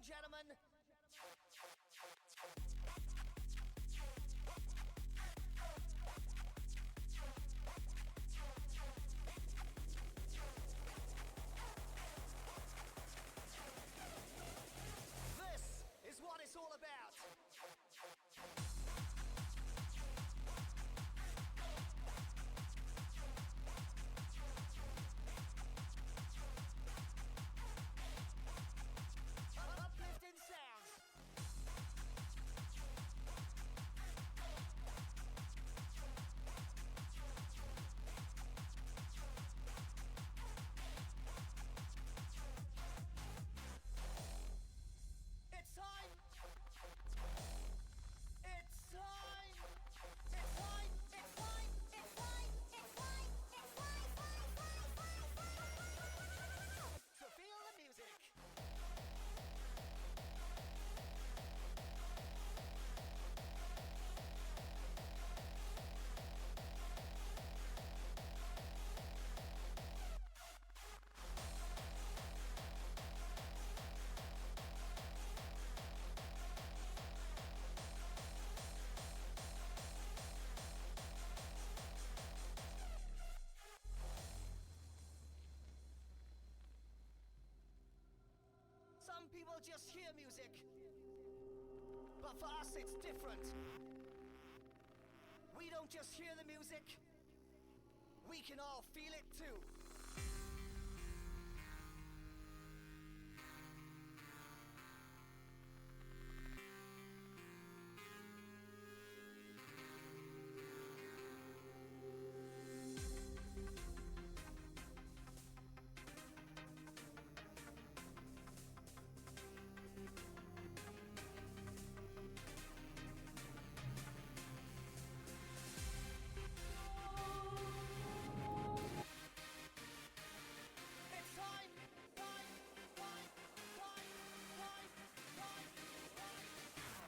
gentlemen. This is what it's all about. Uplifting sounds. It's time. It's time. It's time. It's time. It's time. It's time. It's time. To feel the music. Some people just hear music, but for us it's different. We don't just hear the music, we can all feel it too. It's time,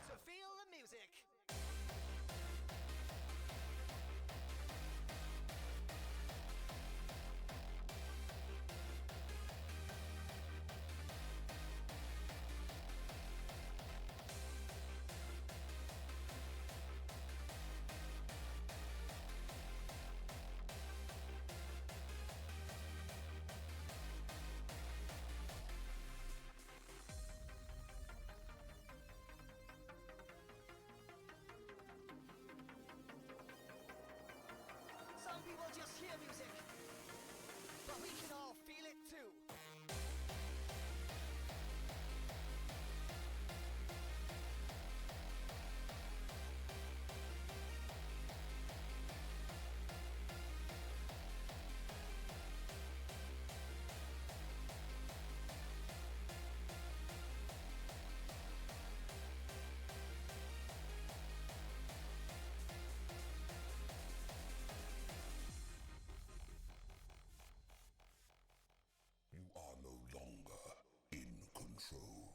to feel the music. Some people just hear music, but we can all feel it too. You are no longer in control.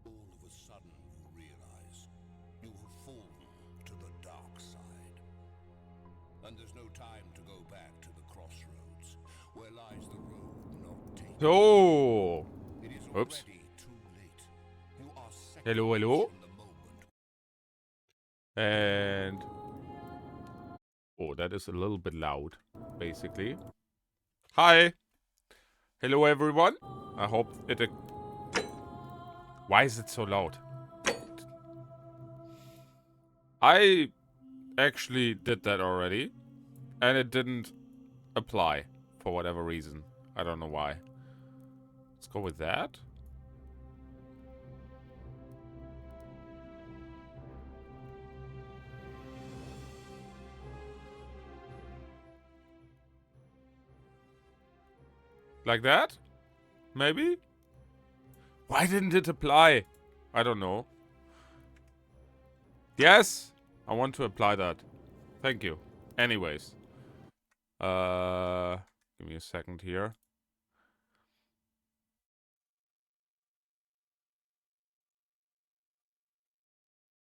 All of a sudden you realize you have fallen to the dark side. And there's no time to go back to the crossroads, where lies the road not taken. So. It is Oops. already too late. You are Hello, seconds hello. from the moment. And oh, that is a little bit loud, basically. Hi. Hello, everyone. I hope it. Why is it so loud? I actually did that already, and it didn't apply for whatever reason. I don't know why. Let's go with that. Like that? Maybe? Why didn't it apply? I don't know. Yes! I want to apply that. Thank you. Anyways. Give me a second here.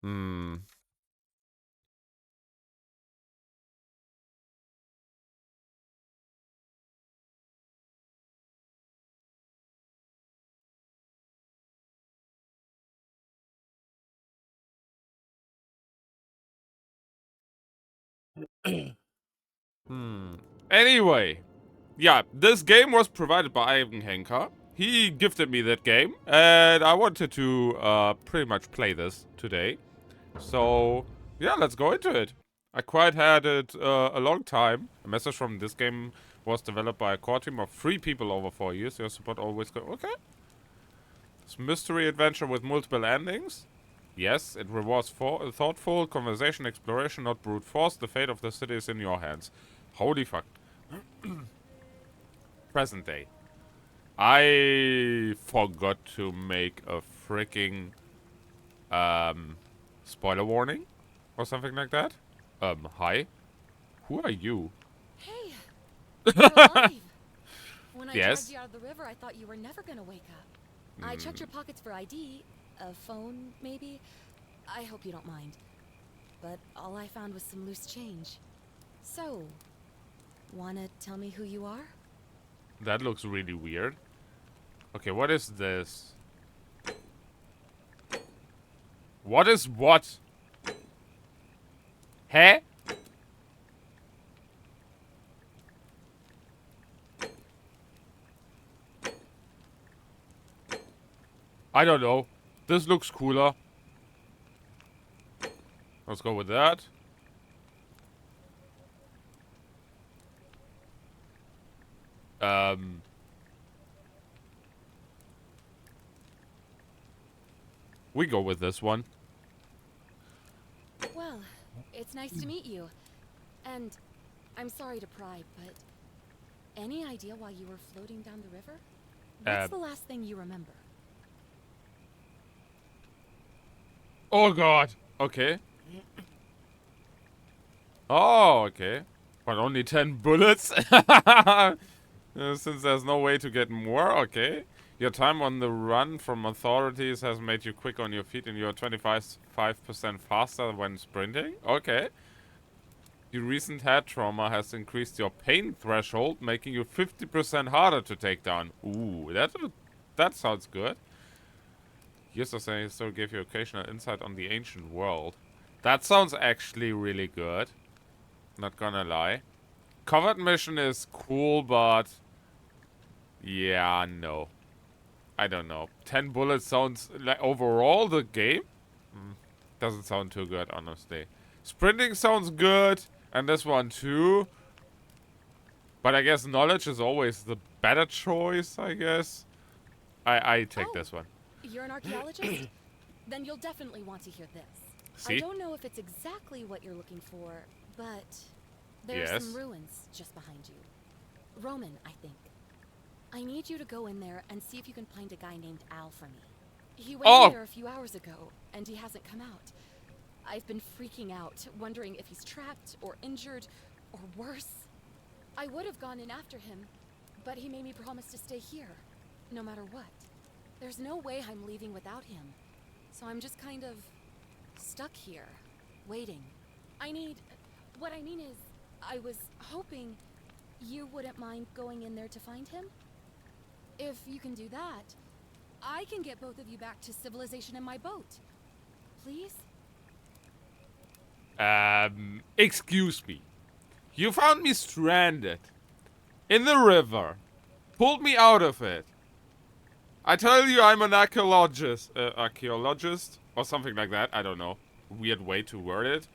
Hmm. Hmm. Anyway. Yeah, this game was provided by Ivan Henker. He gifted me that game, and I wanted to pretty much play this today. So, yeah, let's go into it. I quite had it a long time. A message from this game was developed by a core team of 3 people over 4 years. Your support always go... Okay. It's mystery adventure with multiple endings. Yes, it rewards thoughtful conversation exploration, not brute force. The fate of the city is in your hands. Holy fuck. Present day. I forgot to make a freaking spoiler warning or something like that. Hi. Who are you? Hey, you're alive. When I Yes. dragged you out of the river, I thought you were never gonna wake up. I checked your pockets for ID, a phone, maybe. I hope you don't mind. But all I found was some loose change. So, wanna tell me who you are? That looks really weird. Okay, what is this? What is what? Huh? I don't know. This looks cooler. Let's go with that. We go with this one. Well, it's nice to meet you. And I'm sorry to pry, but any idea why you were floating down the river? What's the last thing you remember? Oh god. Okay. Oh, okay. But only 10 bullets? Since there's no way to get more, okay. Your time on the run from authorities has made you quick on your feet and you're 25% faster when sprinting? Okay. Your recent head trauma has increased your pain threshold, making you 50% harder to take down. Ooh, that sounds good. Years of saying so gave you occasional insight on the ancient world. That sounds actually really good. Not gonna lie. Covered mission is cool, but... yeah, no. I don't know. 10 bullets sounds... like overall, the game? Doesn't sound too good, honestly. Sprinting sounds good. And this one too. But I guess knowledge is always the better choice, I guess. I take this one. You're an archaeologist? Then you'll definitely want to hear this. See? I don't know if it's exactly what you're looking for, but there are Yes. some ruins just behind you. Roman, I think. I need you to go in there and see if you can find a guy named Al for me. He went in there a few hours ago, and he hasn't come out. I've been freaking out, wondering if he's trapped or injured or worse. I would have gone in after him, but he made me promise to stay here, no matter what. There's no way I'm leaving without him, so I'm just kind of stuck here, waiting. What I mean is, I was hoping you wouldn't mind going in there to find him. If you can do that, I can get both of you back to civilization in my boat. Please? Excuse me. You found me stranded. In the river. Pulled me out of it. I tell you I'm an archaeologist. Archaeologist? Or something like that. I don't know. weird way to word it.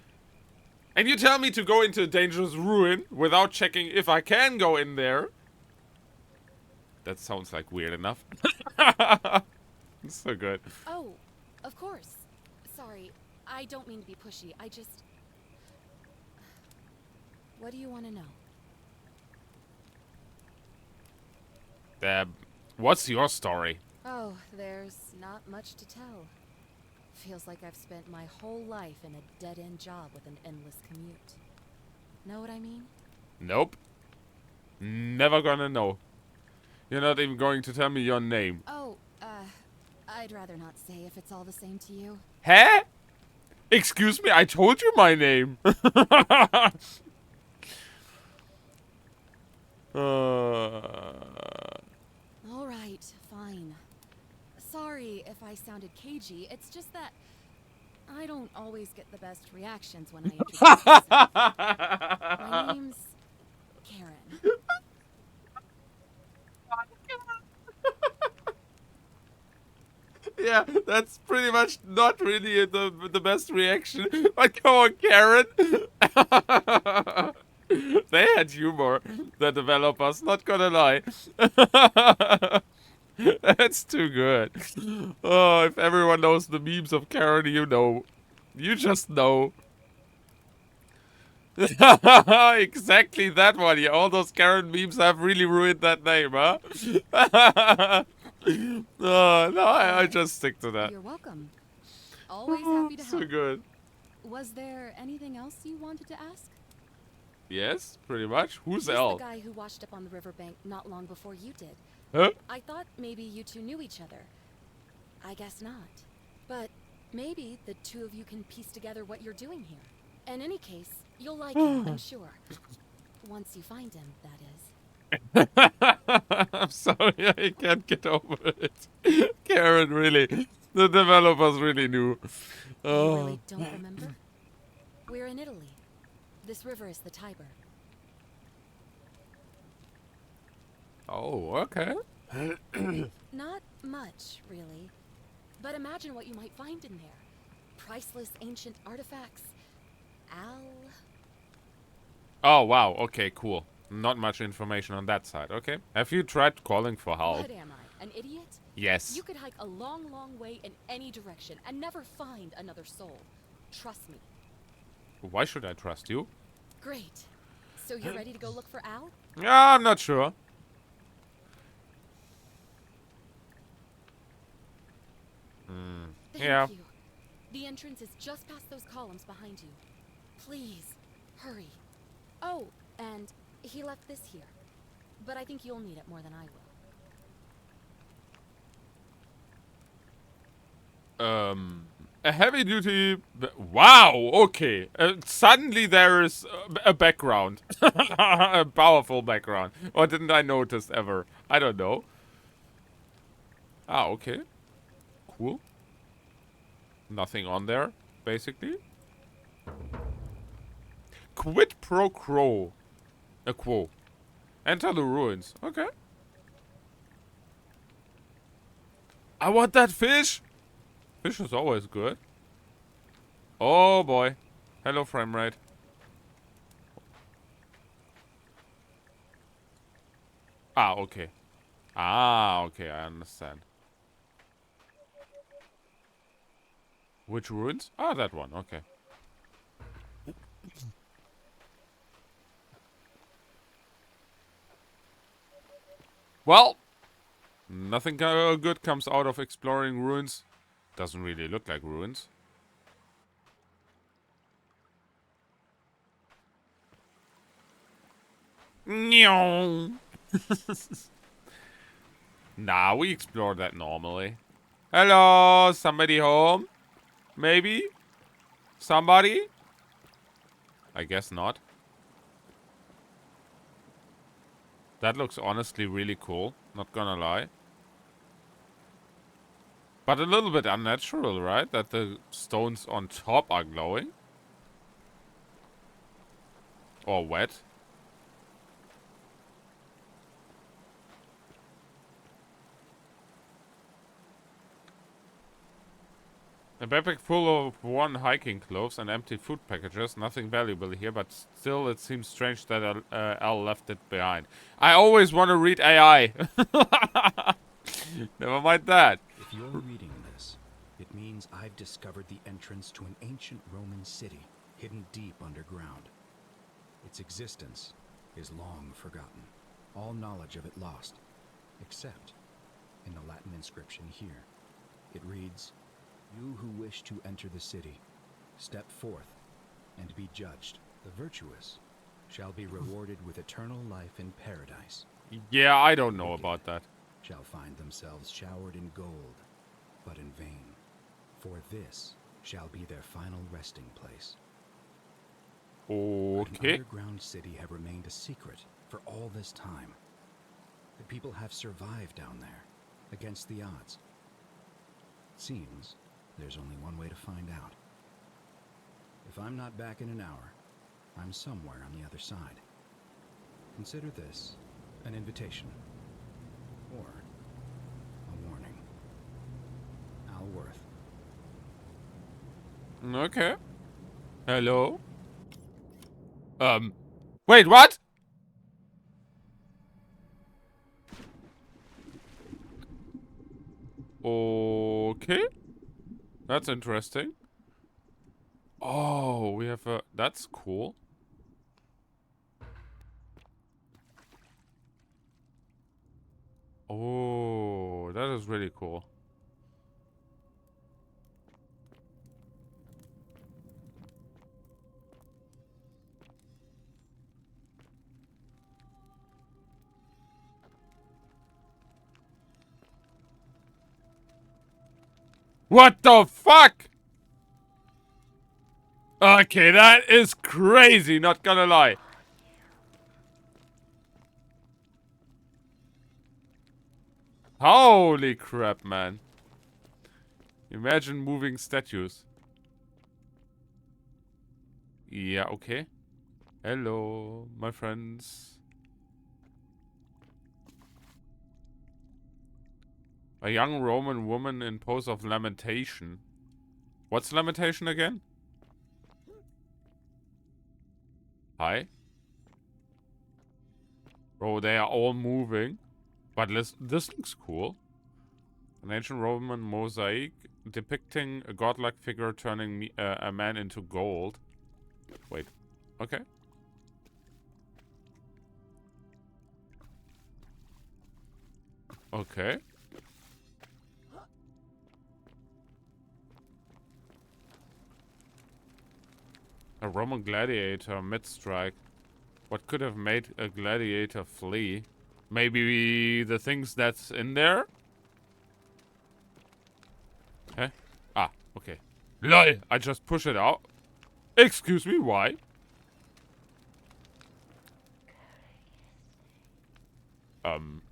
And you tell me to go into a dangerous ruin without checking if I can go in there. That sounds like weird enough. It's so good. Oh, of course. Sorry, I don't mean to be pushy. I just... What do you want to know? What's your story? Oh, there's not much to tell. Feels like I've spent my whole life in a dead-end job with an endless commute. Know what I mean? Nope. Never gonna know. You're not even going to tell me your name. Oh, I'd rather not say if it's all the same to you. Huh? Excuse me, I told you my name. All right, fine. Sorry if I sounded cagey. It's just that I don't always get the best reactions when I introduce myself. My name's Karen. Yeah, that's pretty much not really the best reaction. But come on, Karen. They had humor, the developers, not gonna lie. That's too good. Oh, if everyone knows the memes of Karen, you know. You just know. Exactly that one. Yeah, all those Karen memes have really ruined that name, huh? No, I just stick to that. You're welcome. Always happy to So help. good. Was there anything else you wanted to ask? Yes, pretty much. Who's He's L? the guy who washed up on the riverbank not long before you did. Huh? I thought maybe you two knew each other. I guess not. But maybe the two of you can piece together what you're doing here. In any case, you'll like him, I'm sure. Once you find him, that is. I'm sorry, I can't get over it. Karen, really. The developers really knew. You Oh. really don't remember? We're in Italy. This river is the Tiber. Oh, okay. Not much, really. But imagine what you might find in there. Priceless ancient artifacts. Oh, wow. Okay, cool. Not much information on that side. Okay. Have you tried calling for help? What am I, an idiot? Yes. You could hike a long, long way in any direction and never find another soul. Trust me. Why should I trust you? Great. So you're ready to go look for Al? Yeah, I'm not sure. Thank Yeah. you. The entrance is just past those columns behind you. Please, hurry. Oh, and he left this here. But I think you'll need it more than I will. A heavy duty. Wow. Okay. Suddenly there is a background, a powerful background. Or didn't I notice ever? I don't know. Ah, okay. Cool. Nothing on there, basically. Quid pro quo. A quo. Enter the ruins. Okay. I want that fish. Fish is always good. Oh boy. Hello, frame rate. Ah, okay. Ah, okay, I understand. Which ruins? Ah, that one, okay. Well, nothing good comes out of exploring ruins. Doesn't really look like ruins. Nyong. Nah, we explored that normally. Hello, somebody home? Maybe? Somebody? I guess not. That looks honestly really cool, not gonna lie. But a little bit unnatural, right? That the stones on top are glowing. Or wet. A backpack full of worn hiking clothes and empty food packages. Nothing valuable here, but still it seems strange that Al left it behind. I always want to read AI. Never mind that. If you're reading this, it means I've discovered the entrance to an ancient Roman city hidden deep underground. Its existence is long forgotten, all knowledge of it lost, except in the Latin inscription here. It reads, "You who wish to enter the city, step forth and be judged. The virtuous shall be rewarded with eternal life in paradise. Yeah, I don't know about that. Shall find themselves showered in gold, but in vain, for this shall be their final resting place." Okay. An underground city have remained a secret for all this time. The people have survived down there, against the odds. It seems there's only one way to find out. If I'm not back in an hour, I'm somewhere on the other side. Consider this an invitation, or a warning. Al Worth. Okay. Hello? Wait, what? Okay. That's interesting. Oh, we have a... That's cool. Oh, that is really cool. What the fuck? Okay, that is crazy, not gonna lie. Holy crap, man. Imagine moving statues. Yeah, okay. Hello, my friends. A young Roman woman in pose of lamentation. What's lamentation again? Hi. Bro, they are all moving. But this looks cool. An ancient Roman mosaic depicting a godlike figure turning a man into gold. Wait. Okay. Okay. A Roman gladiator mid-strike. What could have made a gladiator flee? Maybe the things that's in there? Huh? Ah, okay. LOL! I just push it out. Excuse me, why?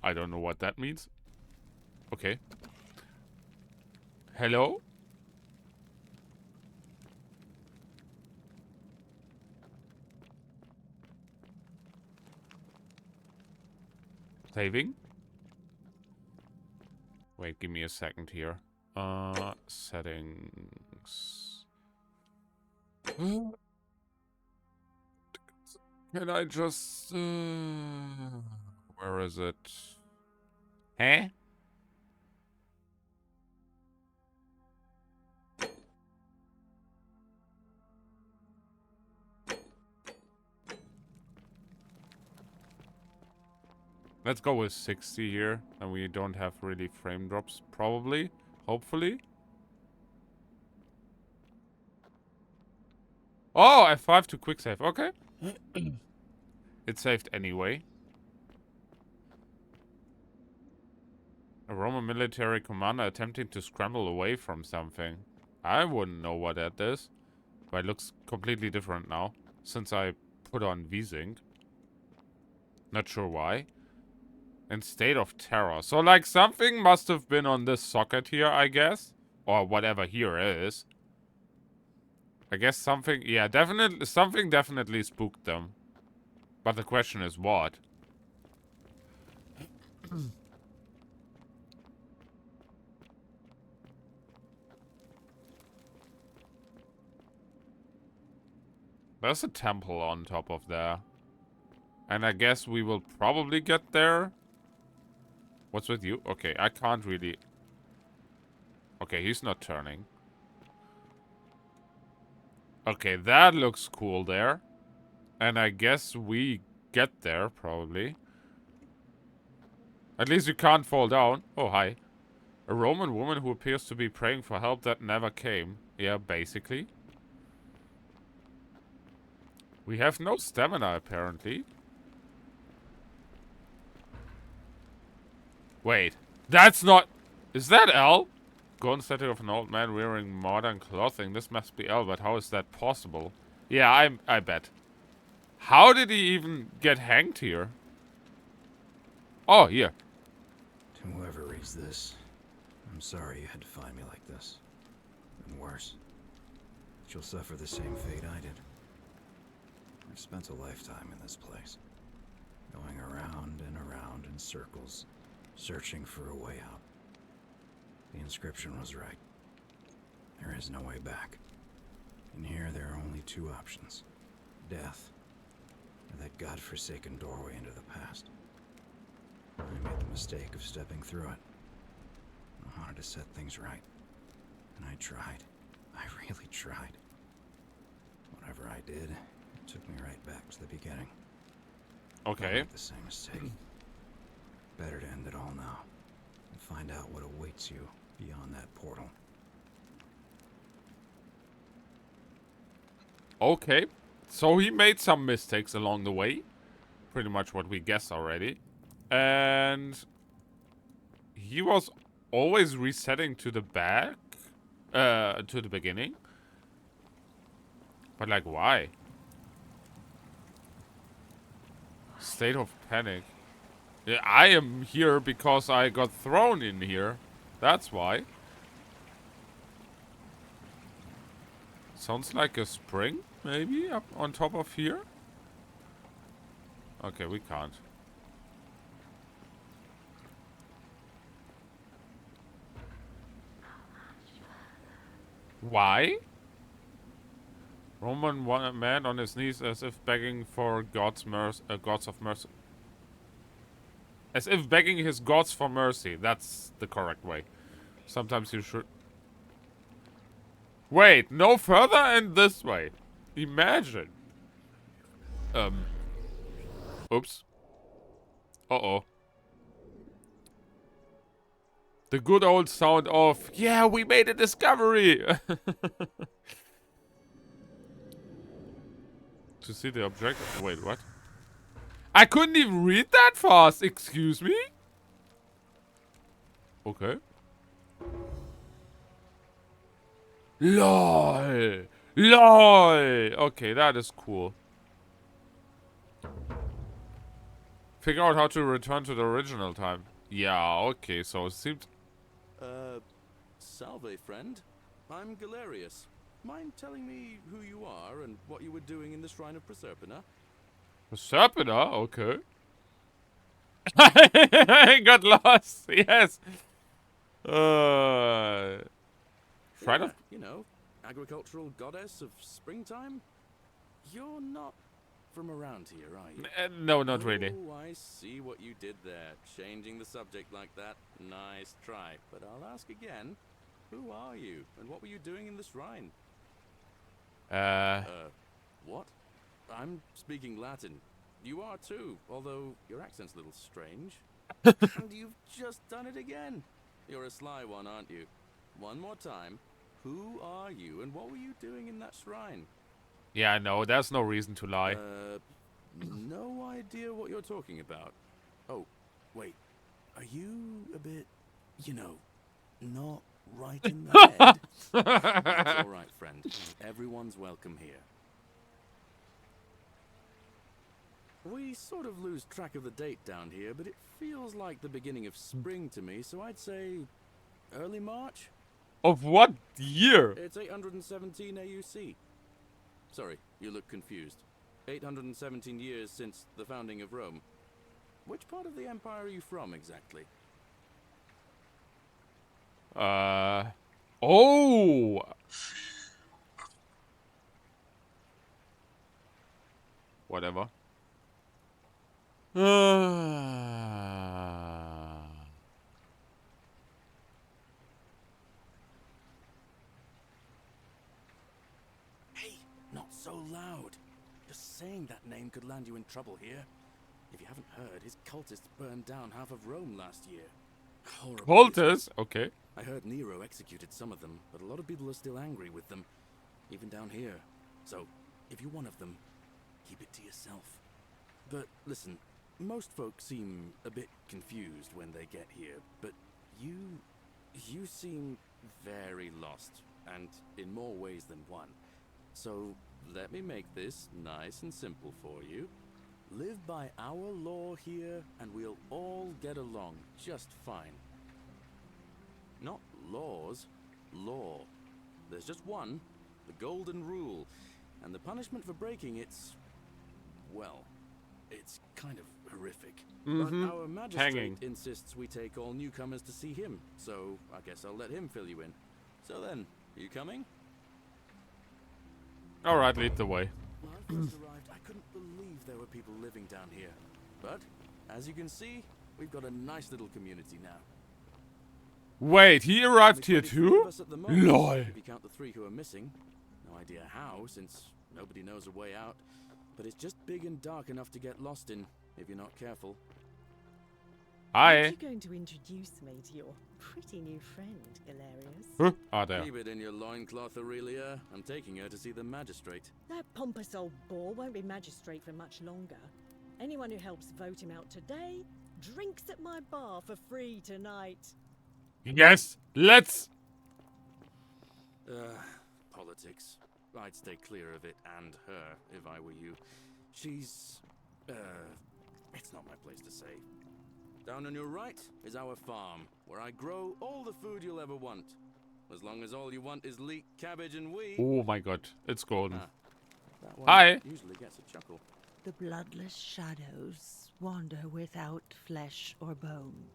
I don't know what that means. Okay. Hello? Saving? Wait, give me a second here. Settings. Can I just... where is it? Huh? Let's go with 60 here, and we don't have really frame drops, probably. Hopefully. Oh, F5 to quick save. Okay. It saved anyway. A Roman military commander attempting to scramble away from something. I wouldn't know what that is. But it looks completely different now. Since I put on V-Sync. Not sure why. In state of terror. So like something must have been on this socket here, I guess. Or whatever here is. I guess something, yeah, definitely, something definitely spooked them. But the question is what? There's a temple on top of there. And I guess we will probably get there. What's with you? Okay, I can't really... Okay, he's not turning. Okay, that looks cool there. And I guess we get there, probably. At least you can't fall down. Oh, hi. A Roman woman who appears to be praying for help that never came. Yeah, basically. We have no stamina, apparently. Wait. That's not... Is that L? Golden statue of an old man wearing modern clothing. This must be L, but how is that possible? Yeah, I bet. How did he even get hanged here? Oh, here. To whoever reads this, I'm sorry you had to find me like this. And worse, you'll suffer the same fate I did. I've spent a lifetime in this place, going around and around in circles, searching for a way out. The inscription was right. There is no way back. In here, there are only two options. Death, or that godforsaken doorway into the past. I made the mistake of stepping through it. I wanted to set things right. And I tried. I really tried. Whatever I did, it took me right back to the beginning. Okay. I made the same mistake. Better to end it all now. And find out what awaits you beyond that portal. Okay. So he made some mistakes along the way. Pretty much what we guessed already. And he was always resetting to the back. To the beginning. But like, why? State of panic. Yeah, I am here because I got thrown in here. That's why. Sounds like a spring, maybe, up on top of here. Okay, we can't. Why? Roman man on his knees as if begging for gods of mercy. As if begging his gods for mercy. That's the correct way. Sometimes you should... Wait, no further and this way. Imagine. Oops. Uh-oh. The good old sound of, yeah, we made a discovery! To see the objective. Wait, what? I couldn't even read that fast. Excuse me? Okay. LOL. LOL. Okay, that is cool. Figure out how to return to the original time. Yeah, okay, so it seemed... Salve, friend. I'm Galerius. Mind telling me who you are and what you were doing in the Shrine of Proserpina? Proserpina? Okay. I got lost. Yes. Shrine Yeah, of... you know, agricultural goddess of springtime? You're not from around here, are you? No, not really. Oh, I see what you did there. Changing the subject like that. Nice try. But I'll ask again. Who are you? And what were you doing in the shrine? What? I'm speaking Latin. You are too, although your accent's a little strange. And you've just done it again. You're a sly one, aren't you? One more time. Who are you and what were you doing in that shrine? Yeah, no, there's no reason to lie. No idea what you're talking about. Oh, wait. Are you a bit, you know, not right in the head? That's all right, friend. Everyone's welcome here. We sort of lose track of the date down here, but it feels like the beginning of spring to me, so I'd say early March? Of what year? It's 817 AUC. Sorry, you look confused. 817 years since the founding of Rome. Which part of the empire are you from, exactly? Oh! whatever. Hey, not so loud. Just saying that name could land you in trouble here. If you haven't heard, his cultists burned down half of Rome last year. Horrible. Cultists? Okay. I heard Nero executed some of them, but a lot of people are still angry with them, even down here. So, if you're one of them, keep it to yourself. But listen, most folks seem a bit confused when they get here, but you seem very lost, and in more ways than one. So, let me make this nice and simple for you. Live by our law here, and we'll all get along just fine. Not laws, law. There's just one, the golden rule, and the punishment for breaking it's, well, it's kind of horrific. But our magistrate Hanging. insists we take all newcomers to see him, so I guess I'll let him fill you in. So then, you coming? Alright, lead the way. When I first arrived, I couldn't believe there were people living down here. But, as you can see, we've got a nice little community now. Wait, he arrived here Only 23 of too? us at the moment, LOL. If you count the 3 who are missing. No idea how, since nobody knows a way out. But it's just big and dark enough to get lost in, if you're not careful. Hi. Aren't you going to introduce me to your pretty new friend, Galerius? Huh? Ah, there. Keep it in your loincloth, Aurelia. I'm taking her to see the magistrate. That pompous old bore won't be magistrate for much longer. Anyone who helps vote him out today drinks at my bar for free tonight. Yes, let's. Politics. I'd stay clear of it and her, if I were you. She's... it's not my place to say. Down on your right is our farm, where I grow all the food you'll ever want. As long as all you want is leek, cabbage, and wheat. Oh my god, it's golden. That one Hi. usually gets a chuckle. The bloodless shadows wander without flesh or bone.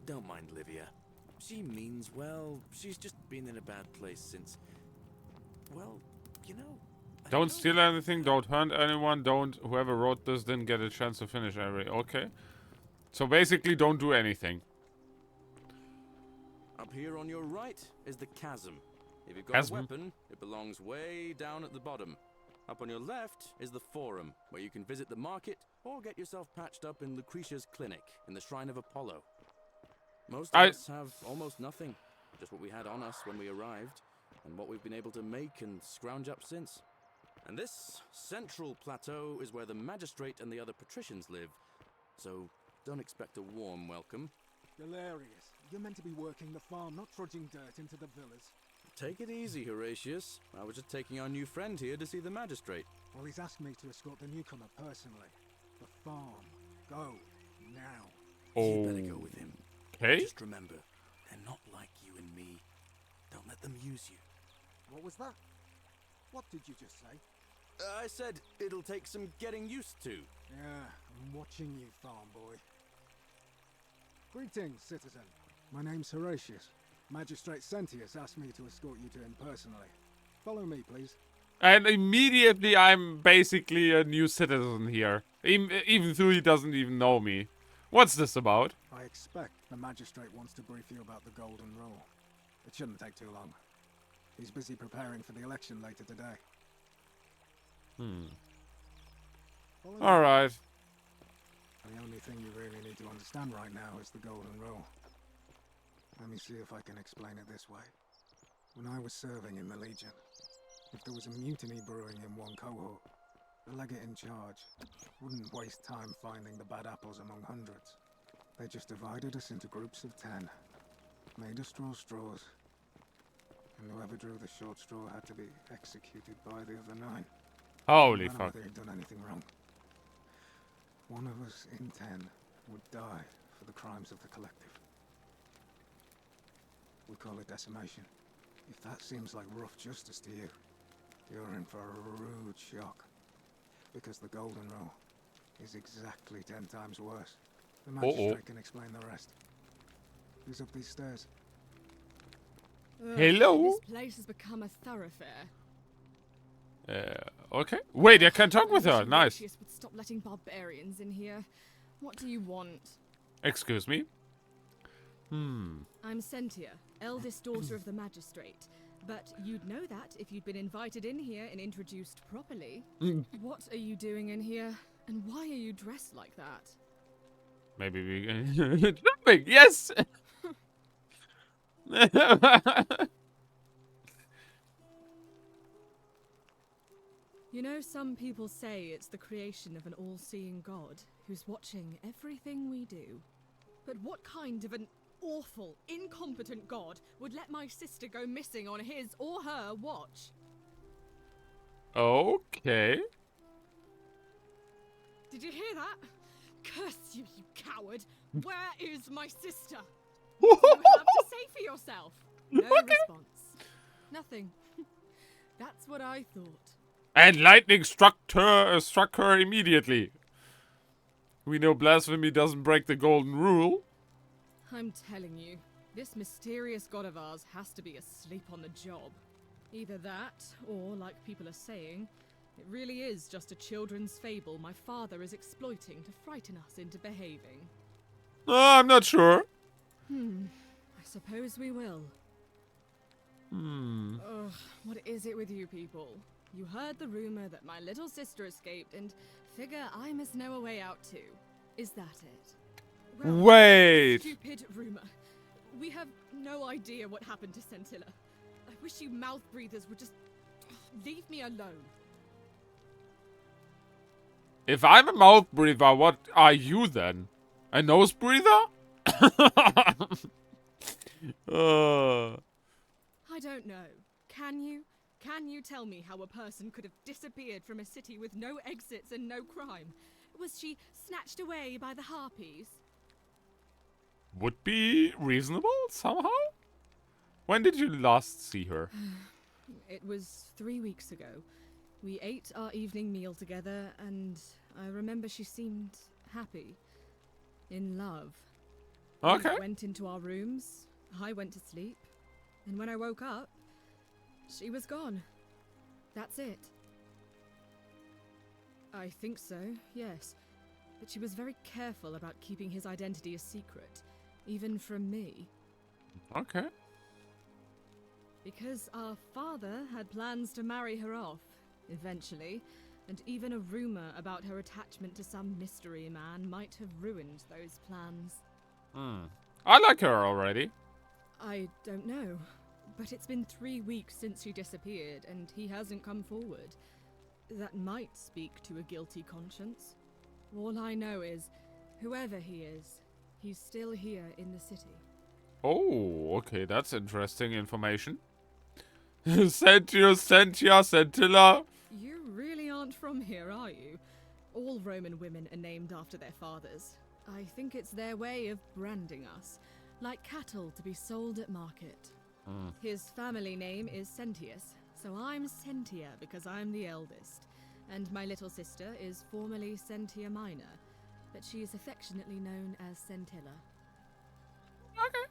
Don't mind Livia. She means well. She's just been in a bad place since... Well, you know... I Don't steal anything, don't hurt anyone, whoever wrote this didn't get a chance to finish okay. So basically don't do anything. Up here on your right is the chasm. If you've got Chasm? a weapon, it belongs way down at the bottom. Up on your left is the forum, where you can visit the market or get yourself patched up in Lucretia's clinic in the Shrine of Apollo. Most of us have almost nothing, just what we had on us when we arrived, and what we've been able to make and scrounge up since. And this central plateau is where the magistrate and the other patricians live, so don't expect a warm welcome. Galerius, you're meant to be working the farm, not trudging dirt into the villas. Take it easy, Horatius. I was just taking our new friend here to see the magistrate. Well, he's asked me to escort the newcomer personally. The farm. Go. Now. You better go with him. Okay. Just remember, they're not like you and me. Don't let them use you. What was that? What did you just say? I said it'll take some getting used to. Yeah, I'm watching you, farm boy. Greetings, citizen. My name's Horatius. Magistrate Sentius asked me to escort you to him personally. Follow me, please. And immediately I'm basically a new citizen here. Even though he doesn't even know me. What's this about? I expect the magistrate wants to brief you about the Golden Rule. It shouldn't take too long. He's busy preparing for the election later today. Follow me. Alright. The only thing you really need to understand right now is the Golden Rule. Let me see if I can explain it this way. When I was serving in the Legion, if there was a mutiny brewing in one cohort, the legate in charge wouldn't waste time finding the bad apples among hundreds. They just divided us into groups of 10, made us draw straws, and whoever drew the short straw had to be executed by the other 9. Holy No matter fuck. whether they'd done anything wrong. One of us in 10 would die for the crimes of the collective. We call it decimation. If that seems like rough justice to you, you're in for a rude shock. Because the Golden Rule is exactly 10 times worse. The magistrate can explain the rest. Who's up these stairs? Hello? This place has become a thoroughfare. Okay. Wait, I can talk with I her. wish Nice. Aloysius would stop letting barbarians in here. What do you want? Excuse me? Hmm. I'm Sentia, eldest daughter of the magistrate. But you'd know that if you'd been invited in here and introduced properly. What are you doing in here? And why are you dressed like that? Maybe we can... Jumping! Yes! You know, some people say it's the creation of an all-seeing god who's watching everything we do. But what kind of an awful, incompetent god would let my sister go missing on his or her watch? Okay. Did you hear that? Curse you, you coward! Where is my sister? What do you have to say for yourself? No response. Nothing. That's what I thought. And lightning struck her immediately. We know blasphemy doesn't break the golden rule. I'm telling you, this mysterious god of ours has to be asleep on the job. Either that, or, like people are saying, it really is just a children's fable my father is exploiting to frighten us into behaving. I'm not sure. I suppose we will. Ugh, what is it with you people? You heard the rumor that my little sister escaped and figure I must know a way out too. Is that it? Well, Wait. stupid rumor. We have no idea what happened to Scintilla. I wish you mouth breathers would just leave me alone. If I'm a mouth breather, what are you then? A nose breather? I don't know. Can you? Can you tell me how a person could have disappeared from a city with no exits and no crime? Was she snatched away by the harpies? Would be reasonable somehow? When did you last see her? It was 3 weeks ago. We ate our evening meal together, and I remember she seemed happy. In love. Okay. We went into our rooms, I went to sleep, and when I woke up, she was gone. That's it. I think so, yes. But she was very careful about keeping his identity a secret, even from me. Okay. Because our father had plans to marry her off, eventually, and even a rumor about her attachment to some mystery man might have ruined those plans. I like her already. I don't know, but it's been 3 weeks since she disappeared, and he hasn't come forward. That might speak to a guilty conscience. All I know is, whoever he is, he's still here in the city. Oh, okay, that's interesting information. Sentia, Scintilla. You really aren't from here, are you? All Roman women are named after their fathers. I think it's their way of branding us, like cattle to be sold at market. His family name is Sentius, so I'm Sentia because I'm the eldest. And my little sister is formerly Sentia Minor, but she is affectionately known as Scintilla. Okay.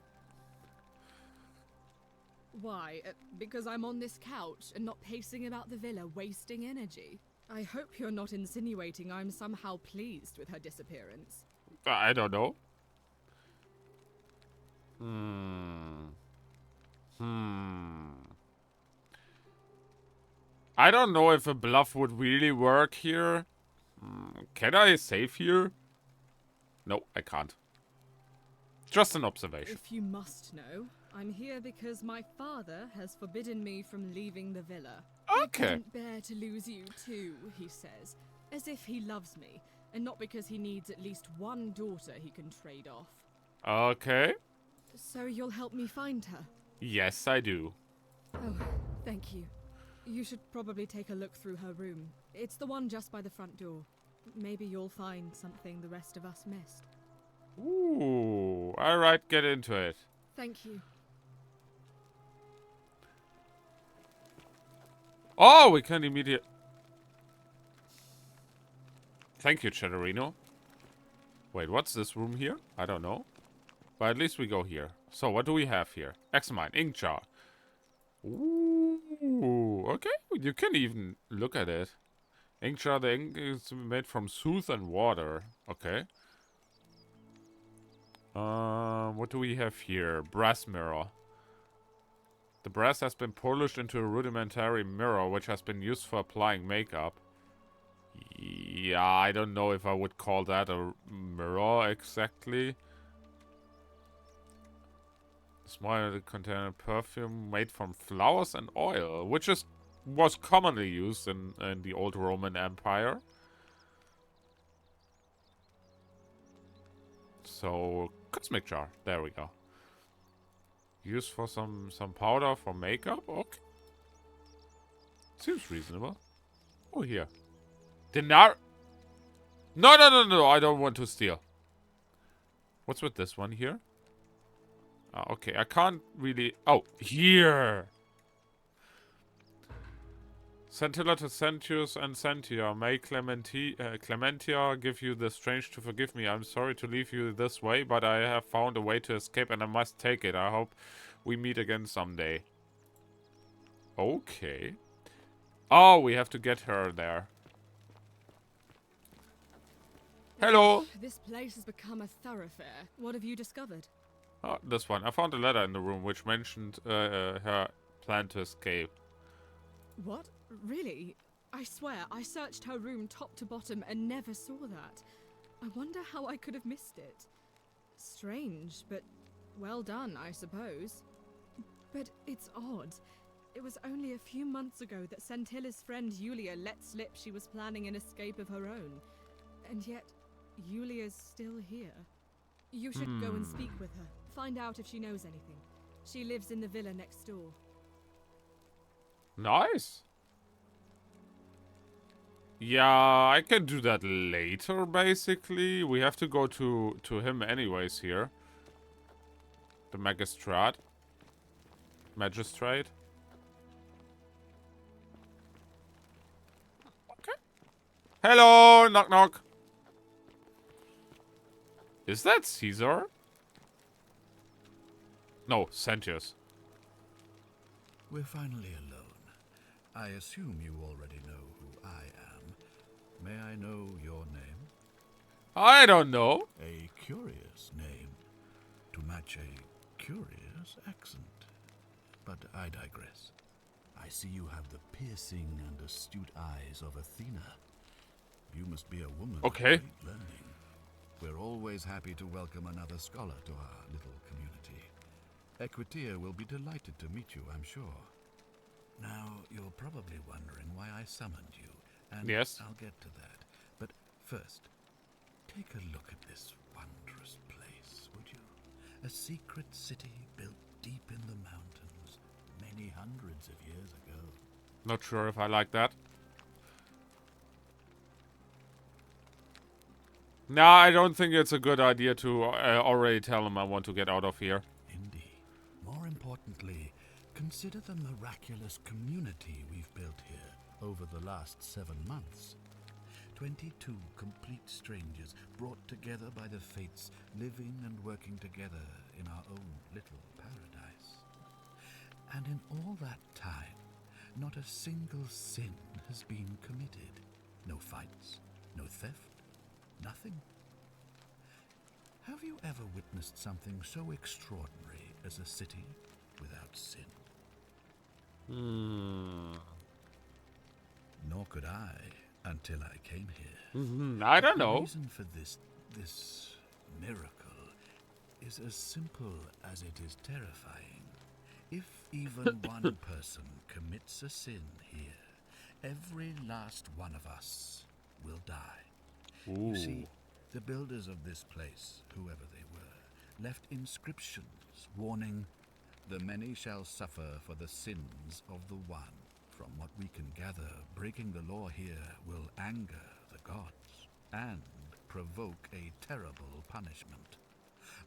Why? Because I'm on this couch and not pacing about the villa, wasting energy? I hope you're not insinuating I'm somehow pleased with her disappearance. I don't know. I don't know if a bluff would really work here. Can I save here? No, I can't. Just an observation. If you must know, I'm here because my father has forbidden me from leaving the villa. I Okay. couldn't bear to lose you too, he says, as if he loves me, and not because he needs at least one daughter he can trade off. Okay. So you'll help me find her? Yes, I do. Oh, thank you. You should probably take a look through her room. It's the one just by the front door. Maybe you'll find something the rest of us missed. Ooh. Alright, get into it. Thank you. Oh, we can immediately... Thank you, Chatterino. Wait, what's this room here? I don't know. But at least we go here. So, what do we have here? Examine, ink jar. Ooh, Okay, you can even look at it. Ink jar, the ink is made from soot and water. Okay. What do we have here? Brass mirror. The brass has been polished into a rudimentary mirror, which has been used for applying makeup. Yeah, I don't know if I would call that a mirror exactly. Small container perfume made from flowers and oil, which was commonly used in the old Roman Empire. So, cosmic jar. There we go. Used for some powder for makeup? Okay. Seems reasonable. Oh, here. Dinar... No, I don't want to steal. What's with this one here? Okay, I can't really... Oh, here! Centilla to Centius and Sentia. May Clementia give you the strange to forgive me. I'm sorry to leave you this way, but I have found a way to escape and I must take it. I hope we meet again someday. Okay. Oh, we have to get her there. Hello! This place has become a thoroughfare. What have you discovered? Oh, this one. I found a letter in the room which mentioned her plan to escape. What? Really? I swear, I searched her room top to bottom and never saw that. I wonder how I could have missed it. Strange, but well done, I suppose. But it's odd. It was only a few months ago that Centilla's friend Yulia let slip she was planning an escape of her own. And yet, Yulia's still here. You should go and speak with her. Find out if she knows anything. She lives in the villa next door. Nice. Yeah, I can do that later, basically. We have to go to him anyways here. The magistrate. Magistrate. Okay. Hello, knock knock. Is that Caesar? No, Sentius. We're finally alone. I assume you already know who I am. May I know your name? I don't know. A curious name to match a curious accent. But I digress. I see you have the piercing and astute eyes of Athena. You must be a woman of great learning. We're always happy to welcome another scholar to our little community. Equitia will be delighted to meet you, I'm sure. Now, you're probably wondering why I summoned you, and yes, I'll get to that. But first, take a look at this wondrous place, would you? A secret city built deep in the mountains, many hundreds of years ago. Not sure if I like that. No, I don't think it's a good idea to already tell him I want to get out of here. Indeed. More importantly, consider the miraculous community we've built here over the last 7 months. 22 complete strangers brought together by the fates, living and working together in our own little paradise. And in all that time, not a single sin has been committed. No fights, no theft, nothing. Have you ever witnessed something so extraordinary as a city without sin? Nor could I until I came here. I don't know. The reason for this miracle is as simple as it is terrifying. If even one person commits a sin here, every last one of us will die. Ooh. You see, the builders of this place, whoever they were, left inscriptions warning, "The many shall suffer for the sins of the one." From what we can gather, breaking the law here will anger the gods and provoke a terrible punishment.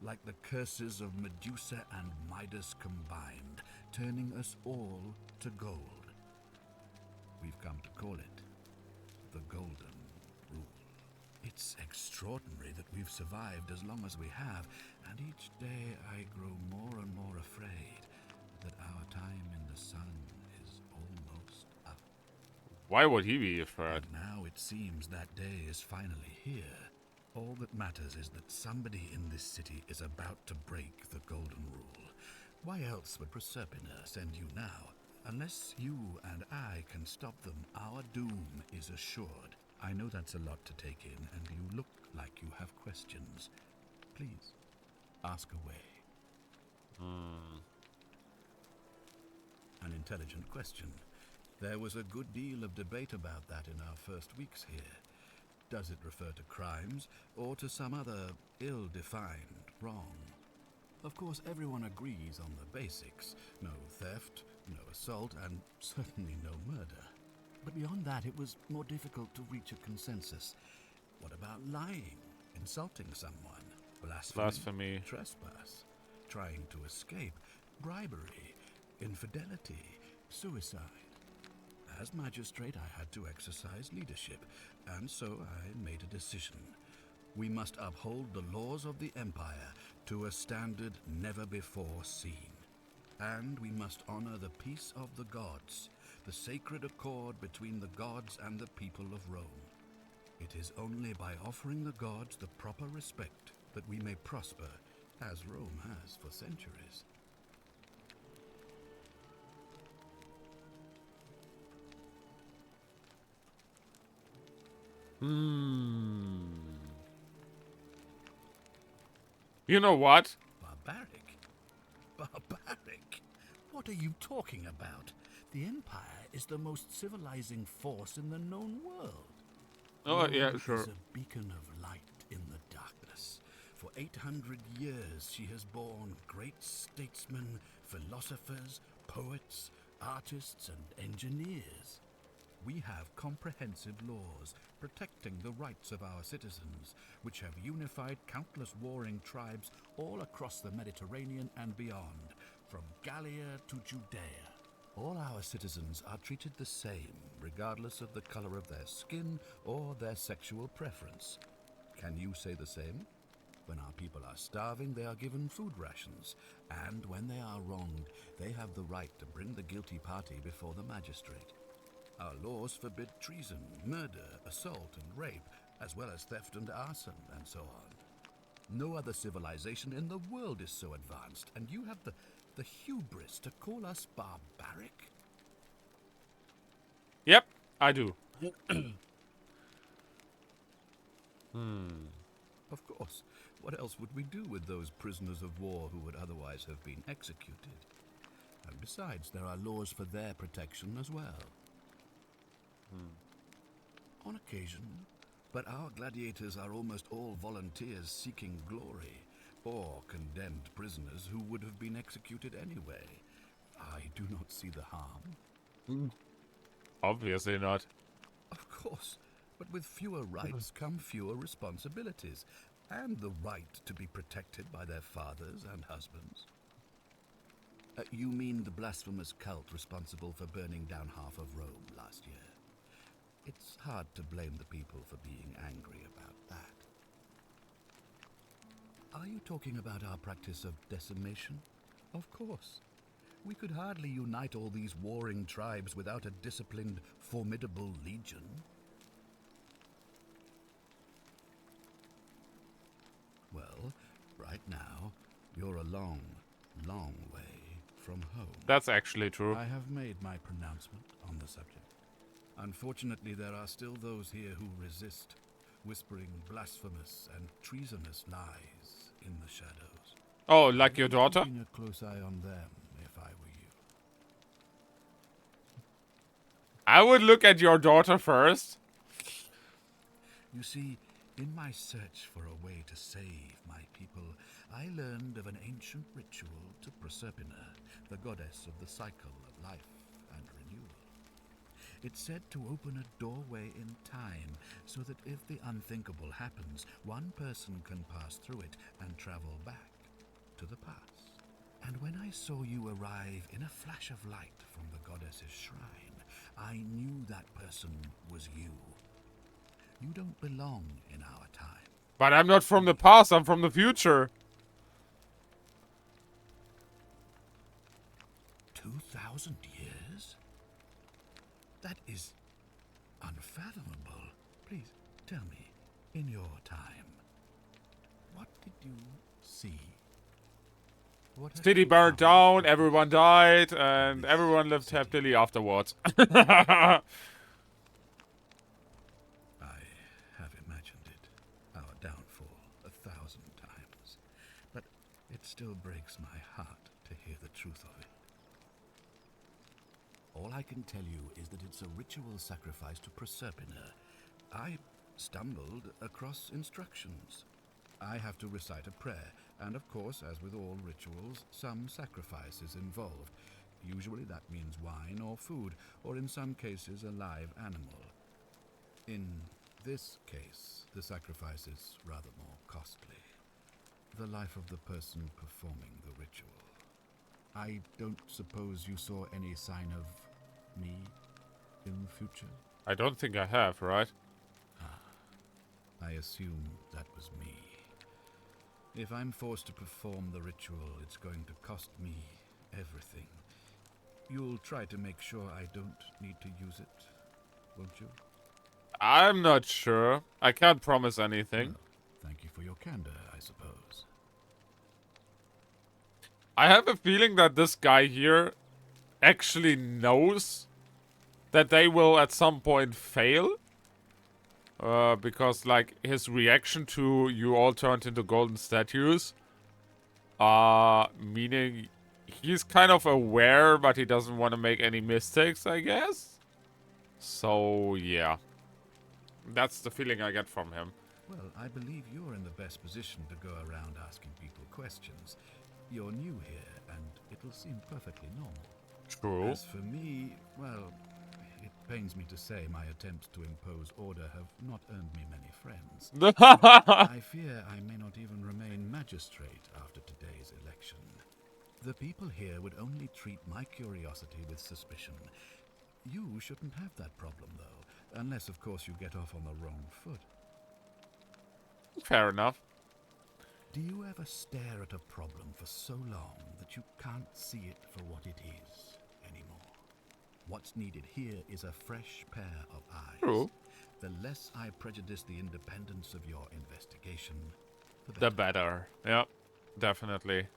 Like the curses of Medusa and Midas combined, turning us all to gold. We've come to call it the Golden Rule. It's extraordinary that we've survived as long as we have, and each day I grow more and more afraid that our time in the sun is almost Why would he be afraid? And now it seems that day is finally here. All that matters is that somebody in this city is about to break the Golden Rule. Why else would Proserpina send you now? Unless you and I can stop them, our doom is assured. I know that's a lot to take in, and you look like you have questions. Please, ask away. An intelligent question. There was a good deal of debate about that in our first weeks here. Does it refer to crimes, or to some other ill-defined wrong? Of course, everyone agrees on the basics. No theft, no assault, and certainly no murder. But beyond that, it was more difficult to reach a consensus. What about lying, insulting someone, Blasphemy. trespass, trying to escape, bribery, infidelity, suicide? As magistrate, I had to exercise leadership, and so I made a decision. We must uphold the laws of the Empire to a standard never before seen. And we must honor the peace of the gods, the sacred accord between the gods and the people of Rome. It is only by offering the gods the proper respect that we may prosper, as Rome has for centuries. You know what? Barbaric? Barbaric? What are you talking about? The Empire is the most civilizing force in the known world. Oh, yeah, Rome sure. is a beacon of light in the darkness. For 800 years she has borne great statesmen, philosophers, poets, artists, and engineers. We have comprehensive laws protecting the rights of our citizens, which have unified countless warring tribes all across the Mediterranean and beyond, from Gallia to Judea. All our citizens are treated the same, regardless of the color of their skin or their sexual preference. Can you say the same? When our people are starving, they are given food rations, and when they are wronged, they have the right to bring the guilty party before the magistrate. Our laws forbid treason, murder, assault, and rape, as well as theft and arson, and so on. No other civilization in the world is so advanced, and you have the hubris to call us barbaric? Yep, I do. Of course. What else would we do with those prisoners of war who would otherwise have been executed? And besides, there are laws for their protection as well. On occasion, but our gladiators are almost all volunteers seeking glory, or condemned prisoners who would have been executed anyway. I do not see the harm. Obviously not. Of course, but with fewer rights come fewer responsibilities, and the right to be protected by their fathers and husbands. You mean the blasphemous cult responsible for burning down half of Rome last year? It's hard to blame the people for being angry about that. Are you talking about our practice of decimation? Of course. We could hardly unite all these warring tribes without a disciplined, formidable legion. Well, right now, you're a long, long way from home. That's actually true. I have made my pronouncement on the subject. Unfortunately, there are still those here who resist, whispering blasphemous and treasonous lies in the shadows. Oh, like your daughter? Keeping a close eye on them, if I were you. I would look at your daughter first. You see, in my search for a way to save my people, I learned of an ancient ritual to Proserpina, the goddess of the cycle of life and renewal. It's said to open a doorway in time, so that if the unthinkable happens, one person can pass through it and travel back to the past. And when I saw you arrive in a flash of light from the goddess's shrine, I knew that person was you. You don't belong in our time. But I'm not from the past, I'm from the future. 2,000 years? That is unfathomable. Please, tell me, in your time, what did you see? What have City you burned found down, everyone died, and this everyone lived city? happily afterwards. I have imagined it, our downfall, 1,000 times. But it still breaks my heart to hear the truth of it. All I can tell you is that it's a ritual sacrifice to Proserpina. I stumbled across instructions. I have to recite a prayer, and of course, as with all rituals, some sacrifice is involved. Usually that means wine or food, or in some cases a live animal. In this case, the sacrifice is rather more costly. The life of the person performing the ritual. I don't suppose you saw any sign of me in the future? I don't think I have, right? I assume that was me. If I'm forced to perform the ritual, it's going to cost me everything. You'll try to make sure I don't need to use it, won't you? I'm not sure. I can't promise anything. Well, thank you for your candor, I suppose. I have a feeling that this guy here actually knows that they will at some point fail. Because, like, his reaction to you all turned into golden statues, meaning he's kind of aware, but he doesn't want to make any mistakes, I guess. So, yeah. That's the feeling I get from him. Well, I believe you're in the best position to go around asking people questions. You're new here, and it'll seem perfectly normal. True. As for me, well, it pains me to say my attempts to impose order have not earned me many friends. I fear I may not even remain magistrate after today's election. The people here would only treat my curiosity with suspicion. You shouldn't have that problem, though, unless, of course, you get off on the wrong foot. Fair enough. Do you ever stare at a problem for so long that you can't see it for what it is anymore? What's needed here is a fresh pair of eyes. True. The less I prejudice the independence of your investigation, The better. Yeah, definitely.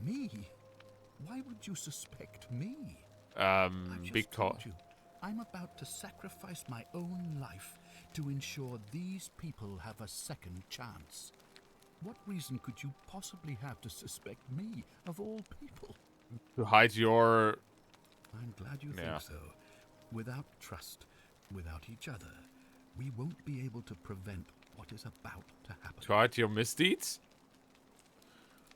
Me? Why would you suspect me? I just Because told you, I'm about to sacrifice my own life to ensure these people have a second chance. What reason could you possibly have to suspect me, of all people? to hide your... I'm glad you Yeah. think so. Without trust, without each other, we won't be able to prevent what is about to happen. To hide your misdeeds?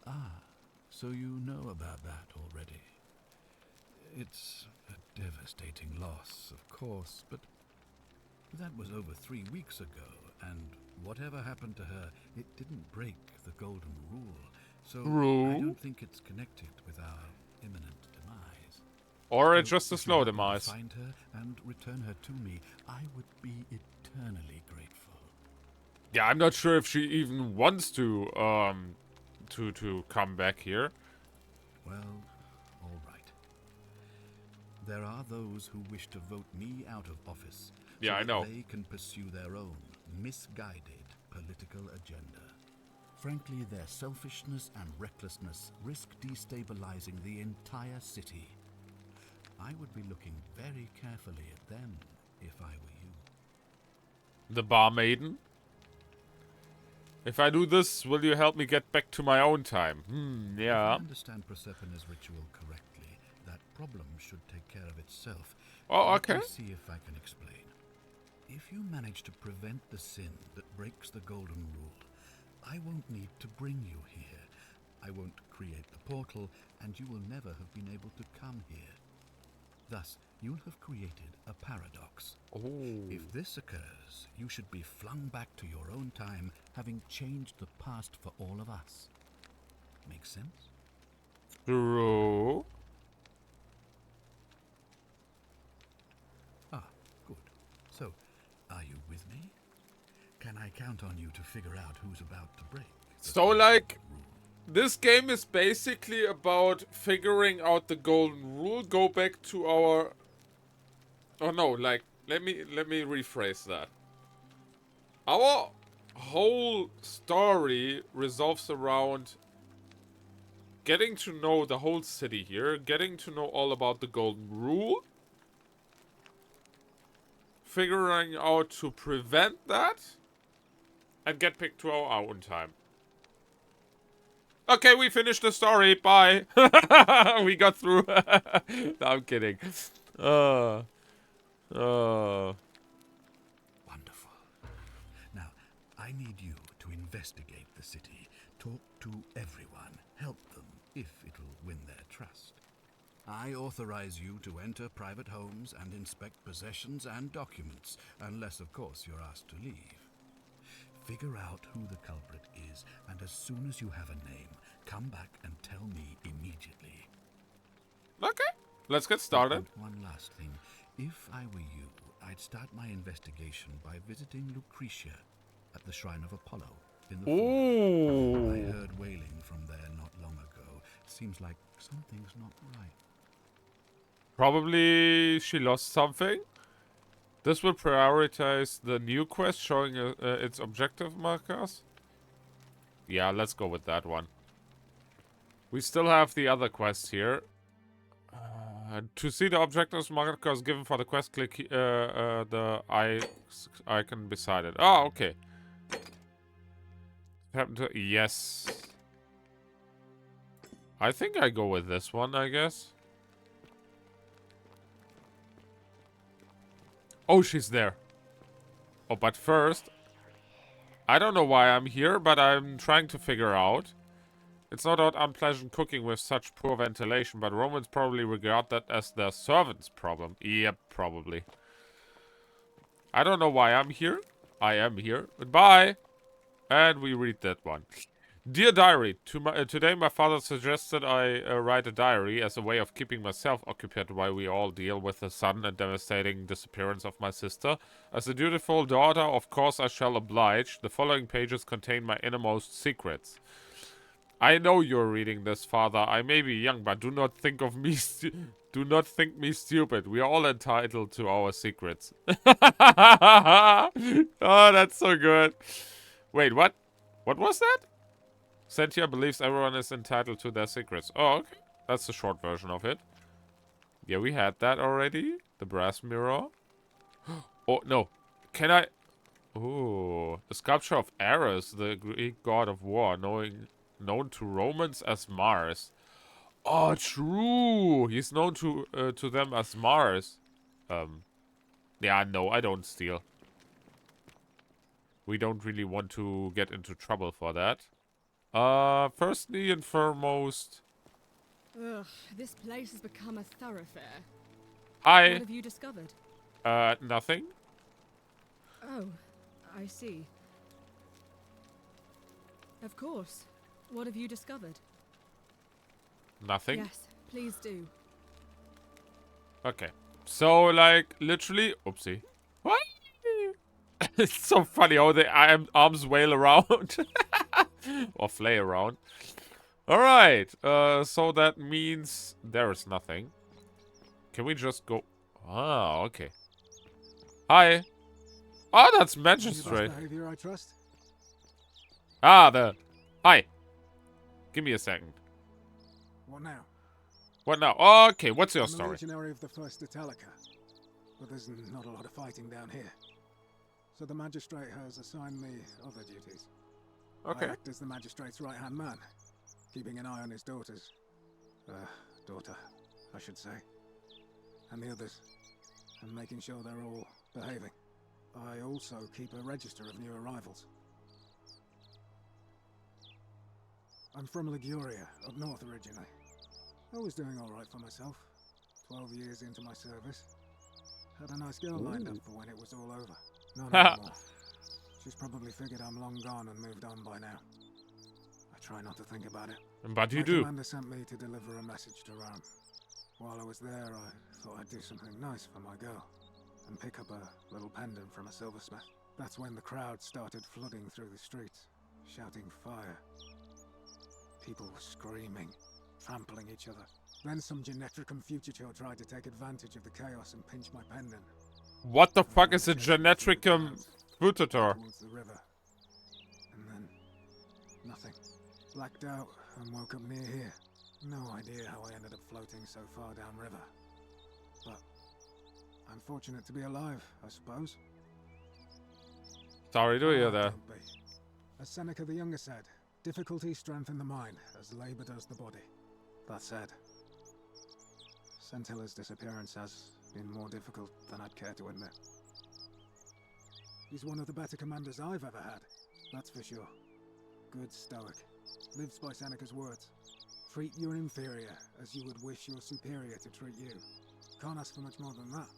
Ah, so you know about that already. It's a devastating loss, of course, but that was over 3 weeks ago, and whatever happened to her, it didn't break the golden rule. So I don't think it's connected with our imminent demise. Or So it's just a if you slow happen to demise. Find her and return her to me. I would be eternally grateful. Yeah, I'm not sure if she even wants to come back here. Well, all right. There are those who wish to vote me out of office. Yeah, so I that know. They can pursue their own misguided political agenda. Frankly, their selfishness and recklessness risk destabilizing the entire city. I would be looking very carefully at them if I were you. The bar maiden? If I do this, will you help me get back to my own time? If I Yeah. understand Proserpina's ritual correctly, that problem should take care of itself. Oh, Let okay. me see if I can explain. If you manage to prevent the sin that breaks the golden rule, I won't need to bring you here. I won't create the portal, and you will never have been able to come here. Thus, you'll have created a paradox. Oh. If this occurs, you should be flung back to your own time, having changed the past for all of us. Make sense? True. Ah, good. So, are you with me? Can I count on you to figure out who's about to break? the So, golden like, rule? this game is basically about figuring out the golden rule. Go back to our Oh no, like, let me rephrase that. Our whole story revolves around getting to know the whole city here, getting to know all about the Golden Rule, figuring out to prevent that, and get back to our own time. Okay, we finished the story. Bye. We got through. No, I'm kidding. Wonderful. Now, I need you to investigate the city, talk to everyone, help them if it'll win their trust. I authorize you to enter private homes and inspect possessions and documents, unless, of course, you're asked to leave. Figure out who the culprit is, and as soon as you have a name, come back and tell me immediately. Okay, let's get started. And one last thing. If I were you, I'd start my investigation by visiting Lucretia at the Shrine of Apollo in the Forum. I heard wailing from there not long ago. Seems like something's not right. Probably she lost something. This will prioritize the new quest, showing its objective markers. Yeah, let's go with that one. We still have the other quest here. To see the objectives markers given for the quest, click the icon beside it. Oh, okay. Yes. I think I go with this one, I guess. Oh, she's there. Oh, but first, I don't know why I'm here, but I'm trying to figure out. It's not that unpleasant cooking with such poor ventilation, but Romans probably regard that as their servants' problem. Yep, probably. I don't know why I'm here. I am here. Goodbye. And we read that one. Dear Diary, today my father suggested I write a diary as a way of keeping myself occupied while we all deal with the sudden and devastating disappearance of my sister. As a dutiful daughter, of course I shall oblige. The following pages contain my innermost secrets. I know you're reading this, Father. I may be young, but do not think of me do not think me stupid. We are all entitled to our secrets. Oh, that's so good. Wait, what? What was that? Sentia believes everyone is entitled to their secrets. Oh, okay. That's the short version of it. Yeah, we had that already. The brass mirror. Oh, no. Can I... Ooh. The sculpture of Ares, the Greek god of war, known to Romans as Mars. Oh, true. He's known to them as Mars. Yeah, no, I don't steal. We don't really want to get into trouble for that. Firstly and foremost... Ugh, this place has become a thoroughfare. Hi. What have you discovered? Nothing. Oh, I see. Of course. What have you discovered? Nothing? Yes, please do. Okay. So, like, literally... Oopsie. What? It's so funny how the arms wail around. Or flay around. Alright. So that means there is nothing. Can we just go... Ah, okay. Hi. Oh, that's magistrate. Behavior, I trust. Ah, Hi. Give me a second. What now? What now? Okay, what's your I'm a story? legionary of the First Italica, but there's not a lot of fighting down here. So the magistrate has assigned me other duties. Okay. I act as the magistrate's right-hand man, keeping an eye on his daughters. Daughter, I should say. And the others. And making sure they're all behaving. I also keep a register of new arrivals. I'm from Liguria, up north originally. I was doing alright for myself. 12 years into my service. Had a nice girl lined up for when it was all over. Not anymore. She's probably figured I'm long gone and moved on by now. I try not to think about it. But you My do. commander sent me to deliver a message to Rome. While I was there, I thought I'd do something nice for my girl. And pick up a little pendant from a silversmith. That's when the crowd started flooding through the streets, shouting fire. People were screaming, trampling each other. Then some Genetricum future tried to take advantage of the chaos and pinch my pendant. What the I fuck ran is a chasing through the Genetricum clouds, Futator? towards the river. And then, nothing. Blacked out and woke up near here. No idea how I ended up floating so far downriver. But I'm fortunate to be alive, I suppose. Sorry to hear Ah, that. don't be. As Seneca the Younger said, difficulty strengthens the mind, as labor does the body. That said, Centilla's disappearance has been more difficult than I'd care to admit. He's one of the better commanders I've ever had, that's for sure. Good stoic. Lives by Seneca's words. Treat your inferior as you would wish your superior to treat you. Can't ask for much more than that.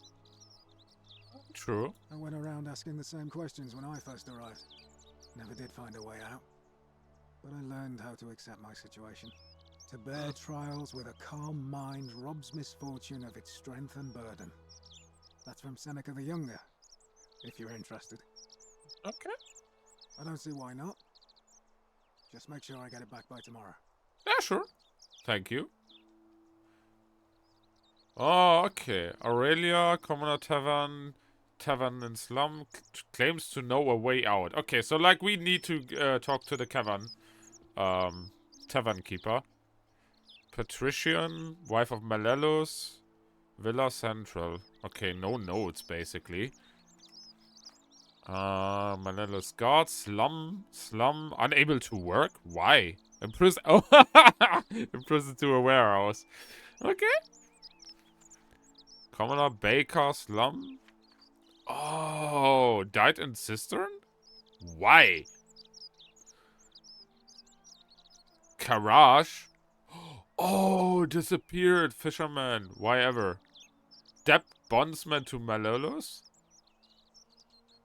True. I went around asking the same questions when I first arrived. Never did find a way out. But I learned how to accept my situation. To bear trials with a calm mind robs misfortune of its strength and burden. That's from Seneca the Younger, if you're interested. Okay. I don't see why not. Just make sure I get it back by tomorrow. Yeah, sure. Thank you. Oh, okay. Aurelia, Commoner Tavern, Tavern and Slum claims to know a way out. Okay, so like we need to talk to the cavern, tavern keeper. Patrician, wife of Malelus, Villa Central. Okay, no notes basically. Malelus guard, slum, unable to work. Why? Imprisoned. Oh, imprisoned to a warehouse. Okay. Commoner Baker, slum. Oh, died in cistern? Why? Garage? Oh, disappeared. Fisherman. Why ever? Debt bondsman to Malolus?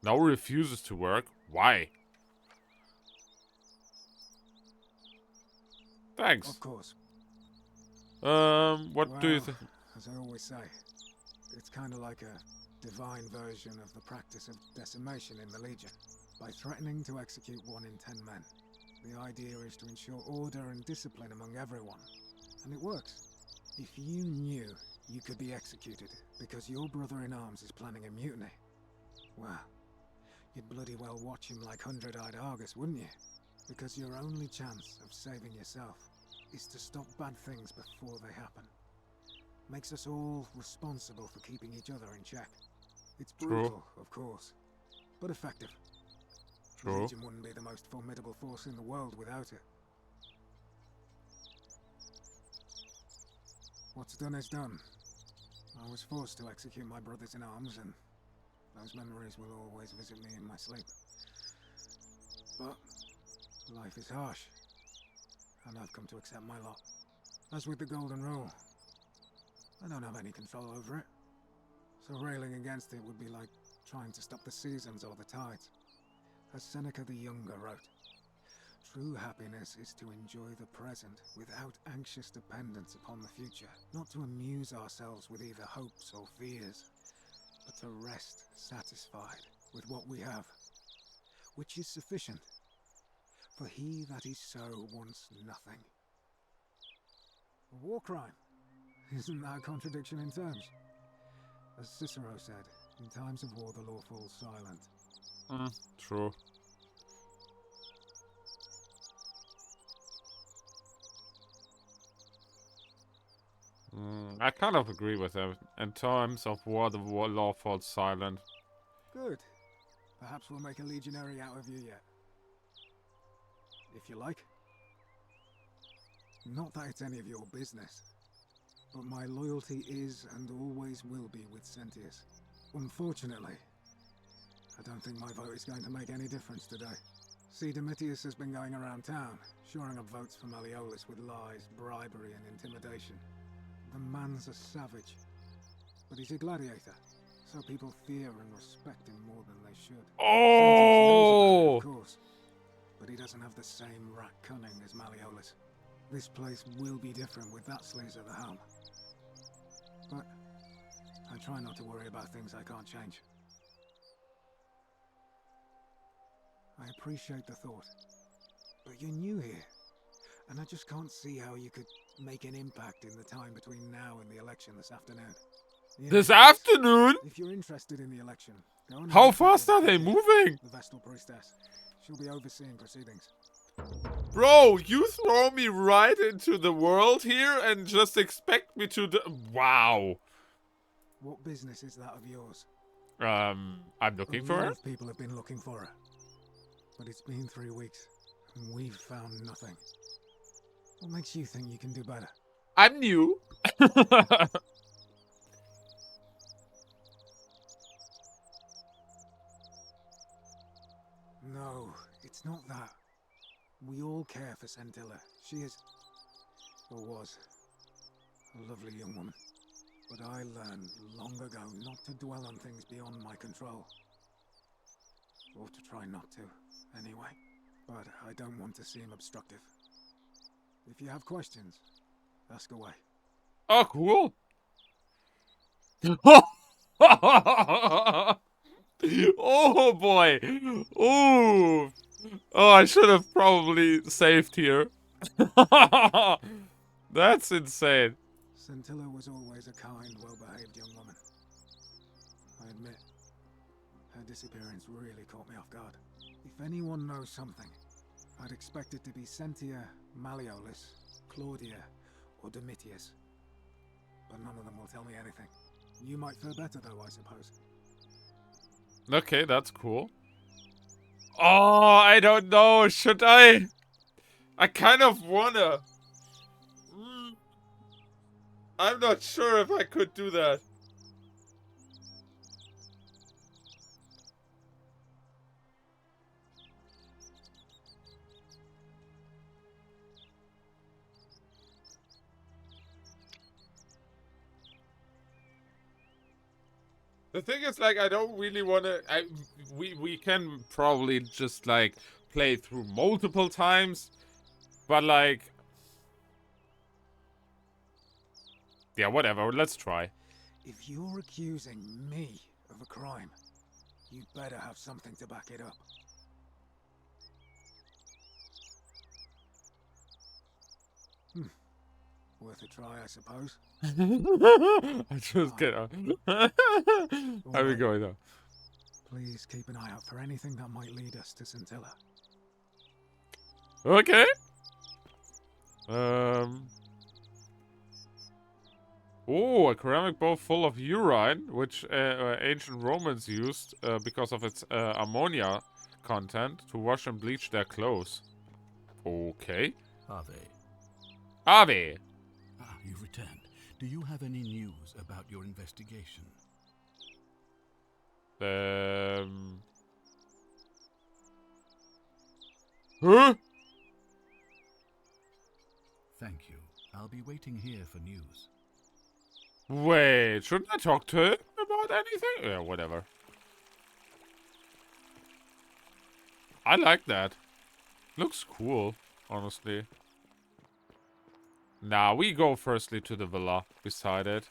Now refuses to work. Why? Thanks. Of course. What do you think? As I always say, it's kind of like a divine version of the practice of decimation in the Legion. By threatening to execute 1 in 10 men, the idea is to ensure order and discipline among everyone. And it works. If you knew you could be executed because your brother-in-arms is planning a mutiny, well, you'd bloody well watch him like 100-eyed Argus, wouldn't you? Because your only chance of saving yourself is to stop bad things before they happen. Makes us all responsible for keeping each other in check. It's brutal, of course, but effective. The True. Legion wouldn't be the most formidable force in the world without it. What's done is done. I was forced to execute my brothers in arms, and those memories will always visit me in my sleep. But life is harsh, and I've come to accept my lot. As with the Golden Rule, I don't have any control over it, so railing against it would be like trying to stop the seasons or the tides. As Seneca the Younger wrote, true happiness is to enjoy the present without anxious dependence upon the future, not to amuse ourselves with either hopes or fears, but to rest satisfied with what we have, which is sufficient. For he that is so wants nothing. A war crime? Isn't that a contradiction in terms? As Cicero said, in times of war the law falls silent. True. I kind of agree with him. In times of war, the law falls silent. Good. Perhaps we'll make a legionary out of you yet. If you like. Not that it's any of your business, but my loyalty is and always will be with Sentius. Unfortunately, I don't think my vote is going to make any difference today. See, Domitius has been going around town, shoring up votes for Malleolus with lies, bribery, and intimidation. The man's a savage, but he's a gladiator, so people fear and respect him more than they should. Sentius knows about it, of course, but he doesn't have the same rat cunning as Malleolus. This place will be different with that sleaze at the helm. But I try not to worry about things I can't change. I appreciate the thought, but you're new here, and I just can't see how you could make an impact in the time between now and the election this afternoon. This Yes. afternoon? If you're interested in the election, go and How have a chat fast with are they Kitty, moving? the Vestal Priestess. She'll be overseeing proceedings. Bro, you throw me right into the world here and just expect me to wow. What business is that of yours? I'm looking A for lot her. of people have been looking for her. But it's been 3 weeks, and we've found nothing. What makes you think you can do better? I'm new. No, it's not that. We all care for Centilla. She is, or was, a lovely young woman. But I learned long ago not to dwell on things beyond my control. Or to try not to, anyway. But I don't want to seem obstructive. If you have questions, ask away. Oh, cool. Oh boy. Oh. Oh, I should have probably saved here. That's insane. Centilla was always a kind, well-behaved young woman. I admit, her disappearance really caught me off guard. If anyone knows something, I'd expect it to be Sentia, Malleolus, Claudia, or Domitius. But none of them will tell me anything. You might fare better though, I suppose. Okay, that's cool. Oh, I don't know. Should I? I kind of wanna. I'm not sure if I could do that. The thing is, like, I don't really want to. We can probably just like play through multiple times, but like, yeah, whatever. Let's try. If you're accusing me of a crime, you'd better have something to back it up. Worth a try, I suppose. I just get out. How we going now? Please keep an eye out for anything that might lead us to Centilla. Okay. Oh, a ceramic bowl full of urine, which ancient Romans used because of its ammonia content to wash and bleach their clothes. Okay. Ave. Ave. Ah, you've returned. Do you have any news about your investigation? Huh? Thank you. I'll be waiting here for news. Wait, shouldn't I talk to him about anything? Yeah, whatever. I like that. Looks cool, honestly. Now we go firstly to the villa beside it.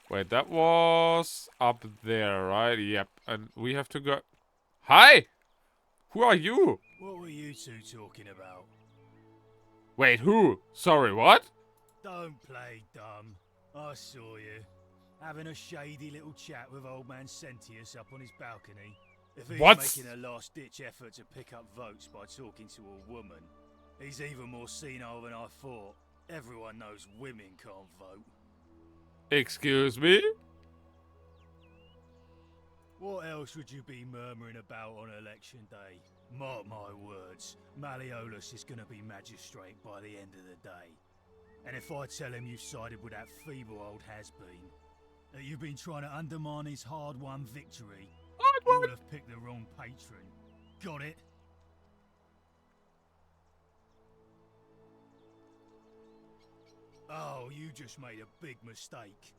Wait, that was up there, right? Yep. And we have to go. Hi! Who are you? What were you two talking about? Wait, who? Sorry, what? Don't play dumb. I saw you. Having a shady little chat with old man Sentius up on his balcony. If he's What's... making a last-ditch effort to pick up votes by talking to a woman, he's even more senile than I thought. Everyone knows women can't vote. Excuse me? What else would you be murmuring about on election day? Mark my words, Malleolus is going to be magistrate by the end of the day. And if I tell him you sided with that feeble old has-been, that you've been trying to undermine his hard-won victory, you will have picked the wrong patron. Got it? Oh, you just made a big mistake.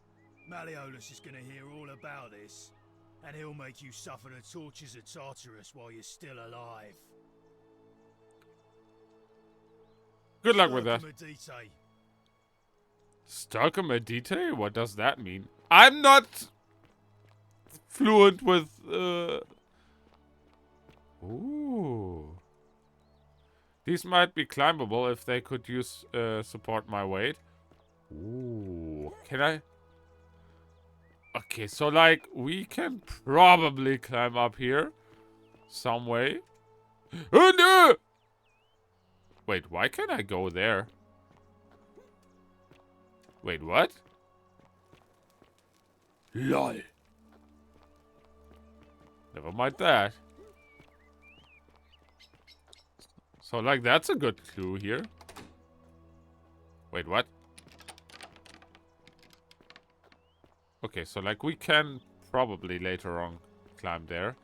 Malleolus is going to hear all about this, and he'll make you suffer the tortures of Tartarus while you're still alive. Good luck with that. Medite. Medite? What does that mean? I'm not fluent with, Ooh. These might be climbable if they could use support my weight. Ooh, can I? Okay, so like we can probably climb up here some way. Oh no! Wait, why can't I go there? Wait, what? LOL. Never mind that. So like that's a good clue here. Wait, what? Okay, so like we can probably later on climb there.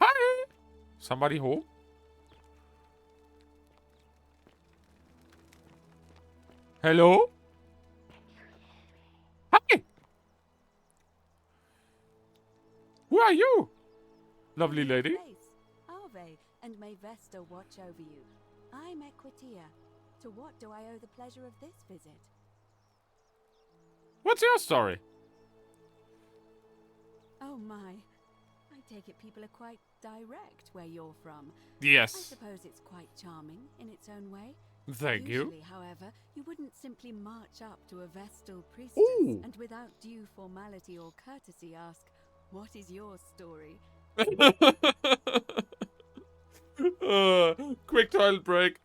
Hi! Somebody home? Hello? Hi! Who are you? Lovely lady. Ave, and may Vesta watch over you. I'm Equitia. To what do I owe the pleasure of this visit? What's your story? Oh my. I take it people are quite direct where you're from. Yes. I suppose it's quite charming in its own way. Thank Usually, you. however, you wouldn't simply march up to a Vestal priestess Ooh. and without due formality or courtesy ask, "What is your story?" Quick toilet break.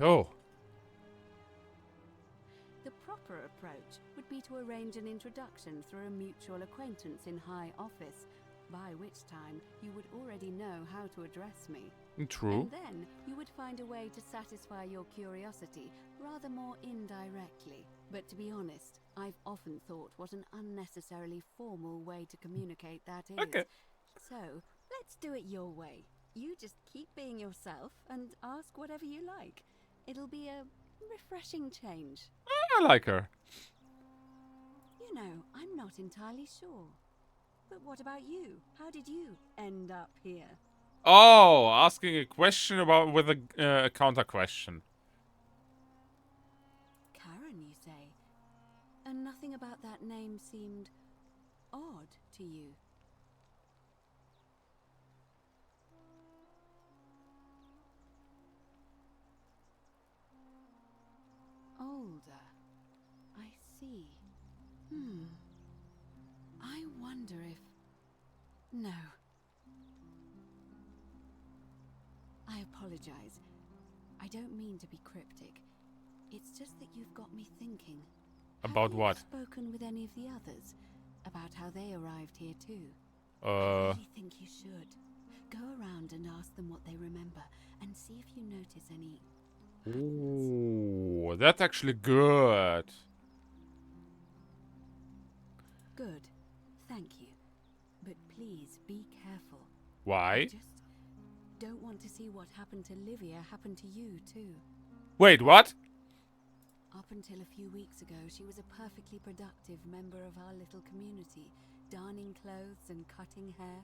Oh. The proper approach would be to arrange an introduction through a mutual acquaintance in high office, by which time you would already know how to address me. True. And then you would find a way to satisfy your curiosity rather more indirectly. But to be honest, I've often thought what an unnecessarily formal way to communicate that is. Okay. So, let's do it your way. You just keep being yourself and ask whatever you like. It'll be a refreshing change. I like her. You know, I'm not entirely sure. But what about you? How did you end up here? Oh, asking a question about with a counter question. Karen, you say? And nothing about that name seemed odd to you. Older. I see. I wonder if... No. I apologize. I don't mean to be cryptic. It's just that you've got me thinking. About what? Have you spoken with any of the others? About how they arrived here too? I really think you should. Go around and ask them what they remember, and see if you notice any... Ooh, that's actually good. Good. Thank you. But please be careful. I Why? just don't want to see what happened to Livia happen to you, too. Wait, what? Up until a few weeks ago, she was a perfectly productive member of our little community, darning clothes and cutting hair.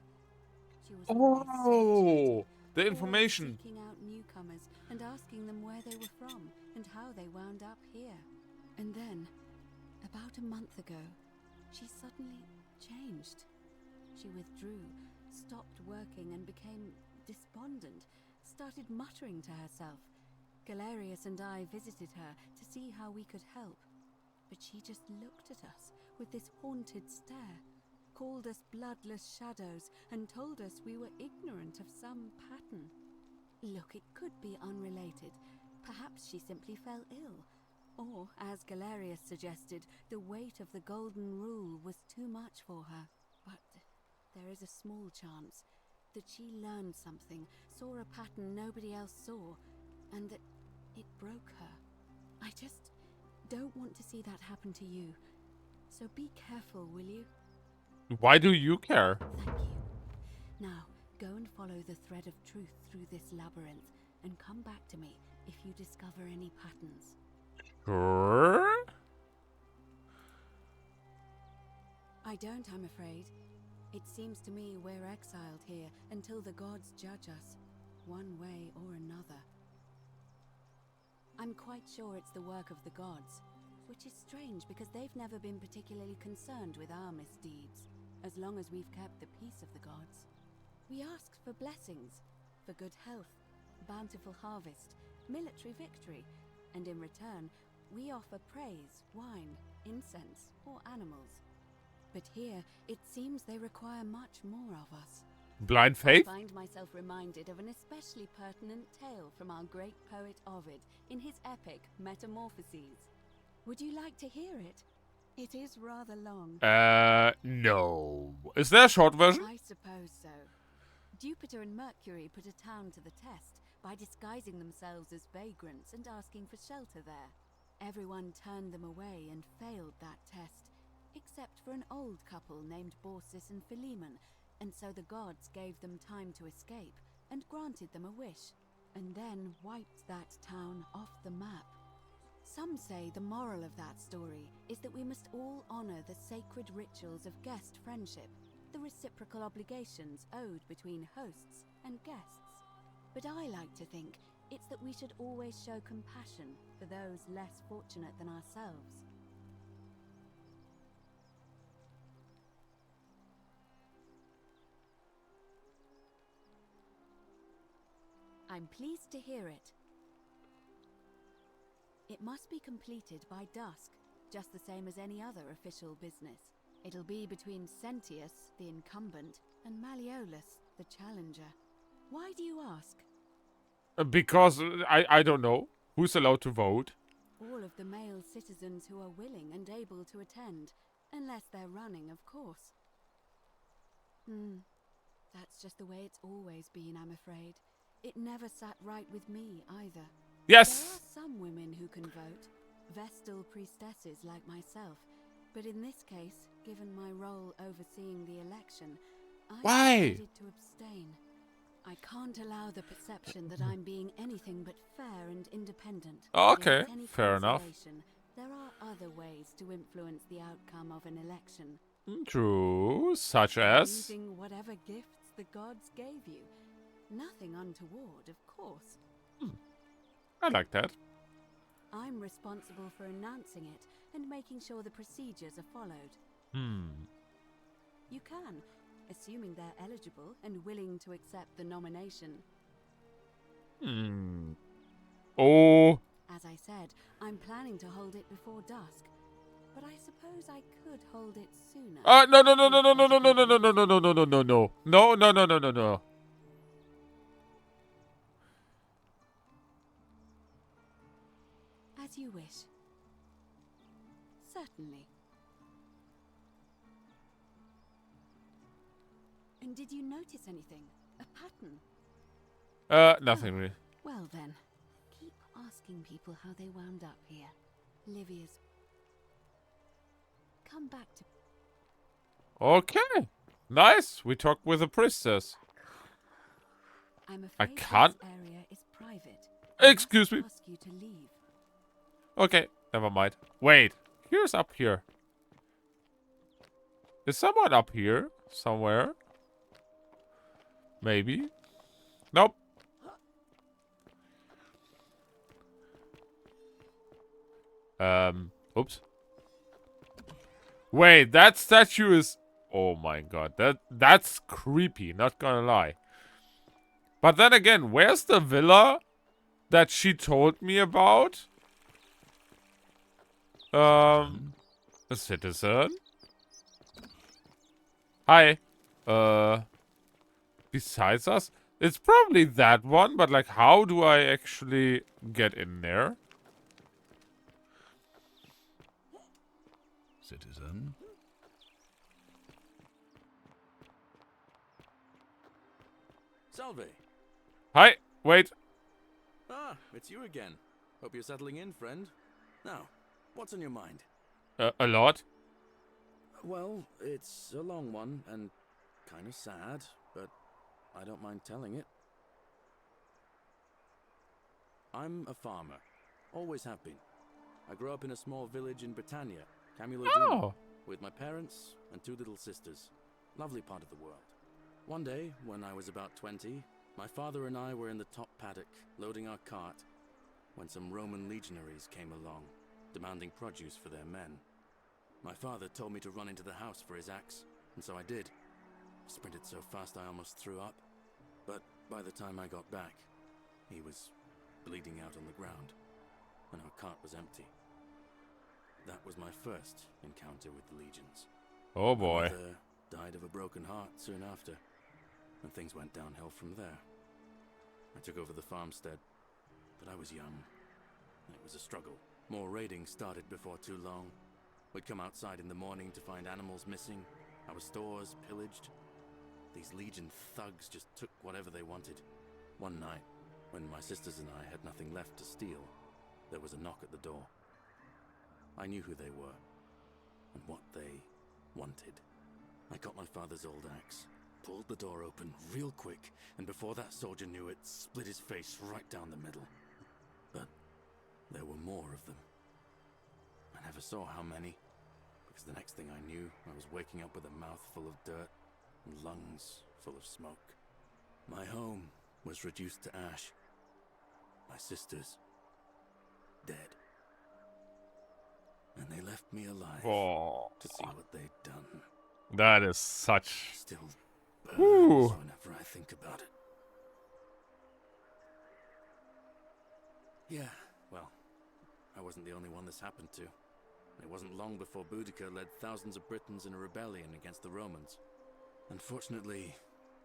She was always Oh, the always information. seeking out newcomers and asking them where they were from and how they wound up here. And then, about a month ago, she suddenly changed. She withdrew, stopped working and became despondent, started muttering to herself. Galerius and I visited her to see how we could help, but she just looked at us with this haunted stare, called us bloodless shadows, and told us we were ignorant of some pattern. Look, it could be unrelated. Perhaps she simply fell ill. Or, as Galerius suggested, the weight of the golden rule was too much for her. But there is a small chance that she learned something, saw a pattern nobody else saw, and that it broke her. I just don't want to see that happen to you. So be careful, will you? Why do you care? Thank you. Now, go and follow the thread of truth through this labyrinth, and come back to me if you discover any patterns. Sure. I don't, I'm afraid. It seems to me we're exiled here until the gods judge us, one way or another. I'm quite sure it's the work of the gods, which is strange because they've never been particularly concerned with our misdeeds, as long as we've kept the peace of the gods. We asked for blessings, for good health, bountiful harvest, military victory, and in return, we offer praise, wine, incense, or animals. But here, it seems they require much more of us. Blind faith? I find myself reminded of an especially pertinent tale from our great poet Ovid in his epic Metamorphoses. Would you like to hear it? It is rather long. No. Is there a short version? I suppose so. Jupiter and Mercury put a town to the test by disguising themselves as vagrants and asking for shelter there. Everyone turned them away and failed that test, except for an old couple named Baucis and Philemon, and so the gods gave them time to escape and granted them a wish, and then wiped that town off the map. Some say the moral of that story is that we must all honor the sacred rituals of guest friendship, the reciprocal obligations owed between hosts and guests. But I like to think it's that we should always show compassion for those less fortunate than ourselves. I'm pleased to hear it. It must be completed by dusk, just the same as any other official business. It'll be between Sentius, the incumbent, and Malleolus, the challenger. Why do you ask? Because I don't know. Who's allowed to vote? All of the male citizens who are willing and able to attend, unless they're running, of course. That's just the way it's always been, I'm afraid. It never sat right with me, either. Yes! There are some women who can vote, Vestal priestesses like myself, but in this case, given my role overseeing the election, I decided to abstain. I can't allow the perception that I'm being anything but fair and independent. Okay, If it's any fair enough. consolation, there are other ways to influence the outcome of an election. True, such as? Using whatever gifts the gods gave you. Nothing untoward, of course. I like that. I'm responsible for announcing it and making sure the procedures are followed. You can, assuming they're eligible and willing to accept the nomination. Oh. As I said, I'm planning to hold it before dusk, but I suppose I could hold it sooner. No, no, no, no, no, no, no, no, no, no, no, no, no, no, no, no, no. No, no, no, no, no, no. As you wish. Certainly. And did you notice anything? A pattern? Nothing really. Well then, keep asking people how they wound up here. Livia's come back to... Okay. Nice. We talked with a priestess. I'm I afraid can't. this area is private. I Excuse me. must ask you to leave. Okay, never mind. Wait, here's up here. Is someone up here somewhere? Maybe. Nope. Oops. Wait, that statue is... Oh my god, that's creepy, not gonna lie. But then again, where's the villa that she told me about? A citizen? Hi. Besides us? It's probably that one, but like, how do I actually get in there? Citizen. Salve. Hi. Wait. Ah, it's you again. Hope you're settling in, friend. Now, what's on your mind? A lot. Well, it's a long one and kind of sad, but I don't mind telling it. I'm a farmer. Always have been. I grew up in a small village in Britannia, Camulodunum, with my parents and 2 little sisters. Lovely part of the world. One day, when I was about 20, my father and I were in the top paddock, loading our cart, when some Roman legionaries came along, demanding produce for their men. My father told me to run into the house for his axe, and so I did. Sprinted so fast I almost threw up, but by the time I got back, he was bleeding out on the ground, and our cart was empty. That was my first encounter with the legions. Oh boy. My mother died of a broken heart soon after, and things went downhill from there. I took over the farmstead, but I was young. It was a struggle. More raiding started before too long. We'd come outside in the morning to find animals missing, our stores pillaged. These legion thugs just took whatever they wanted. One night, when my sisters and I had nothing left to steal, there was a knock at the door. I knew who they were, and what they wanted. I got my father's old axe, pulled the door open real quick, and before that soldier knew it, split his face right down the middle. But there were more of them. I never saw how many, because the next thing I knew, I was waking up with a mouth full of dirt and lungs full of smoke. My home was reduced to ash. My sisters, dead. And they left me alive to see what they'd done. That is such... Still burns Whew. whenever I think about it. Yeah, well, I wasn't the only one this happened to. It wasn't long before Boudica led thousands of Britons in a rebellion against the Romans. Unfortunately,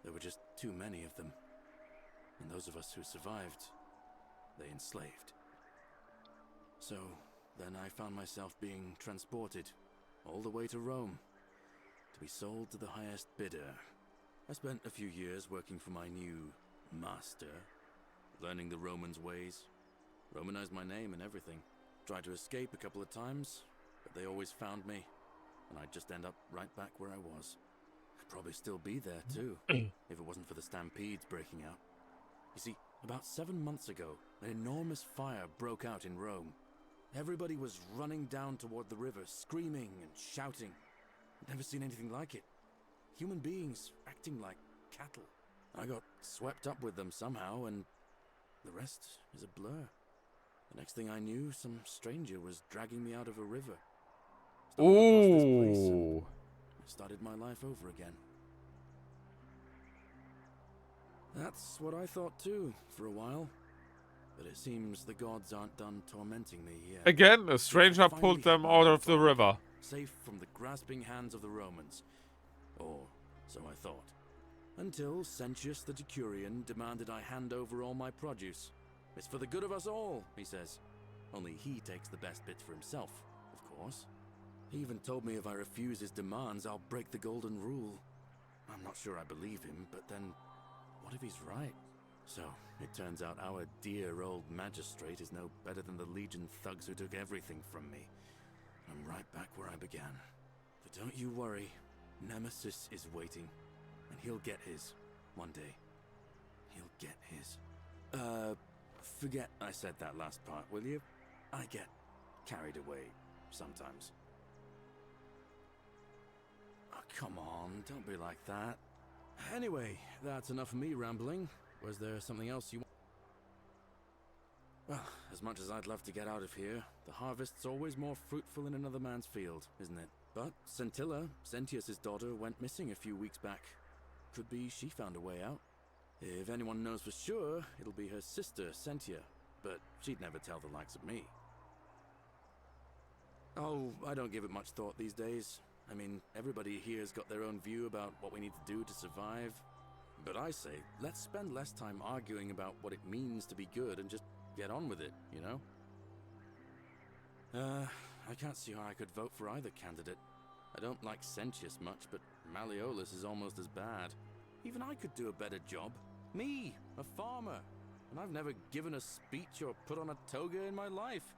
there were just too many of them. And those of us who survived, they enslaved. So, then I found myself being transported all the way to Rome to be sold to the highest bidder. I spent a few years working for my new master, learning the Romans' ways, Romanized my name and everything. Tried to escape a couple of times, but they always found me, and I'd just end up right back where I was. I'd probably still be there too, if it wasn't for the stampedes breaking out. You see, about 7 months ago, an enormous fire broke out in Rome. Everybody was running down toward the river, screaming and shouting. I'd never seen anything like it. Human beings acting like cattle. I got swept up with them somehow, and the rest is a blur. The next thing I knew, some stranger was dragging me out of a river. Ooh. I started my life over again. That's what I thought too, for a while. But it seems the gods aren't done tormenting me yet. Again, a stranger pulled them out of the river. Safe from the grasping hands of the Romans. Or so I thought. Until Sentius the Decurion demanded I hand over all my produce. It's for the good of us all, he says. Only he takes the best bits for himself, of course. He even told me if I refuse his demands, I'll break the golden rule. I'm not sure I believe him, but then, what if he's right? So, it turns out our dear old magistrate is no better than the Legion thugs who took everything from me. I'm right back where I began. But don't you worry, Nemesis is waiting, and he'll get his, one day. He'll get his. Forget I said that last part, will you? I get carried away sometimes. Oh, come on, don't be like that. Anyway, that's enough of me rambling. Was there something else you want? Well, as much as I'd love to get out of here, the harvest's always more fruitful in another man's field, isn't it? But Scintilla, Sentius's daughter, went missing a few weeks back. Could be she found a way out. If anyone knows for sure, it'll be her sister, Sentia, but she'd never tell the likes of me. Oh, I don't give it much thought these days. I mean, everybody here's got their own view about what we need to do to survive. But I say, let's spend less time arguing about what it means to be good and just get on with it, you know? I can't see how I could vote for either candidate. I don't like Sentius much, but Malleolus is almost as bad. Even I could do a better job. Me, a farmer. And I've never given a speech or put on a toga in my life.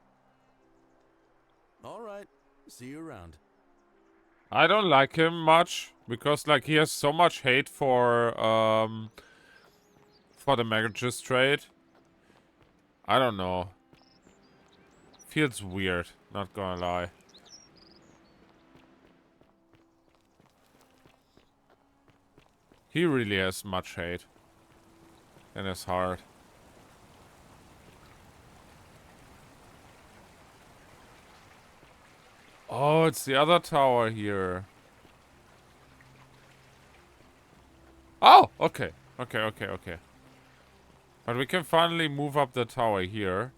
Alright, see you around. I don't like him much because like he has so much hate for the magistrate. I don't know. Feels weird, not gonna lie. He really has much hate in his heart. Oh, it's the other tower here. Oh, okay. Okay. But we can finally move up the tower here.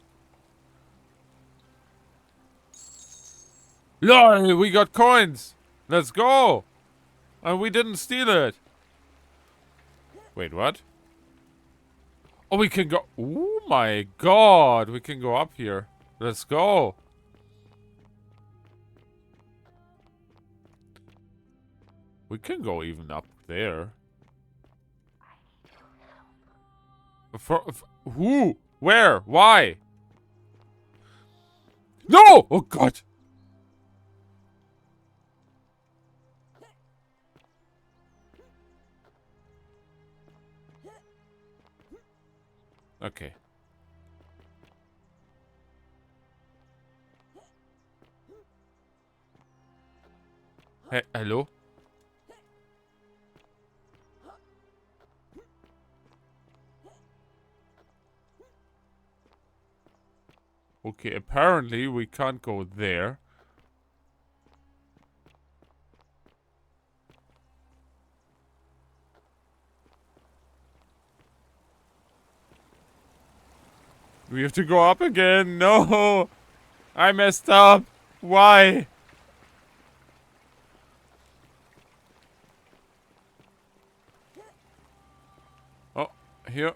LOL, we got coins! Let's go! And we didn't steal it. Wait, what? Oh, we can go... Oh my god! We can go up here. Let's go! We can go even up there. Who? Where? Why? No! Oh god! Okay. Hey, hello? Okay, apparently we can't go there. We have to go up again. No! I messed up. Why? Oh, here.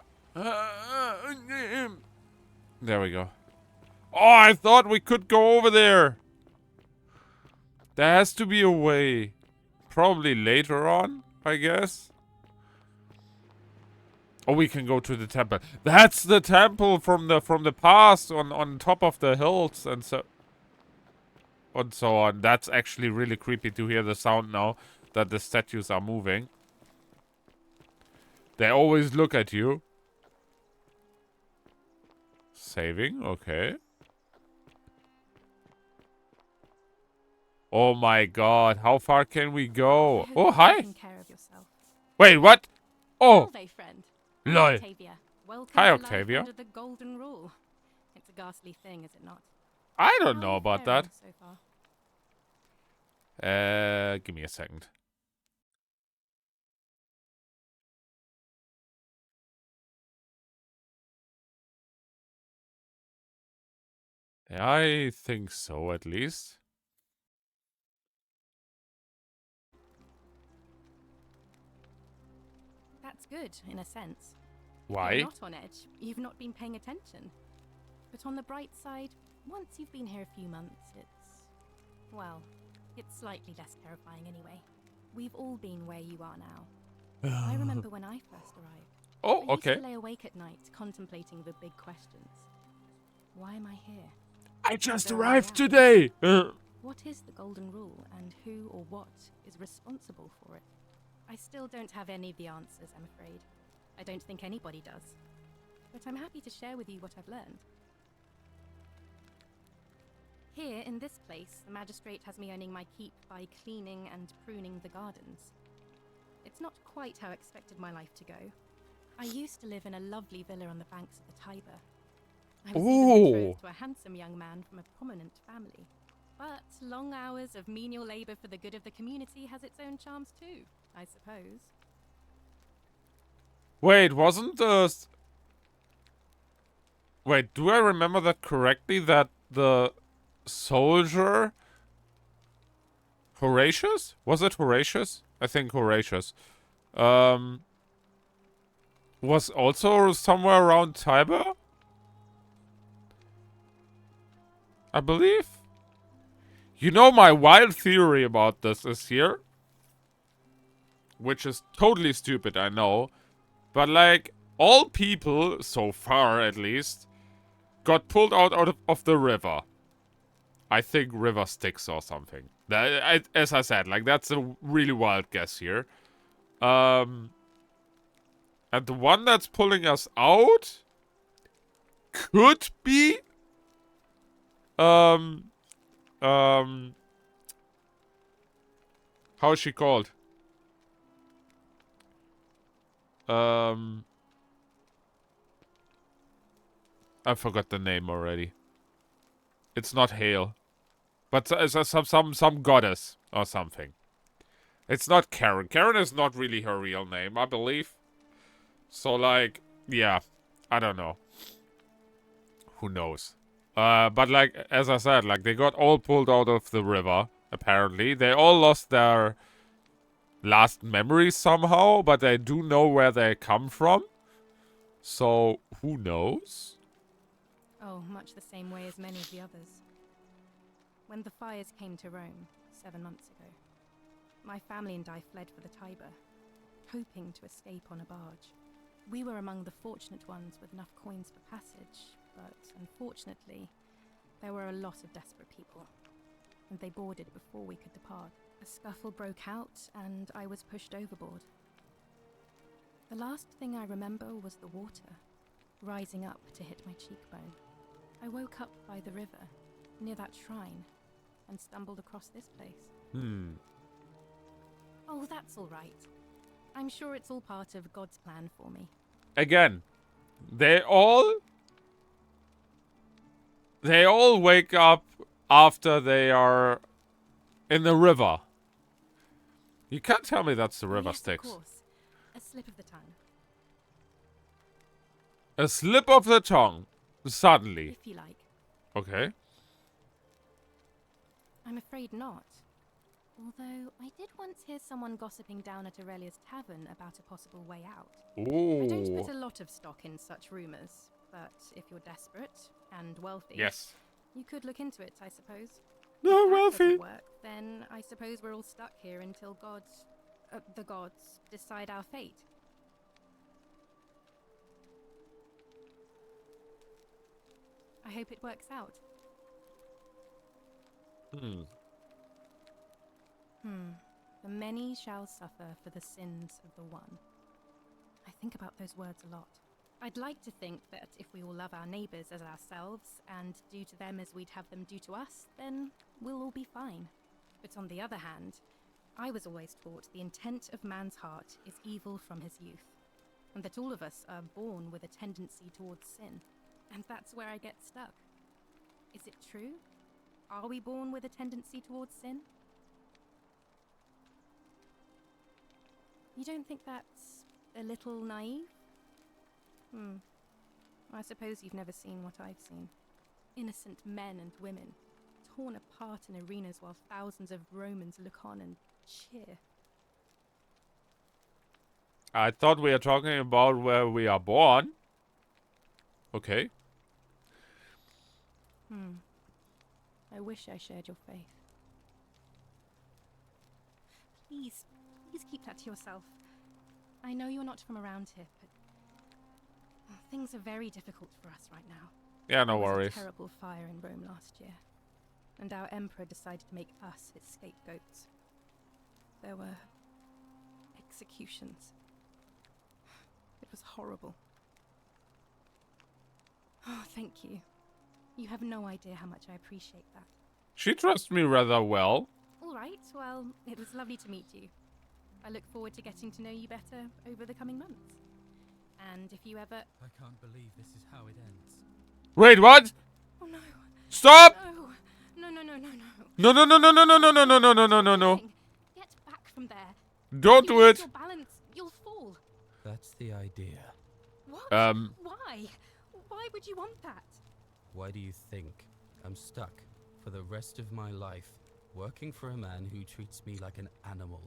There we go. Oh, I thought we could go over there. There has to be a way. Probably later on, I guess. Oh, we can go to the temple. That's the temple from the past on top of the hills and so on. That's actually really creepy to hear the sound now that the statues are moving. They always look at you. Saving, okay. Oh my god, how far can we go? Oh, hi. Care of yourself. Wait, what? Oh. Hello, friend. Lol. Octavia. Welcome Hi, to life Octavia. under the golden rule. It's a ghastly thing, is it not? I don't How know are you about faring that. so far? Give me a second. I think so, at least. That's good, in a sense. Why? You're not on edge. You've not been paying attention. But on the bright side, once you've been here a few months, well, it's slightly less terrifying anyway. We've all been where you are now. I remember when I first arrived. Oh, I used okay. to lay awake at night contemplating the big questions. Why am I here? I Is just there a way arrived out? today. What is the golden rule, and who or what is responsible for it? I still don't have any of the answers, I'm afraid. I don't think anybody does. But I'm happy to share with you what I've learned. Here, in this place, the magistrate has me earning my keep by cleaning and pruning the gardens. It's not quite how I expected my life to go. I used to live in a lovely villa on the banks of the Tiber. I was even betrothed to a handsome young man from a prominent family. But long hours of menial labor for the good of the community has its own charms too, I suppose. Wait, wasn't the... Wait, do I remember that correctly? That the soldier... Horatius? Was it Horatius? I think Horatius. Was also somewhere around Tiber? I believe? You know, my wild theory about this is here. Which is totally stupid, I know. But like, all people, so far at least, got pulled out of the river. I think river Styx or something. As I said, like, that's a really wild guess here. And the one that's pulling us out could be how is she called? I forgot the name already. It's not Hale, but some goddess or something. It's not Karen. Karen is not really her real name, I believe. So like, yeah, I don't know. Who knows? But like, as I said, like they got all pulled out of the river. Apparently, they all lost their last memories somehow, but they do know where they come from. So who knows? Oh, much the same way as many of the others. When the fires came to Rome 7 months ago, my family and I fled for the Tiber, hoping to escape on a barge. We were among the fortunate ones with enough coins for passage, but unfortunately, there were a lot of desperate people, and they boarded before we could depart. A scuffle broke out, and I was pushed overboard. The last thing I remember was the water, rising up to hit my cheekbone. I woke up by the river, near that shrine, and stumbled across this place. Oh, that's all right. I'm sure it's all part of God's plan for me. Again, they all wake up after they are in the river. You can't tell me that's the river Styx. Of course. A slip of the tongue. A slip of the tongue. Suddenly. If you like. Okay. I'm afraid not. Although, I did once hear someone gossiping down at Aurelia's tavern about a possible way out. Ooh. I don't put a lot of stock in such rumors, but if you're desperate and wealthy, yes, you could look into it, I suppose. No, if wealthy. That doesn't work, then I suppose we're all stuck here until the gods decide our fate. I hope it works out. The many shall suffer for the sins of the one. I think about those words a lot. I'd like to think that if we all love our neighbours as ourselves and do to them as we'd have them do to us, then we'll all be fine. But on the other hand, I was always taught the intent of man's heart is evil from his youth, and that all of us are born with a tendency towards sin. And that's where I get stuck. Is it true? Are we born with a tendency towards sin? You don't think that's a little naive? I suppose you've never seen what I've seen. Innocent men and women, torn apart in arenas while thousands of Romans look on and cheer. I thought we were talking about where we are born. Okay. I wish I shared your faith. Please keep that to yourself. I know you're not from around here, but Things are very difficult for us right now. Yeah, no There was worries. a terrible fire in Rome last year, and our emperor decided to make us his scapegoats. There were executions. It was horrible. Oh, thank you. You have no idea how much I appreciate that. She trusts me rather well. All right, well, it was lovely to meet you. I look forward to getting to know you better over the coming months. And if you ever... I can't believe this is how it ends. Wait, what? Oh no. Stop! No. No. No, no, no, no, no, no, no, no, no, no, no, no, no, no. Get back from there. Don't If do you lose it. your balance, you'll fall. That's the idea. What? Why? Why would you want that? Why do you think I'm stuck for the rest of my life working for a man who treats me like an animal?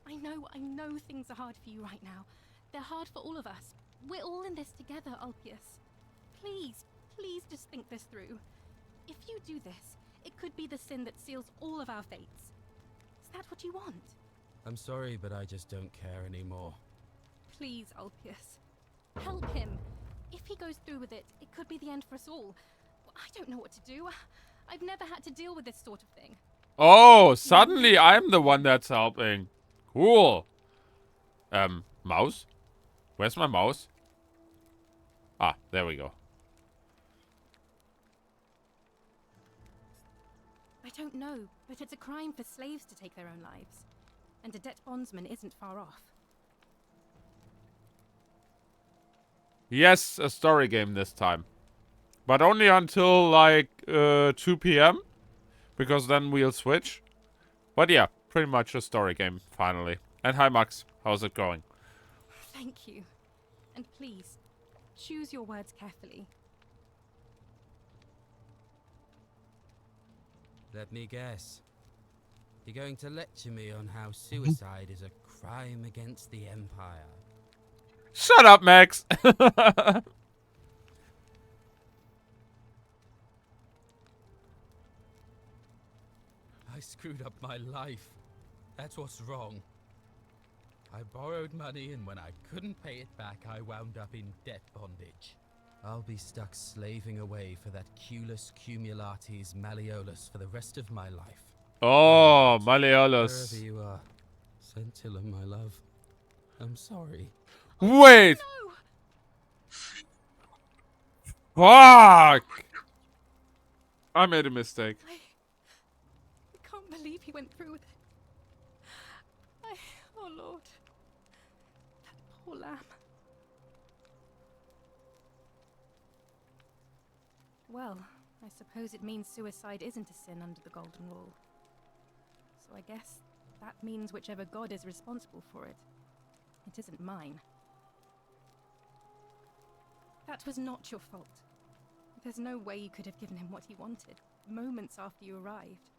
I know things are hard for you right now. They're hard for all of us. We're all in this together, Ulpius. Please just think this through. If you do this, it could be the sin that seals all of our fates. Is that what you want? I'm sorry, but I just don't care anymore. Please, Ulpius. Help him. If he goes through with it, it could be the end for us all. I don't know what to do. I've never had to deal with this sort of thing. Oh, suddenly I'm the one that's helping. Cool. Mouse? Where's my mouse? Ah, there we go. I don't know, but it's a crime for slaves to take their own lives. And a debt bondsman isn't far off. Yes, a story game this time. But only until like 2 p.m. Because then we'll switch. But yeah, pretty much a story game, finally. And hi Max, how's it going? Thank you. And please, choose your words carefully. Let me guess. You're going to lecture me on how suicide is a crime against the Empire. Shut up, Max! I screwed up my life. That's what's wrong. I borrowed money, and when I couldn't pay it back, I wound up in debt bondage. I'll be stuck slaving away for that Culus Cumulatis Malleolus for the rest of my life. Oh, Malleolus. Wherever you are, Scintilla, my love. I'm sorry. Wait! Fuck! I made a mistake. I can't believe he went through with it. Oh Lord. That poor lamb. Well, I suppose it means suicide isn't a sin under the Golden Rule. So I guess that means whichever god is responsible for it. It isn't mine. That was not your fault. There's no way you could have given him what he wanted, moments after you arrived.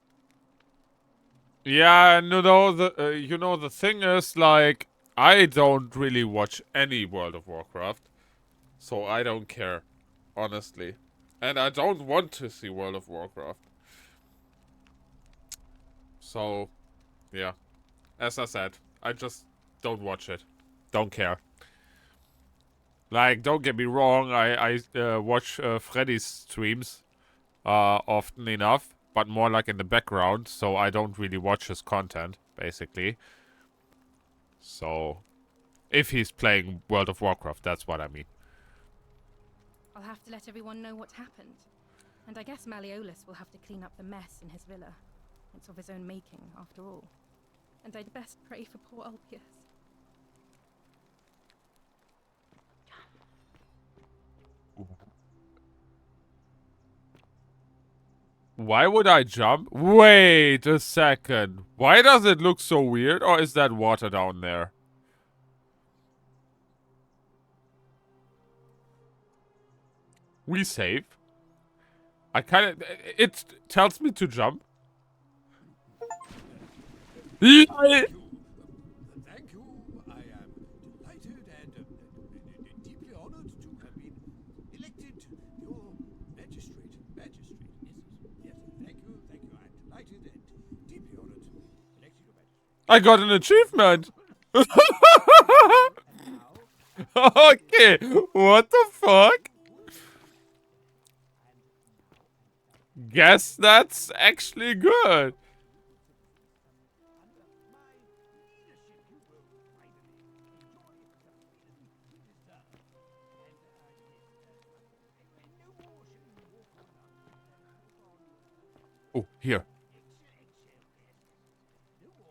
Yeah, the thing is, like, I don't really watch any World of Warcraft, so I don't care, honestly, and I don't want to see World of Warcraft. So, yeah, as I said, I just don't watch it, don't care. Like, don't get me wrong, I watch Freddy's streams often enough. But more like in the background, so I don't really watch his content, basically. So, if he's playing World of Warcraft, that's what I mean. I'll have to let everyone know what happened. And I guess Malleolus will have to clean up the mess in his villa. It's of his own making, after all. And I'd best pray for poor Ulpius. Why would I jump? Wait a second. Why does it look so weird? Or is that water down there? We save. It tells me to jump. Thank you. I am delighted and deeply honored to have been elected your magistrate. Yes. Thank you. I'm delighted and deeply honored. Elected your magistrate. I got an achievement. Okay, what the fuck? Guess that's actually good. Oh, here.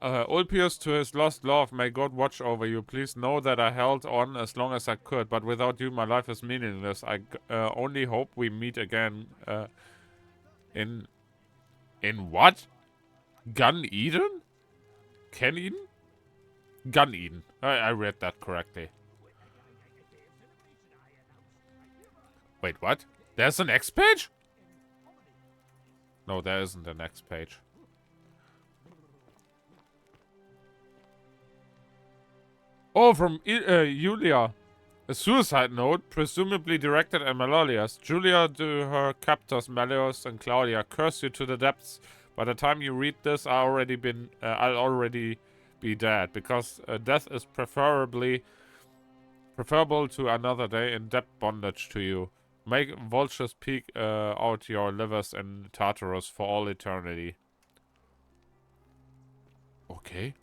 Ulpius to his lost love, may God watch over you. Please know that I held on as long as I could, but without you my life is meaningless. I only hope we meet again. In what? Gun Eden? Ken Eden? Gun Eden. I read that correctly. Wait, what? There's a next page? No, there isn't a next page. Oh, from Julia. A suicide note, presumably directed at Malolius. Julia to her captors Malleus and Claudia. Curse you to the depths. By the time you read this, I'll already be dead. Because death is preferable to another day in debt bondage to you. Make vultures peek out your livers in Tartarus for all eternity. Okay.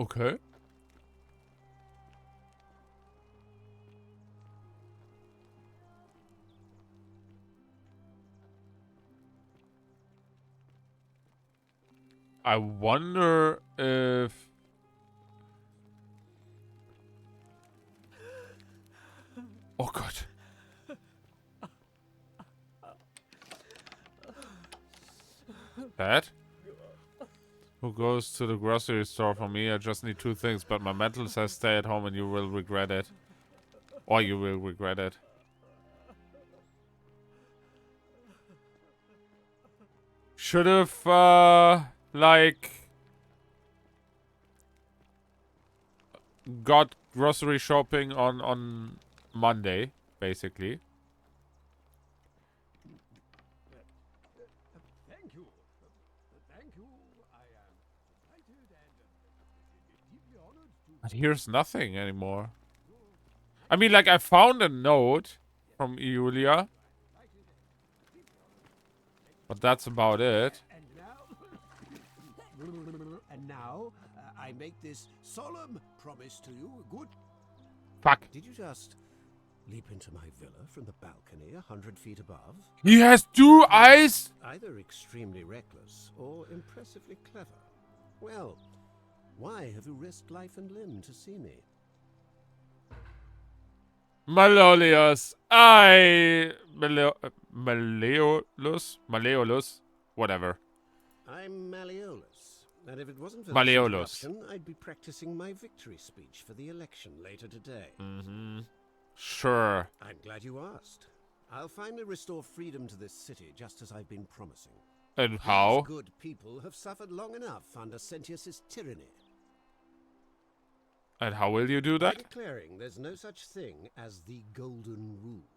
Okay. I wonder if... Oh god. Dad? Who goes to the grocery store for me? I just need 2 things, but my mental says stay at home and you will regret it. Or you will regret it. Should have, like... got grocery shopping on Monday, basically. Thank you. Thank you. I am delighted and deeply honored to... But here's nothing anymore. I mean, like, I found a note from Julia. But that's about it. And now, I make this solemn promise to you. Good. Fuck. Did you just leap into my villa from the balcony 100 feet above? He has 2 eyes? Either extremely reckless or impressively clever. Well, why have you risked life and limb to see me? Malolius. Maleolus? Whatever. I'm Malleolus, and if it wasn't for Malleolus. this interruption, I'd be practicing my victory speech for the election later today. Mm-hmm. Sure. I'm glad you asked. I'll finally restore freedom to this city, just as I've been promising. And how? These good people have suffered long enough under Sentius's tyranny. And how will you do By that? declaring there's no such thing as the Golden Rule.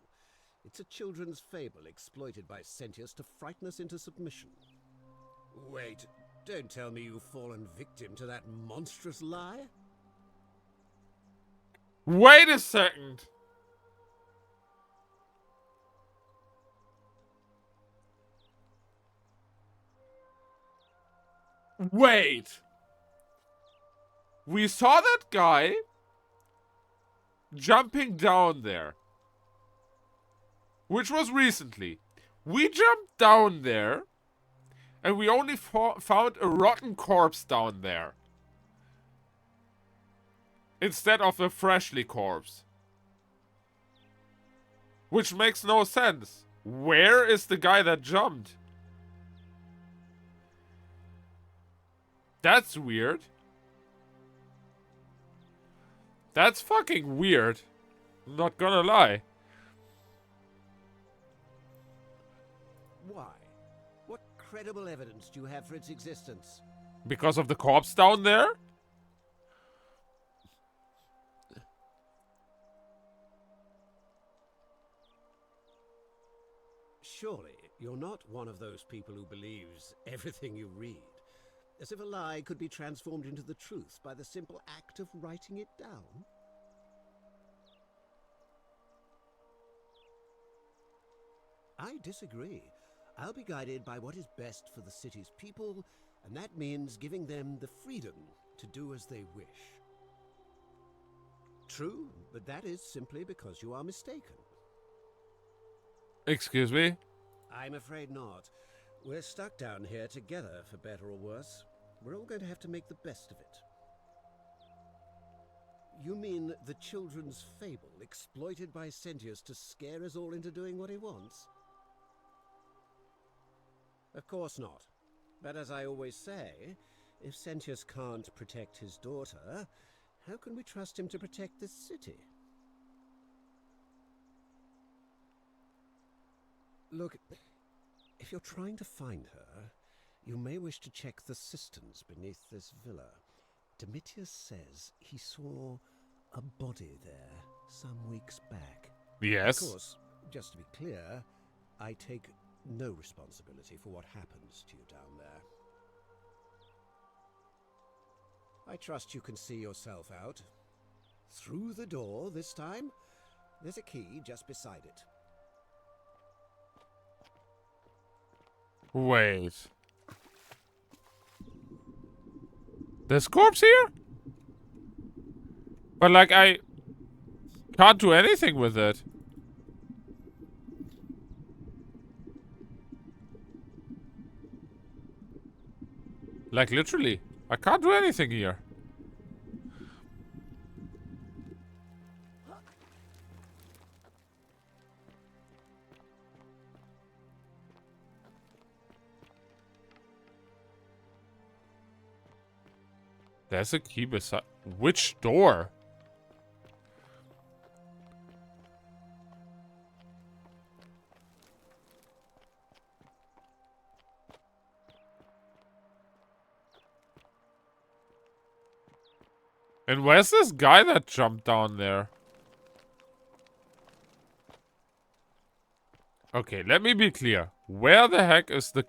It's a children's fable exploited by Sentius to frighten us into submission. Wait, don't tell me you've fallen victim to that monstrous lie? Wait a second. Wait. We saw that guy jumping down there. Which was recently. We jumped down there. And we only found a rotten corpse down there. Instead of a freshly corpse. Which makes no sense. Where is the guy that jumped? That's weird. That's fucking weird. I'm not gonna lie. Why? What credible evidence do you have for its existence? Because of the corpse down there? Surely, you're not one of those people who believes everything you read, as if a lie could be transformed into the truth by the simple act of writing it down? I disagree. I'll be guided by what is best for the city's people, and that means giving them the freedom to do as they wish. True, but that is simply because you are mistaken. Excuse me? I'm afraid not. We're stuck down here together, for better or worse. We're all going to have to make the best of it. You mean the children's fable exploited by Sentius to scare us all into doing what he wants? Of course not. But as I always say, if Sentius can't protect his daughter, how can we trust him to protect this city? Look, if you're trying to find her, you may wish to check the cisterns beneath this villa. Domitius says he saw a body there some weeks back. Yes. Of course, just to be clear, I take no responsibility for what happens to you down there. I trust you can see yourself out. Through the door this time. There's a key just beside it. Wait. There's corpse here? But like I can't do anything with it. Like literally. I can't do anything here. There's a key beside. Which door? And where's this guy that jumped down there? Okay, let me be clear. Where the heck is the...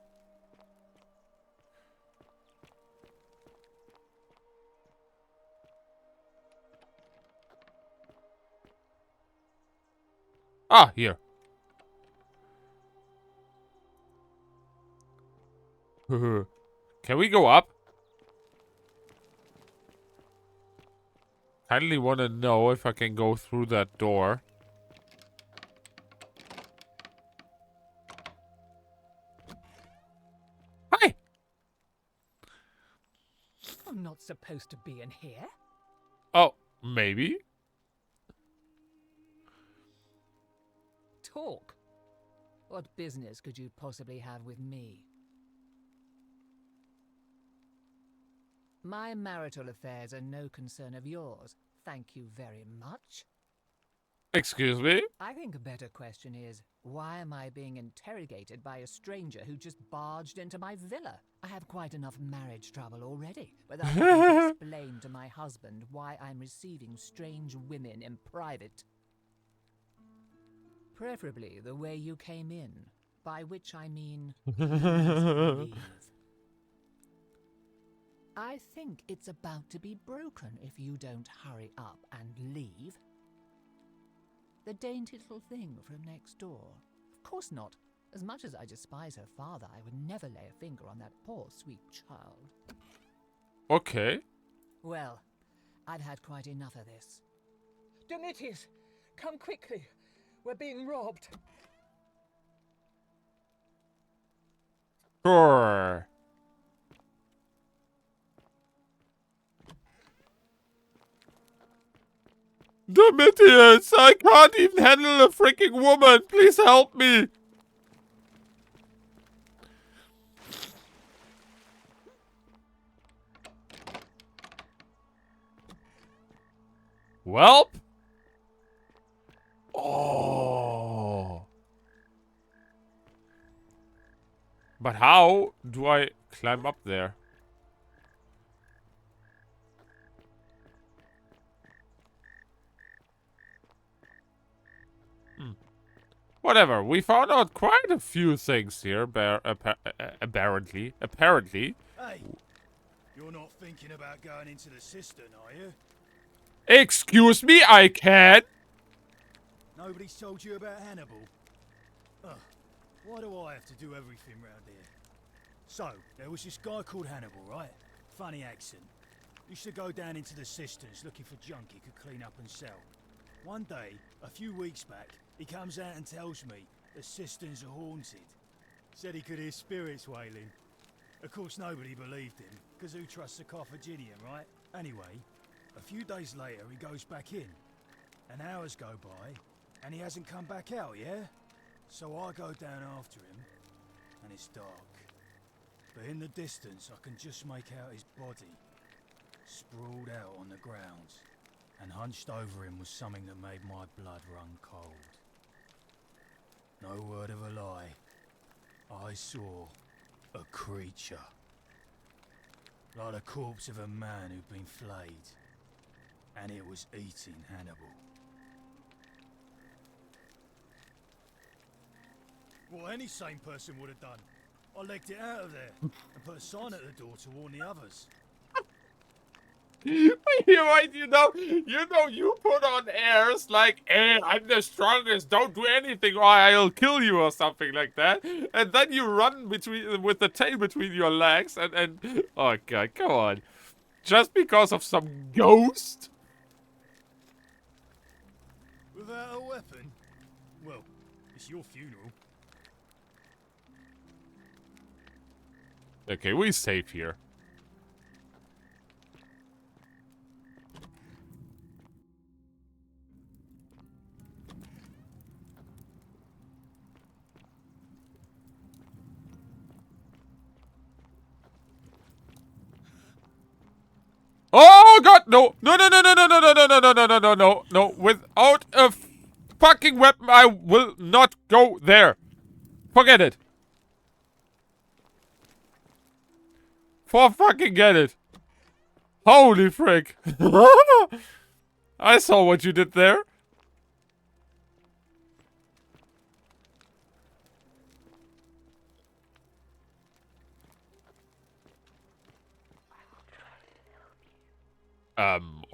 Ah, here. Can we go up? Kindly want to know if I can go through that door. Hi! I'm not supposed to be in here. Oh, maybe? Talk. What business could you possibly have with me? My marital affairs are no concern of yours. Thank you very much. Excuse me? I think a better question is, why am I being interrogated by a stranger who just barged into my villa? I have quite enough marriage trouble already, without having to explain to my husband why I'm receiving strange women in private. Preferably the way you came in, by which I mean leave. I think it's about to be broken if you don't hurry up and leave. The dainty little thing from next door. Of course not. As much as I despise her father, I would never lay a finger on that poor, sweet child. Okay. Well, I've had quite enough of this. Domitius, come quickly. We're being robbed. Sure. Domitius, I can't even handle a freaking woman. Please help me. Welp. Oh. But how do I climb up there? Whatever. We found out quite a few things here, apparently. Apparently. Hey, you're not thinking about going into the cistern, are you? Excuse me, I can. Nobody's told you about Hannibal? Ugh, why do I have to do everything round here? So, there was this guy called Hannibal, right? Funny accent. Used to go down into the cisterns looking for junk he could clean up and sell. One day, a few weeks back, he comes out and tells me the cisterns are haunted. Said he could hear spirits wailing. Of course, nobody believed him, because who trusts a Carthaginian, right? Anyway, a few days later, he goes back in. And hours go by, and he hasn't come back out, yeah? So I go down after him, and it's dark. But in the distance, I can just make out his body, sprawled out on the ground. And hunched over him was something that made my blood run cold. No word of a lie. I saw a creature. Like the corpse of a man who'd been flayed. And it was eating Hannibal. What any sane person would have done. I legged it out of there and put a sign at the door to warn the others. You put on airs like, hey, I'm the strongest, don't do anything or I'll kill you or something like that. And then you run with the tail between your legs and oh god, come on. Just because of some ghost? Without a weapon? Well, it's your funeral. Okay, we're safe here. Oh god, no. No, no, no, no, no, no, no, no, no, no, no, no, no, no, no. Without a fucking weapon, I will not go there. Forget it. Forget it. Holy frick. I saw what you did there.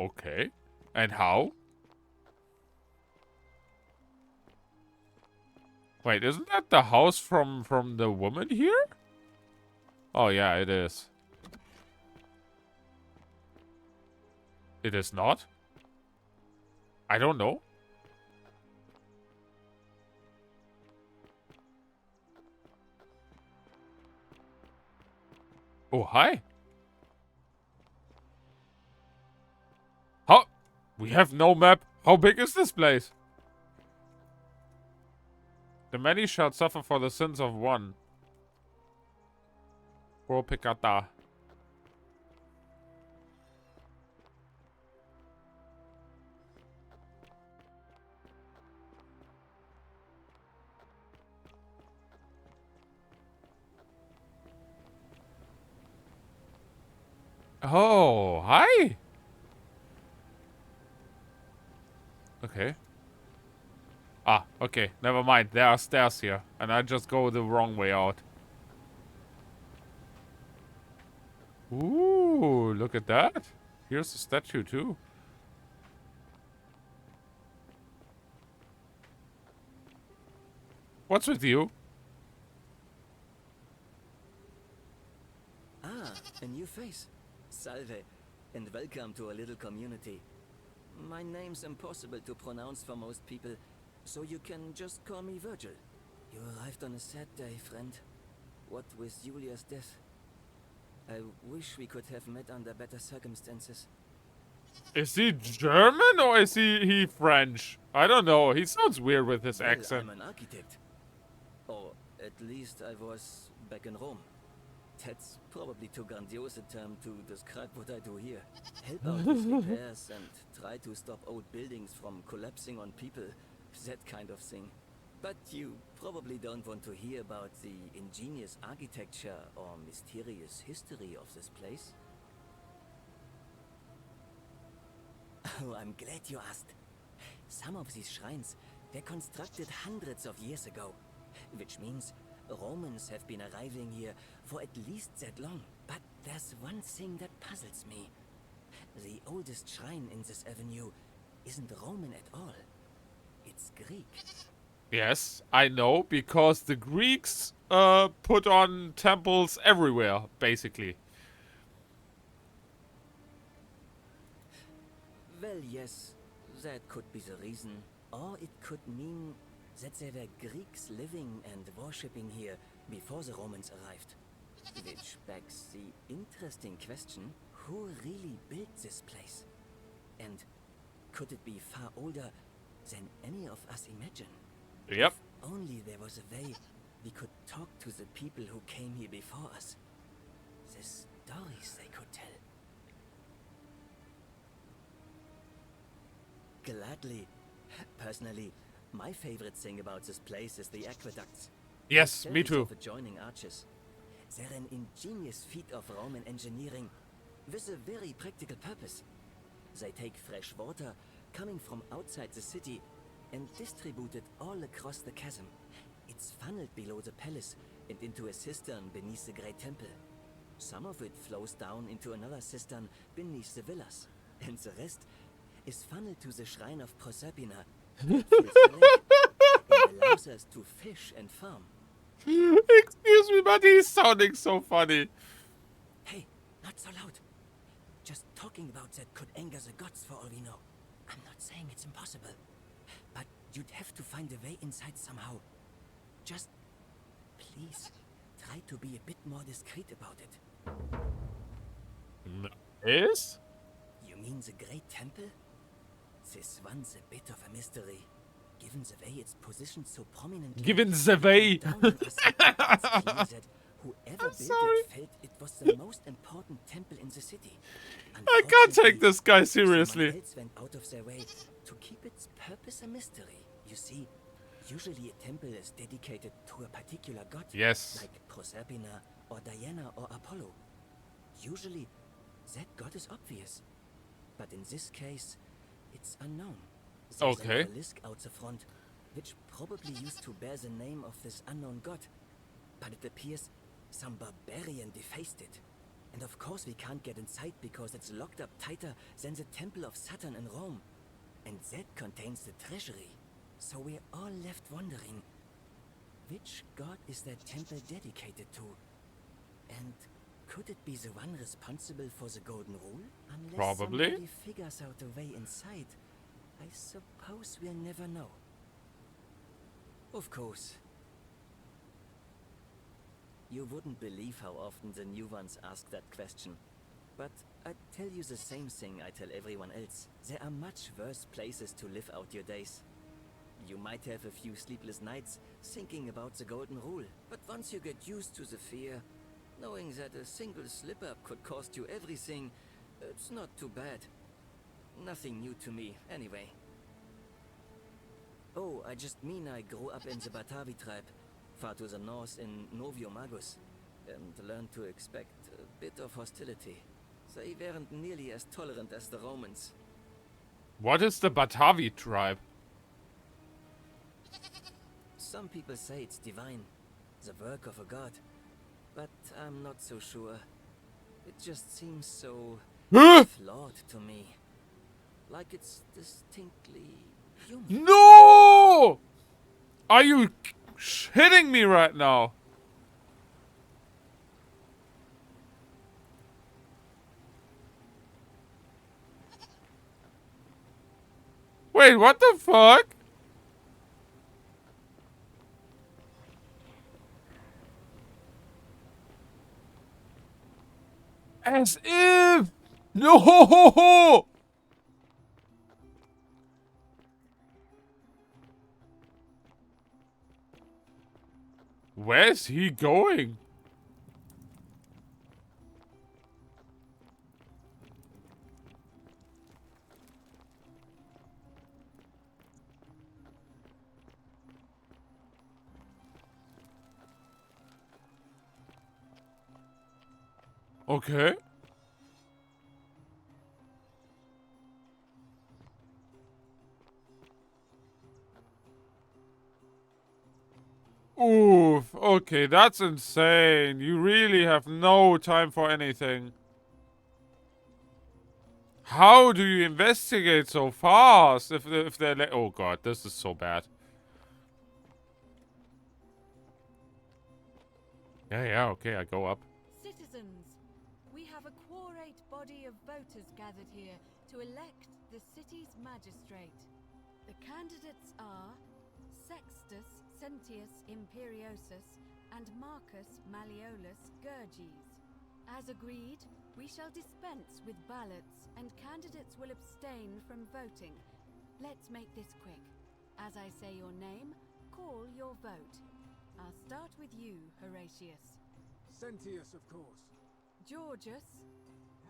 Okay. And how? Wait, isn't that the house from the woman here? Oh yeah, it is. It is not? I don't know. Oh, hi. How? We have no map. How big is this place? The many shall suffer for the sins of one. Pro pecata. Oh, hi. Okay. Ah, okay. Never mind. There are stairs here. And I just go the wrong way out. Ooh, look at that. Here's the statue too. What's with you? Ah, a new face. Salve, and welcome to a little community. My name's impossible to pronounce for most people, so you can just call me Virgil. You arrived on a sad day, friend. What with Julia's death? I wish we could have met under better circumstances. Is he German or is he French? I don't know. He sounds weird with his Well, accent. I'm an architect. Or at least I was back in Rome. That's probably too grandiose a term to describe what I do here. Help out with repairs and try to stop old buildings from collapsing on people. That kind of thing. But you probably don't want to hear about the ingenious architecture or mysterious history of this place. Oh, I'm glad you asked. Some of these shrines, were constructed hundreds of years ago, which means Romans have been arriving here for at least that long. But there's one thing that puzzles me. The oldest shrine in this avenue isn't Roman at all. It's Greek. Yes, I know, because the Greeks put on temples everywhere, basically. Well, yes, that could be the reason. Or it could mean that there were Greeks living and worshipping here before the Romans arrived. Which begs the interesting question, who really built this place? And could it be far older than any of us imagine? Yep. If only there was a way we could talk to the people who came here before us. The stories they could tell. Gladly. Personally, my favorite thing about this place is the aqueducts. Yes, The me series too. of adjoining arches. They're an ingenious feat of Roman engineering with a very practical purpose. They take fresh water coming from outside the city and distribute it all across the chasm. It's funneled below the palace and into a cistern beneath the great temple. Some of it flows down into another cistern beneath the villas, and the rest is funneled to the shrine of Proserpina that fills the lake and allows us to fish and farm. Excuse me, but he's sounding so funny. Hey, not so loud. Just talking about that could anger the gods for all we know. I'm not saying it's impossible, but you'd have to find a way inside somehow. Just, please, try to be a bit more discreet about it. Is? You mean the Great Temple? This one's a bit of a mystery, given the way it's positioned so prominently. Given the way. Down on us, it's clear that whoever built it felt it was the most important temple in the city. I can't take this guy seriously. Someone else went out of their way to keep its purpose a mystery. You see, usually a temple is dedicated to a particular god. Yes. Like Proserpina or Diana or Apollo. Usually, that god is obvious. But in this case, it's unknown. There's Okay. an obelisk out the front, which probably used to bear the name of this unknown god. But it appears some barbarian defaced it. And of course we can't get inside because it's locked up tighter than the Temple of Saturn in Rome. And that contains the treasury. So we're all left wondering, which god is that temple dedicated to? And could it be the one responsible for the Golden Rule? Unless Probably. somebody figures out a way inside, I suppose we'll never know. Of course. You wouldn't believe how often the new ones ask that question. But I'd tell you the same thing I tell everyone else. There are much worse places to live out your days. You might have a few sleepless nights thinking about the Golden Rule, but once you get used to the fear, knowing that a single slip-up could cost you everything, it's not too bad. Nothing new to me, anyway. Oh, I just mean I grew up in the Batavi tribe, far to the north in Novio Magus, and learned to expect a bit of hostility. They weren't nearly as tolerant as the Romans. What is the Batavi tribe? Some people say it's divine, the work of a god, but I'm not so sure. It just seems so flawed to me. Like it's distinctly human. No! Are you hitting me right now? Wait, what the fuck? As if! No! Where's he going? Okay. Oof. Okay, that's insane. You really have no time for anything. How do you investigate so fast? If they're like, oh god, this is so bad. Yeah, okay, I go up. Citizens, we have a quorate body of voters gathered here to elect the city's magistrate. The candidates are Sextus Sentius Imperiosus and Marcus Malleolus Gurges. As agreed, we shall dispense with ballots and candidates will abstain from voting. Let's make this quick. As I say your name, call your vote. I'll start with you, Horatius. Sentius, of course. Georgius.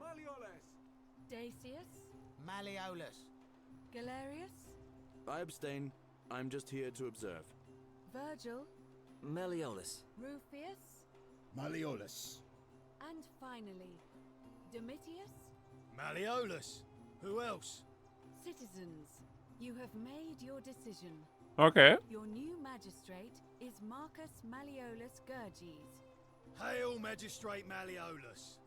Malleolus. Dacius. Malleolus. Galerius. I abstain. I'm just here to observe. Virgil. Malleolus. Rufius. Malleolus. And finally, Domitius. Malleolus. Who else? Citizens, you have made your decision. Okay. Your new magistrate is Marcus Malleolus Gurges. Hail, Magistrate Malleolus.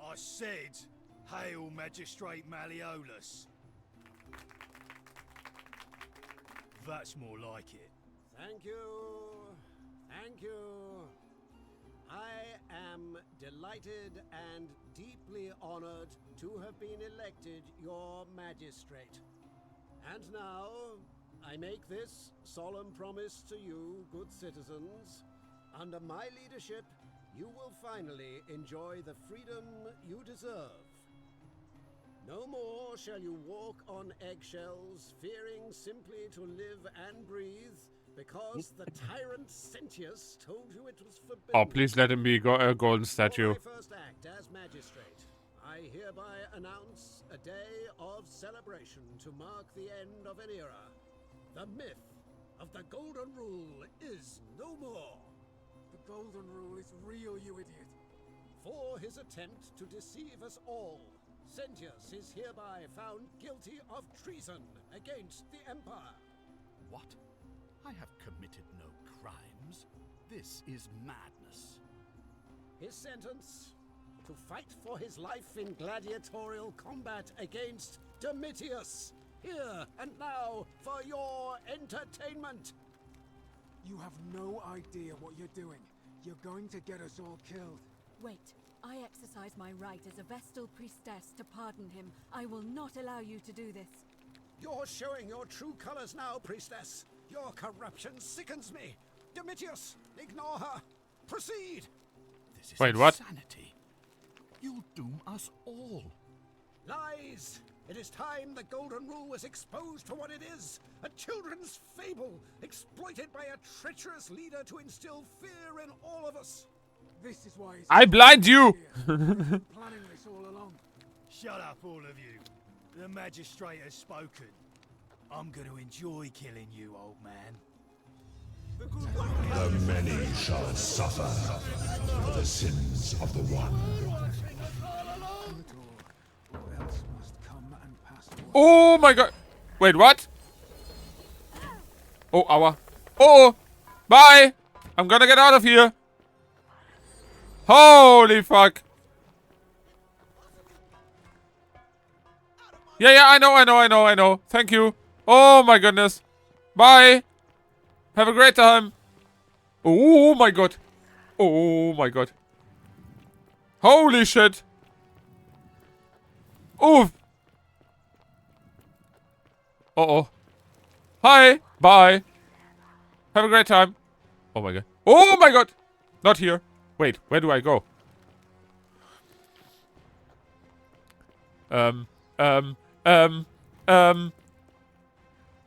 I said, hail, Magistrate Malleolus. That's more like it. Thank you. Thank you. I am delighted and deeply honored to have been elected your magistrate. And now, I make this solemn promise to you, good citizens. Under my leadership, you will finally enjoy the freedom you deserve. No more shall you walk on eggshells, fearing simply to live and breathe, because the tyrant Sentius told you it was forbidden. Oh, please let him be a golden statue. For my first act as magistrate, I hereby announce a day of celebration to mark the end of an era. The myth of the Golden Rule is no more. The Golden Rule is real, you idiot. For his attempt to deceive us all, Sentius is hereby found guilty of treason against the Empire. What? I have committed no crimes. This is madness. His sentence: to fight for his life in gladiatorial combat against Domitius. Here and now for your entertainment. You have no idea what you're doing. You're going to get us all killed. Wait, I exercise my right as a Vestal priestess to pardon him. I will not allow you to do this. You're showing your true colors now, priestess. Your corruption sickens me. Domitius, ignore her. Proceed. This is Wait, what? insanity. You'll doom us all. Lies! It is time the Golden Rule was exposed for what it is. A children's fable, exploited by a treacherous leader to instill fear in all of us. This is why I blind you! planning this all along. Shut up, all of you. The magistrate has spoken. I'm going to enjoy killing you, old man. The many shall suffer for the sins of the one. Oh my god. Wait, what? Oh, aua. Oh, bye. I'm gonna get out of here. Holy fuck. Yeah, I know. Thank you. Oh my goodness. Bye. Have a great time. Oh my god. Oh my god. Holy shit. Oof. Uh-oh. Hi. Bye. Have a great time. Oh my god. Oh my god. Not here. Wait, where do I go?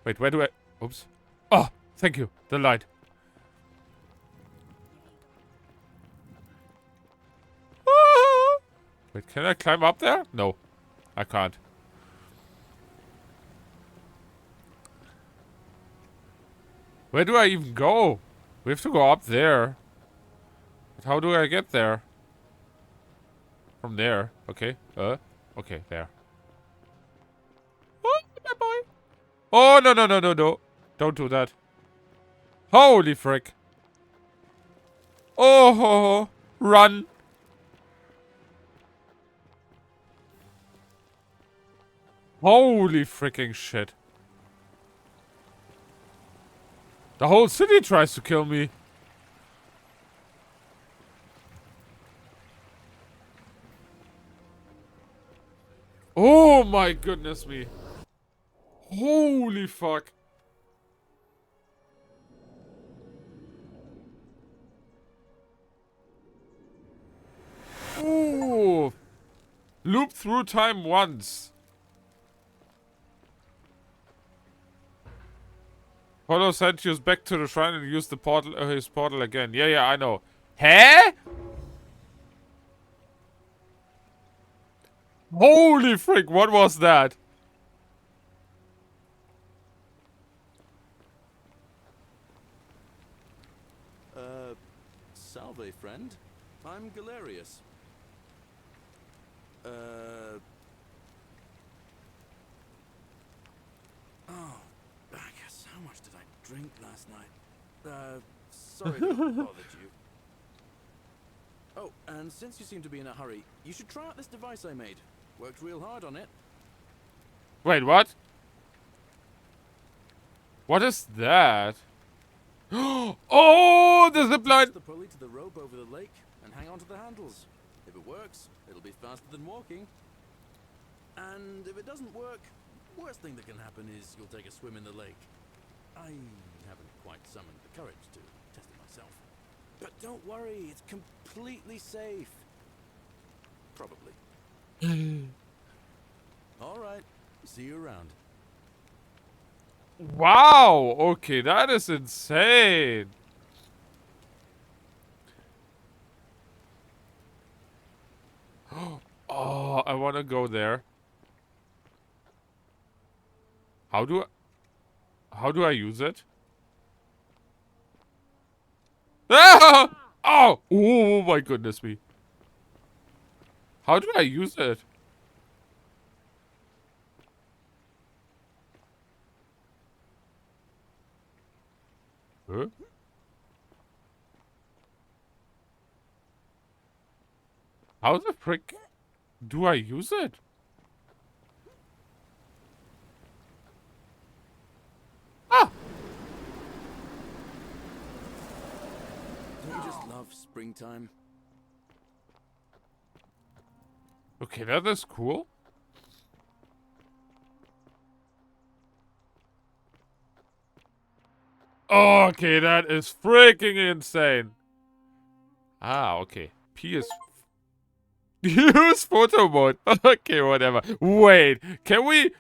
Wait, where do I... Oops. Oh, thank you. The light. Ah! Wait, can I climb up there? No, I can't. Where do I even go? We have to go up there. But how do I get there? From there. Okay. Okay, there. Oh, my boy. Oh, no. Don't do that. Holy frick. Oh, ho, ho. Run. Holy freaking shit. The whole city tries to kill me. Oh my goodness me. Holy fuck. Ooh. Loop through time once. Follow Sentius back to the shrine and use the portal, his portal again. Yeah, I know. Huh? Holy frick, what was that? Salve, friend. I'm Galerius. Oh, Bacchus, how much did I drink last night? Sorry to have bothered you. Oh, and since you seem to be in a hurry, you should try out this device I made. Worked real hard on it. Wait, what? What is that? Oh, the zipline! Attach the pulley to the rope over the lake and hang on to the handles. If it works, it'll be faster than walking. And if it doesn't work, worst thing that can happen is you'll take a swim in the lake. I haven't quite summoned the courage to test it myself. But don't worry, it's completely safe. Probably. Alright, see you around. Wow, okay, that is insane. Oh, I want to go there. How do I use it? Ah! Oh! Oh my goodness me. How do I use it? Huh? How the frick do I use it? Ah! Don't you just love springtime? Okay, that is cool. Okay, that is freaking insane. Ah, okay. P is... Use photo mode. Okay, whatever. Wait, can we...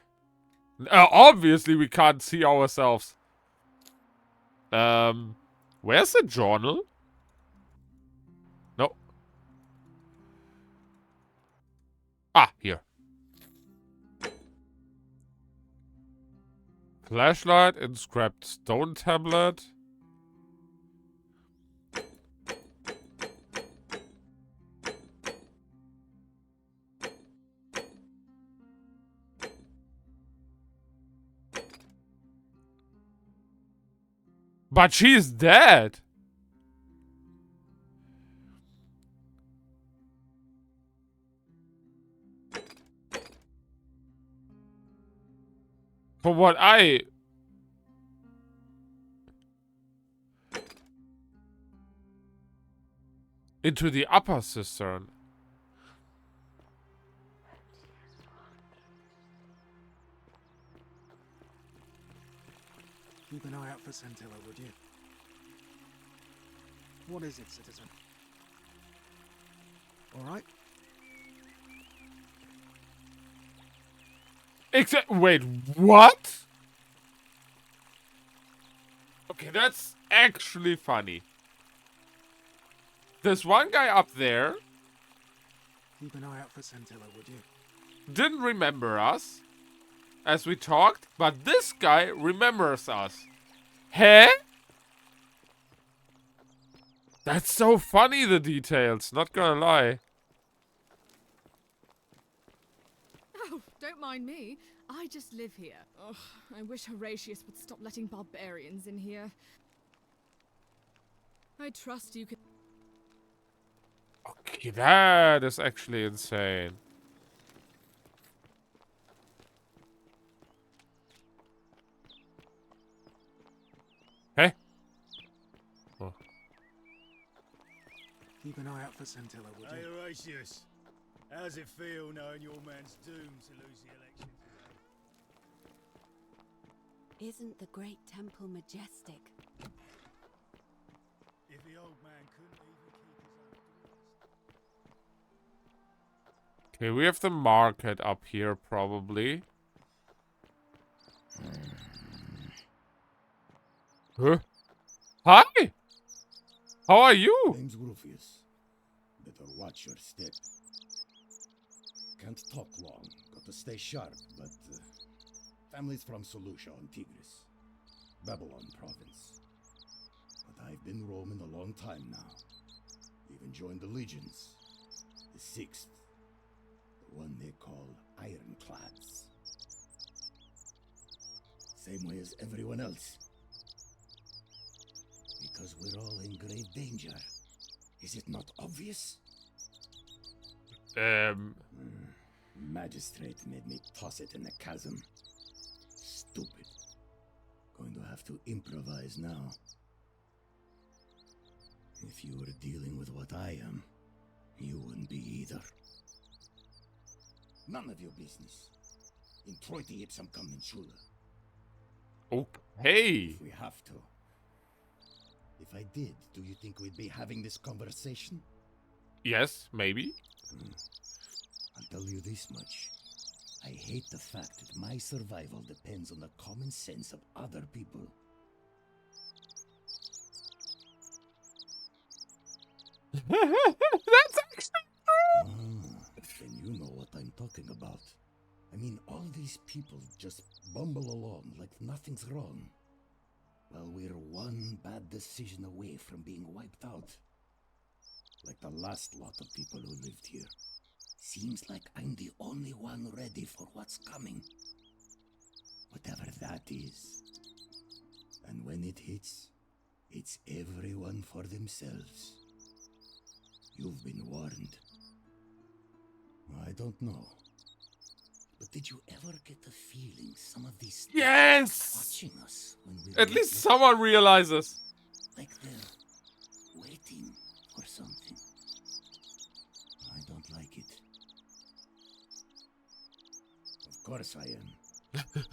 obviously we can't see ourselves. Where's the journal? No. Ah, here. Flashlight, inscribed stone tablet. But she's dead. From what I... Into the upper cistern. Keep an eye out for Scintilla, would you? What is it, citizen? All right? Wait, what? Okay, that's actually funny. There's one guy up there. Keep an eye out for Scintilla, would you? Didn't remember us as we talked, but this guy remembers us. Huh? That's so funny, the details, not gonna lie. Oh, don't mind me. I just live here. Ugh, I wish Horatius would stop letting barbarians in here. I trust you can. Okay, that is actually insane. Hey? Oh. Keep an eye out for Scintilla, would Hey, you? Horatius. How's it feel knowing your man's doomed to lose the election today? Isn't the great temple majestic? If the old man couldn't even keep his own doors. Okay, we have the market up here, probably. Huh? Hi! How are you? Name's Rufius. Better watch your step. Can't talk long. Got to stay sharp, but family's from Seleucia on Tigris, Babylon province. But I've been roaming a long time now. Even joined the legions. The 6th. The one they call Ironclads. Same way as everyone else. Because we're all in grave danger. Is it not obvious? Magistrate made me toss it in the chasm. Stupid. Going to have to improvise now. If you were dealing with what I am, you wouldn't be either. None of your business. Introiti ipsam commensula. Okay. If we have to. If I did, do you think we'd be having this conversation? Yes, maybe. I'll tell you this much. I hate the fact that my survival depends on the common sense of other people. That's actually true! Then you know what I'm talking about. I mean, all these people just bumble along like nothing's wrong. Well, we're one bad decision away from being wiped out. Like the last lot of people who lived here. Seems like I'm the only one ready for what's coming. Whatever that is. And when it hits, it's everyone for themselves. You've been warned. I don't know. But did you ever get the feeling some of these Yes! watching us when we At least someone realizes. like they're waiting for something. I don't like it. Of course I am.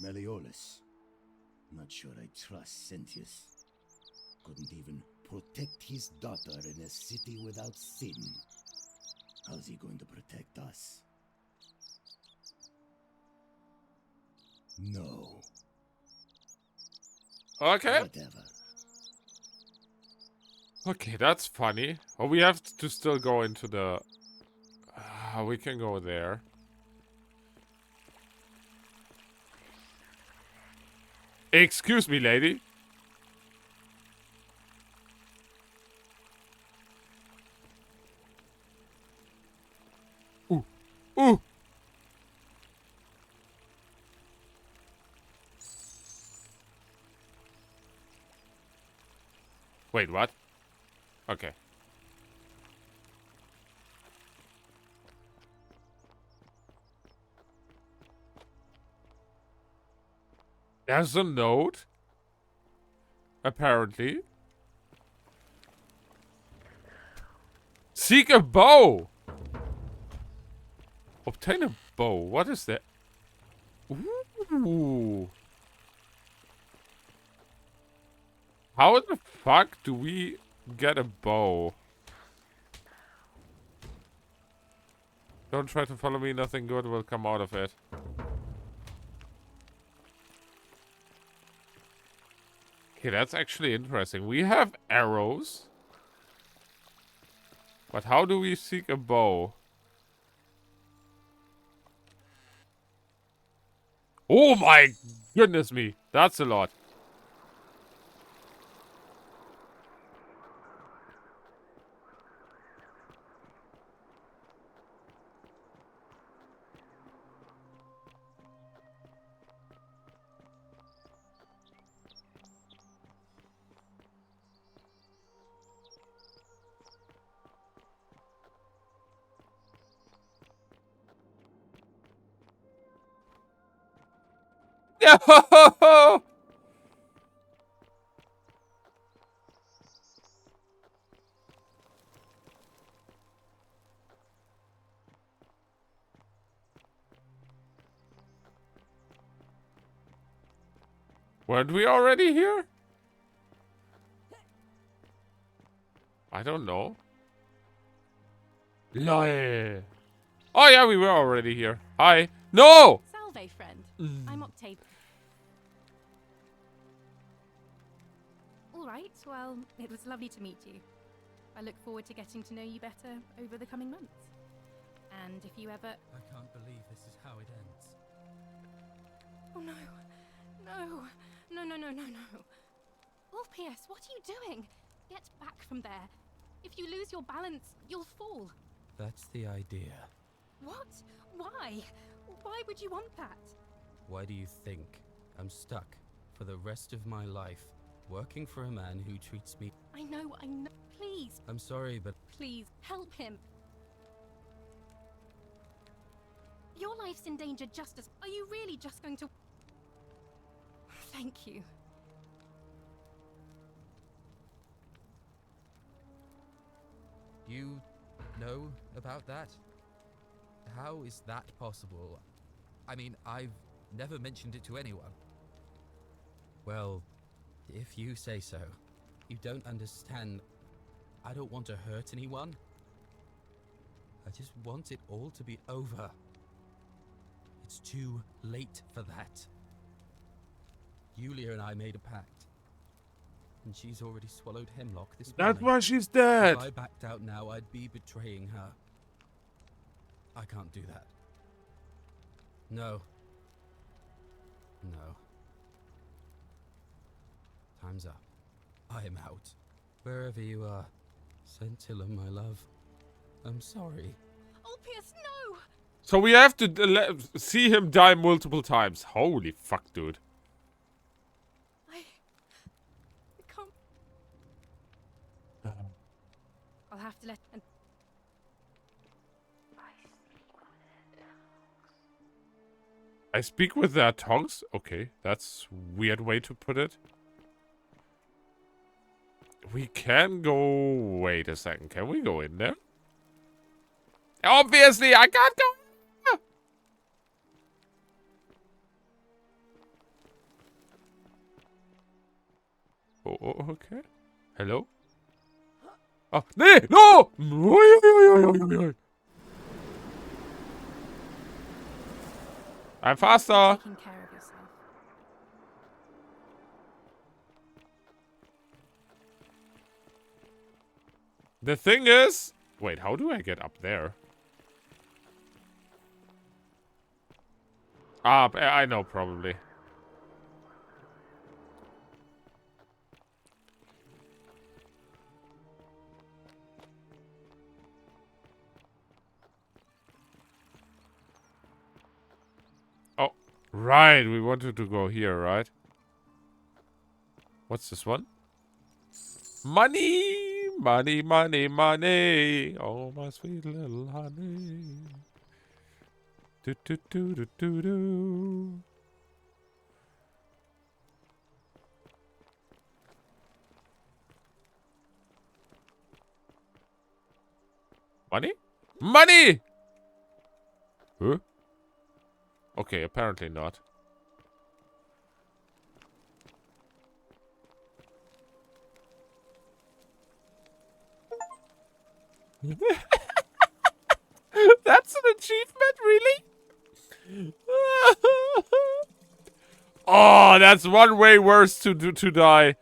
Meliodas. Not sure I trust Sentius. Couldn't even protect his daughter in a city without sin. How's he going to protect us? No. Okay. Whatever. Okay, that's funny. Oh, we have to still go into the... we can go there. Excuse me, lady. Ooh. Ooh. Wait, what? Okay. There's a note. Apparently. Seek a bow. Obtain a bow. What is that? Ooh. How the fuck do we get a bow? Don't try to follow me. Nothing good will come out of it. Okay, that's actually interesting. We have arrows. But how do we seek a bow? Oh my goodness me. That's a lot. No! Weren't we already here? I don't know. LOL. Oh yeah, we were already here. Hi. No! Salve, friend. I'm Octave. All right, well, it was lovely to meet you. I look forward to getting to know you better over the coming months. And if you ever... I can't believe this is how it ends. Oh no. No. No, no, no, no, no. Orpheus, what are you doing? Get back from there. If you lose your balance, you'll fall. That's the idea. What? Why? Why would you want that? Why do you think I'm stuck for the rest of my life working for a man who treats me... I know. Please. I'm sorry, but... Please, help him. Your life's in danger just as... Are you really just going to... Thank you. You know about that? How is that possible? I mean, I've never mentioned it to anyone. Well, if you say so. You don't understand. I don't want to hurt anyone. I just want it all to be over. It's too late for that. Yulia and I made a pact. And she's already swallowed hemlock this morning. That's why she's dead. If I backed out now, I'd be betraying her. I can't do that. No. No. Time's up. I am out. Wherever you are, Scintilla, my love. I'm sorry. Orpheus, no! So we have to see him die multiple times. Holy fuck, dude. I can't... I'll have to let... I speak with their tongues? Okay, that's a weird way to put it. We can go... Wait a second, can we go in there? Obviously, I can't go... Oh, okay. Hello? Oh, nee! No! I'm faster! Taking care of yourself. The thing is... Wait, how do I get up there? Ah, I know, probably. Oh, right. We wanted to go here, right? What's this one? Money! Money, money, money. Oh, my sweet little honey. Do, do, do, do, do, do. Money? Money! Huh? Okay, apparently not. That's an achievement, really? Oh, that's one way worse to die.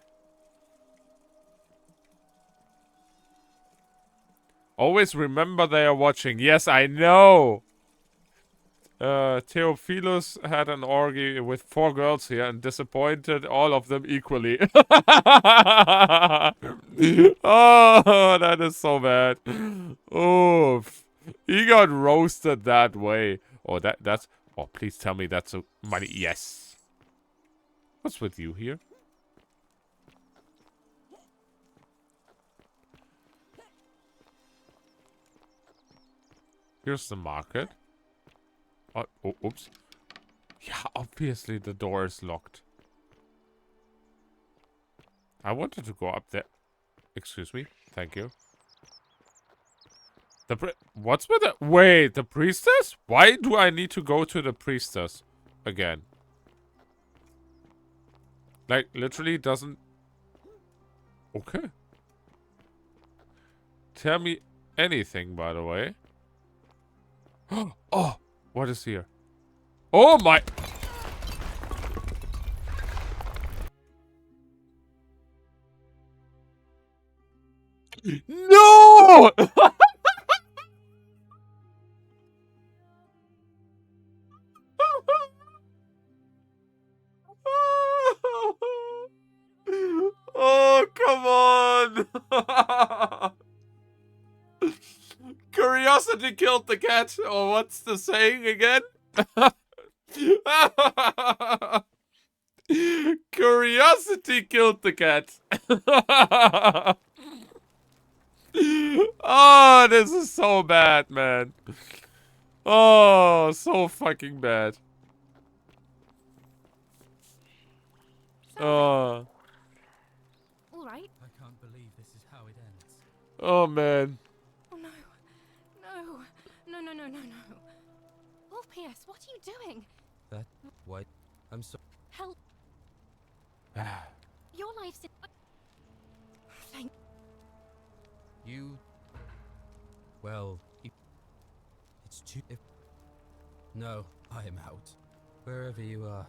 Always remember they are watching. Yes, I know. Theophilus had an orgy with 4 girls here and disappointed all of them equally. Oh, that is so bad. Oof. He got roasted that way. Oh, that's... Oh, please tell me that's a money. Yes. What's with you here? Here's the market. Oh, oops. Yeah, obviously the door is locked. I wanted to go up there. Excuse me. Thank you. What's with the... Wait, the priestess? Why do I need to go to the priestess again? Like, literally doesn't... Okay. Tell me anything, by the way. Oh, what is here? Oh my... No! Oh, come on! Curiosity killed the cat, or what's the saying again? Curiosity killed the cat. Oh, this is so bad, man. Oh, so fucking bad. Oh. All right. I can't believe this is how it ends. Oh, man. Oh no. No. No, no, no, no, no. Orpheus, what are you doing? That... What? I'm so... Help. Your life's in... Thank... You... Well... It's too... No, I am out. Wherever you are.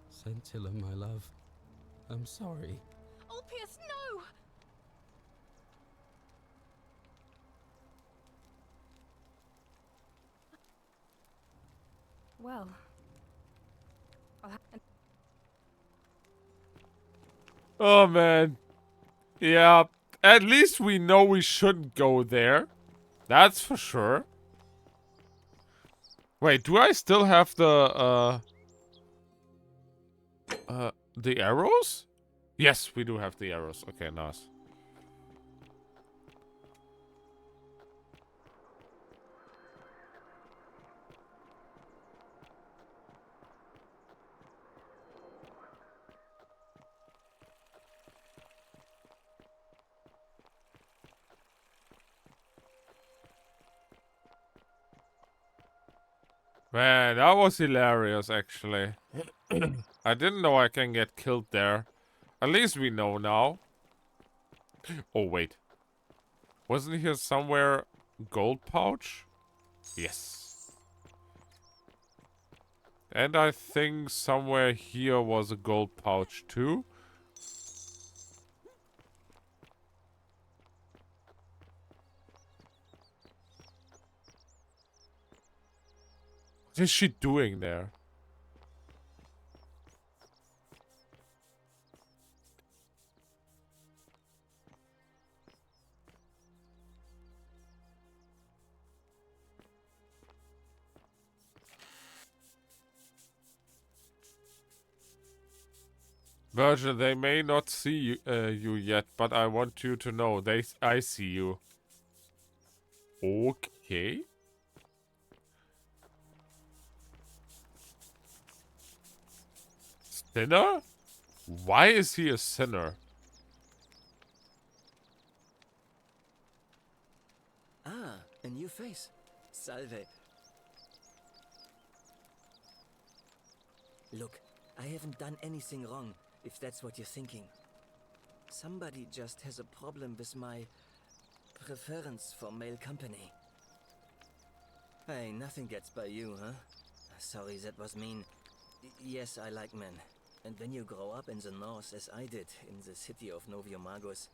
Scintilla, my love. I'm sorry. Orpheus, no! Well... I'll have to... Oh, man. Yeah, at least we know we shouldn't go there. That's for sure. Wait, do I still have the arrows? Yes, we do have the arrows. Okay, nice. Man, that was hilarious, actually. I didn't know I can get killed there. At least we know now. Oh, wait. Wasn't here somewhere gold pouch? Yes. And I think somewhere here was a gold pouch too. What is she doing there? Virgin, they may not see you yet, but I want you to know I see you. Okay. Sinner? Why is he a sinner? Ah, a new face. Salve. Look, I haven't done anything wrong, if that's what you're thinking. Somebody just has a problem with my preference for male company. Hey, nothing gets by you, huh? Sorry, that was mean. Yes, I like men. And when you grow up in the north, as I did, in the city of Noviomagos,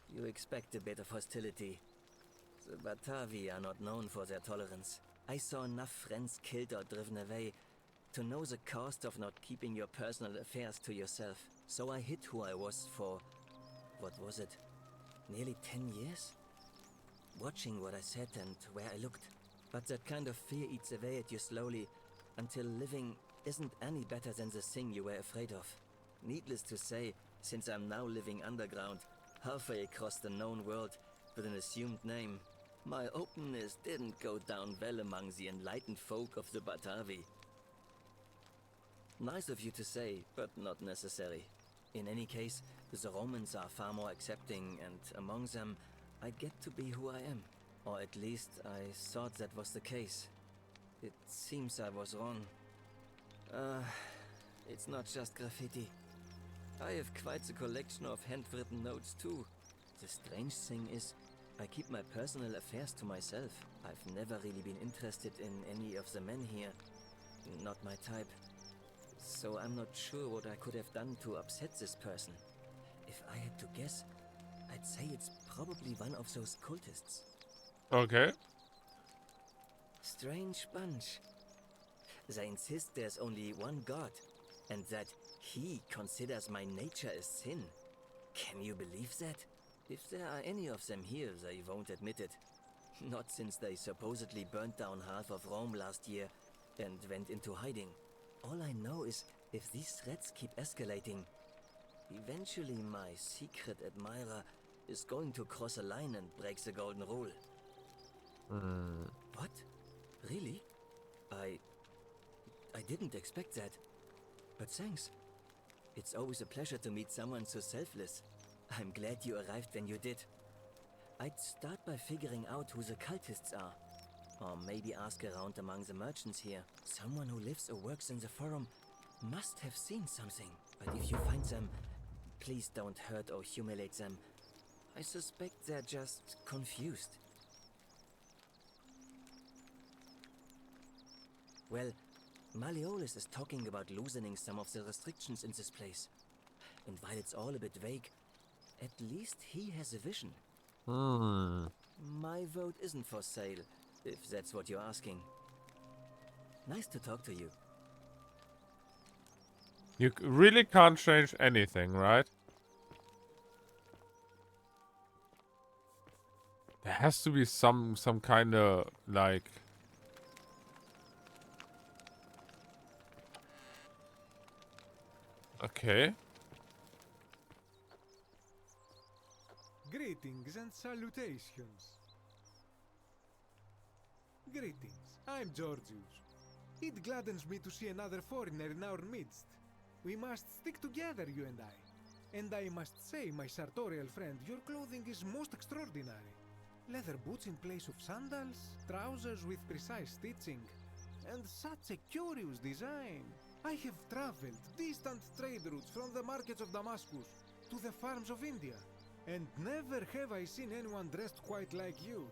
you expect a bit of hostility. The Batavi are not known for their tolerance. I saw enough friends killed or driven away to know the cost of not keeping your personal affairs to yourself. So I hid who I was for, what was it, nearly 10 years? Watching what I said and where I looked. But that kind of fear eats away at you slowly, until living isn't any better than the thing you were afraid of. Needless to say, since I'm now living underground, halfway across the known world, with an assumed name, my openness didn't go down well among the enlightened folk of the Batavi. Nice of you to say, but not necessary. In any case, the Romans are far more accepting, and among them, I get to be who I am. Or at least I thought that was the case. It seems I was wrong. It's not just graffiti. I have quite a collection of handwritten notes too. The strange thing is, I keep my personal affairs to myself. I've never really been interested in any of the men here. Not my type. So I'm not sure what I could have done to upset this person. If I had to guess, I'd say it's probably one of those cultists. Okay. Strange bunch. They insist there's only one god, and that he considers my nature a sin. Can you believe that? If there are any of them here, they won't admit it. Not since they supposedly burnt down half of Rome last year and went into hiding. All I know is, if these threats keep escalating, eventually my secret admirer is going to cross a line and break the golden rule. What? Really? I didn't expect that. But thanks. It's always a pleasure to meet someone so selfless. I'm glad you arrived when you did. I'd start by figuring out who the cultists are. Or maybe ask around among the merchants here. Someone who lives or works in the forum must have seen something. But if you find them, please don't hurt or humiliate them. I suspect they're just confused. Well, Malleolus is talking about loosening some of the restrictions in this place. And while it's all a bit vague, at least he has a vision. My vote isn't for sale, if that's what you're asking. Nice to talk to you. You really can't change anything, right? There has to be some kind of like... Okay. Greetings and salutations. Greetings, I'm Georgius. It gladdens me to see another foreigner in our midst. We must stick together, you and I. And I must say, my sartorial friend, your clothing is most extraordinary. Leather boots in place of sandals, trousers with precise stitching, and such a curious design. I have traveled distant trade routes from the markets of Damascus to the farms of India, and never have I seen anyone dressed quite like you.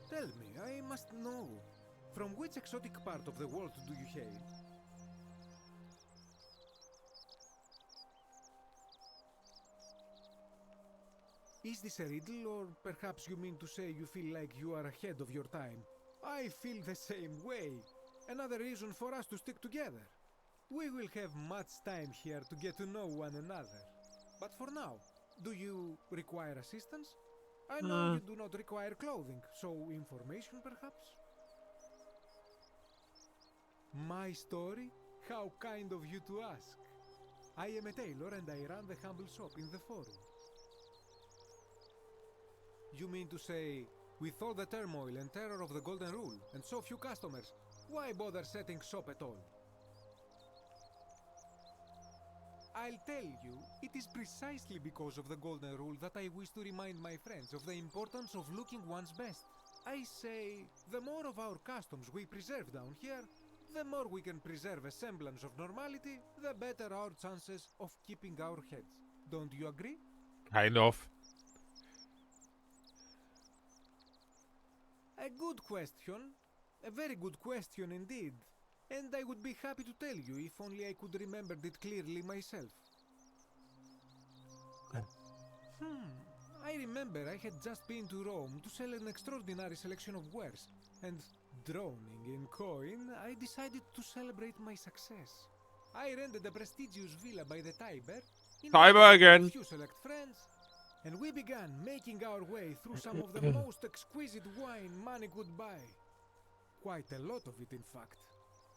Tell me, I must know, from which exotic part of the world do you hail? Is this a riddle, or perhaps you mean to say you feel like you are ahead of your time? I feel the same way. Another reason for us to stick together. We will have much time here to get to know one another. But for now, do you require assistance? I know you do not require clothing, so information perhaps? My story? How kind of you to ask. I am a tailor and I run the humble shop in the forum. You mean to say, with all the turmoil and terror of the Golden Rule and so few customers, why bother setting shop at all? I'll tell you, it is precisely because of the Golden Rule that I wish to remind my friends of the importance of looking one's best. I say, the more of our customs we preserve down here, the more we can preserve a semblance of normality, the better our chances of keeping our heads. Don't you agree? Kind of. A good question. A very good question indeed. And I would be happy to tell you if only I could remember it clearly myself. I remember I had just been to Rome to sell an extraordinary selection of wares, and drowning in coin, I decided to celebrate my success. I rented a prestigious villa by the Tiber, Tiber again. A few select friends, and we began making our way through some of the most exquisite wine money could buy. Quite a lot of it, in fact.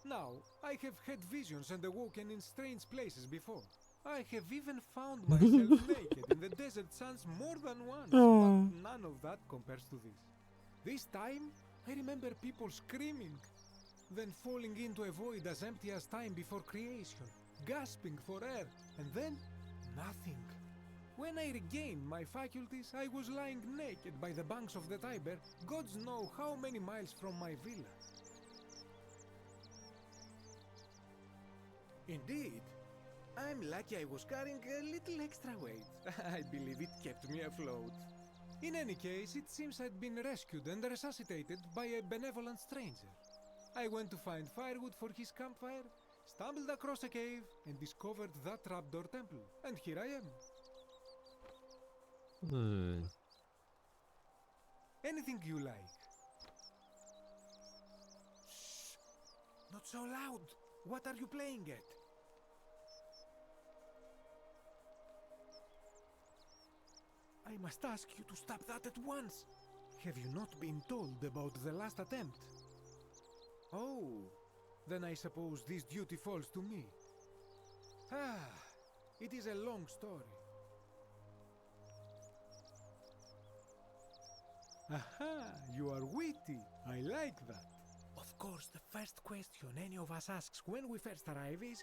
Now, I have had visions and awoken in strange places before. I have even found myself naked in the desert sands more than once, but none of that compares to this. This time, I remember people screaming, then falling into a void as empty as time before creation. gasping for air, and then nothing. When I regained my faculties, I was lying naked by the banks of the Tiber, gods know how many miles from my villa. Indeed. I'm lucky I was carrying a little extra weight. I believe it kept me afloat. In any case, it seems I'd been rescued and resuscitated by a benevolent stranger. I went to find firewood for his campfire, stumbled across a cave, and discovered that trapdoor temple. And here I am. Anything you like. Shh! Not so loud! What are you playing at? I must ask you to stop that at once. Have you not been told about the last attempt? Oh, then I suppose this duty falls to me. Ah, it is a long story. Aha, you are witty. I like that. Of course, the first question any of us asks when we first arrive is,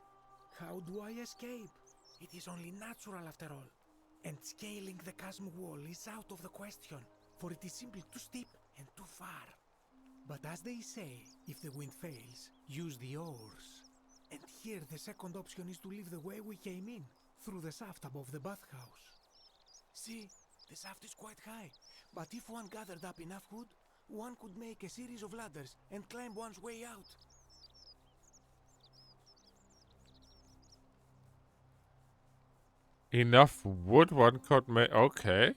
how do I escape? It is only natural after all. And scaling the chasm wall is out of the question, for it is simply too steep and too far. But as they say, if the wind fails, use the oars. And here the second option is to leave the way we came in, through the shaft above the bathhouse. See, the shaft is quite high, but if one gathered up enough wood, one could make a series of ladders and climb one's way out. Enough wood one could make. Okay.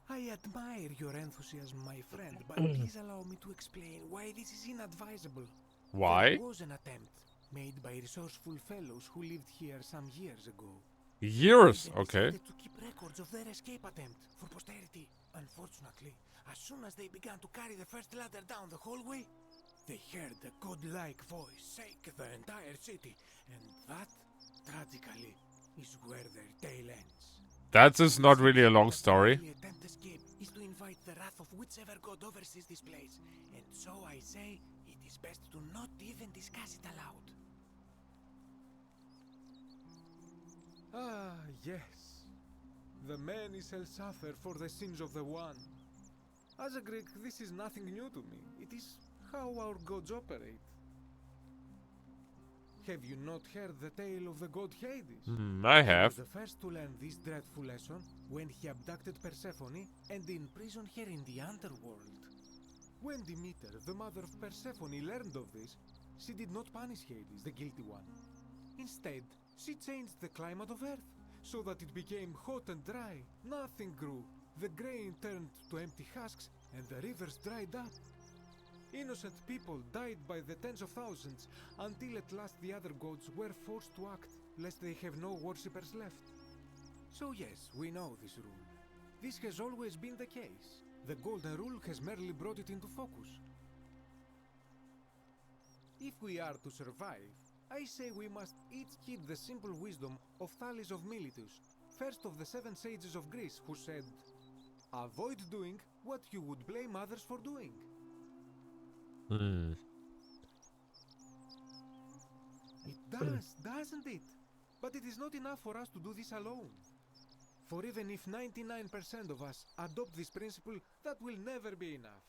I admire your enthusiasm, my friend, but please allow me to explain why this is inadvisable. Why? There was an attempt made by resourceful fellows who lived here some years ago. Years? They Okay. decided to keep records of their escape attempt for posterity. Unfortunately, as soon as they began to carry the first ladder down the hallway, they heard a godlike voice shake the entire city, and that, tragically, is where their tale ends. That is not really a long story. The attempt escape is to invite the wrath of whichever god oversees this place, and so I say it is best to not even discuss it aloud. Ah, yes. The many shall suffer for the sins of the one. As a Greek, this is nothing new to me. It is how our gods operate. Have you not heard the tale of the god Hades? I have. He was the first to learn this dreadful lesson when he abducted Persephone and imprisoned her in the underworld. When Demeter, the mother of Persephone, learned of this, she did not punish Hades, the guilty one. Instead, she changed the climate of Earth so that it became hot and dry. Nothing grew. The grain turned to empty husks and the rivers dried up. Innocent people died by the tens of thousands until at last the other gods were forced to act, lest they have no worshippers left. So yes, we know this rule. This has always been the case. The Golden Rule has merely brought it into focus. If we are to survive, I say we must each heed the simple wisdom of Thales of Miletus, first of the 7 sages of Greece, who said, "Avoid doing what you would blame others for doing." It does, doesn't it? But it is not enough for us to do this alone. For even if 99% of us adopt this principle, that will never be enough.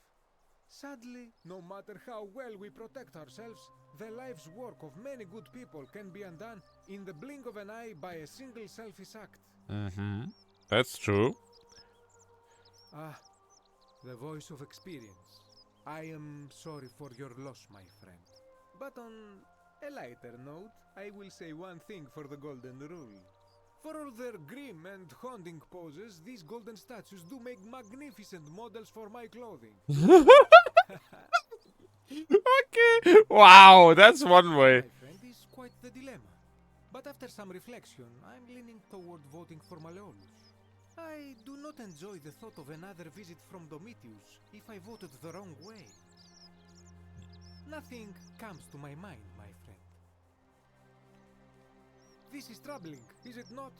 Sadly, no matter how well we protect ourselves, the life's work of many good people can be undone in the blink of an eye by a single selfish act. That's true. Ah, the voice of experience. I am sorry for your loss, my friend. But on a lighter note, I will say one thing for the Golden Rule. For all their grim and haunting poses, these golden statues do make magnificent models for my clothing. Okay. Wow, that's one way. My friend, is quite the dilemma. But after some reflection, I'm leaning toward voting for Malleolus. I do not enjoy the thought of another visit from Domitius if I voted the wrong way. Nothing comes to my mind, my friend. This is troubling, is it not?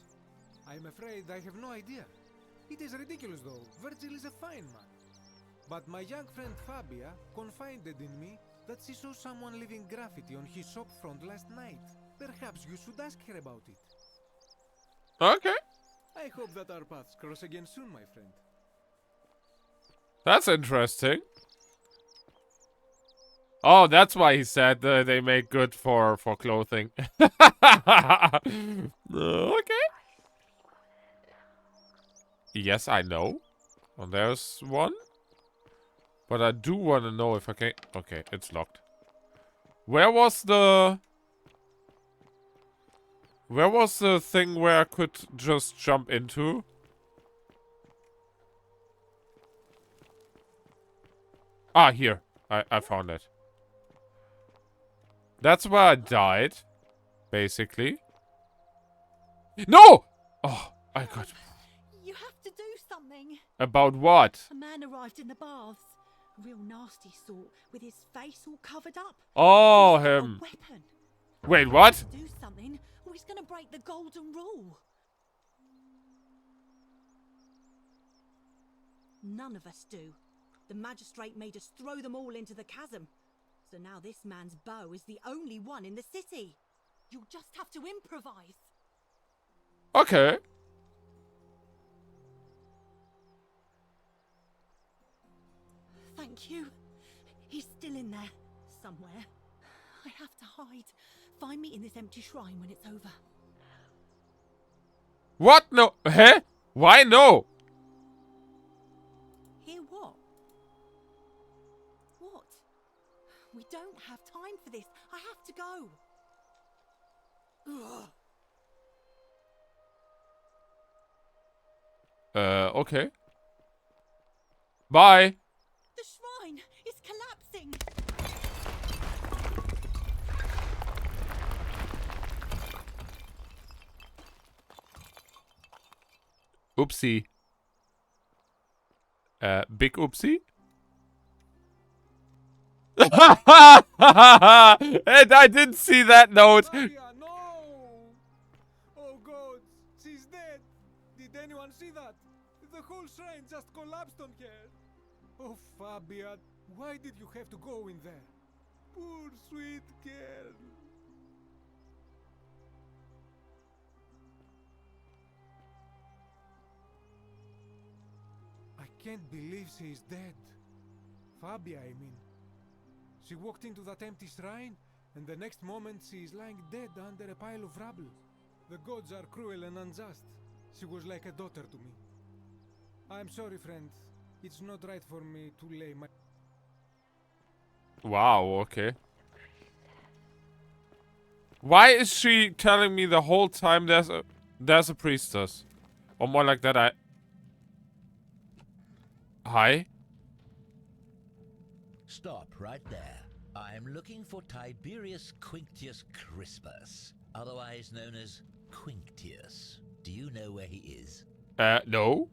I'm afraid I have no idea. It is ridiculous, though. Virgil is a fine man. But my young friend Fabia confided in me that she saw someone leaving graffiti on his shop front last night. Perhaps you should ask her about it. Okay. I hope that our paths cross again soon, my friend. That's interesting. Oh, that's why he said they make good for clothing. Okay. Yes, I know. Well, there's one. But I do want to know if I can... Okay, it's locked. Where was the thing where I could just jump into? Ah, here. I found it. That's where I died, basically. No! Oh, I got... You have to do something. About what? A man arrived in the baths. A real nasty sort, with his face all covered up. Oh, He's got him. a weapon. Wait, what? Do something, or he's gonna break the golden rule. None of us do. The magistrate made us throw them all into the chasm. So now this man's bow is the only one in the city. You'll just have to improvise. Okay. Thank you. He's still in there, somewhere. I have to hide. Find me in this empty shrine when it's over. What? No. Huh? Why no? Hear what? What? We don't have time for this. I have to go. Ugh. Okay. Bye. The shrine is collapsing. Oopsie. Big oopsie? And I didn't see that note. Fabia, no! Oh God, she's dead. Did anyone see that? The whole shrine just collapsed on her. Oh Fabia, why did you have to go in there? Poor sweet girl. I can't believe she is dead. Fabia, I mean. She walked into that empty shrine, and the next moment she is lying dead under a pile of rubble. The gods are cruel and unjust. She was like a daughter to me. I'm sorry, friend. It's not right for me to lay my... Wow, okay. Why is she telling me the whole time there's a priestess? Or more like that, Hi? Stop right there. I'm looking for Tiberius Quinctius Crispus, otherwise known as Quinctius. Do you know where he is? No.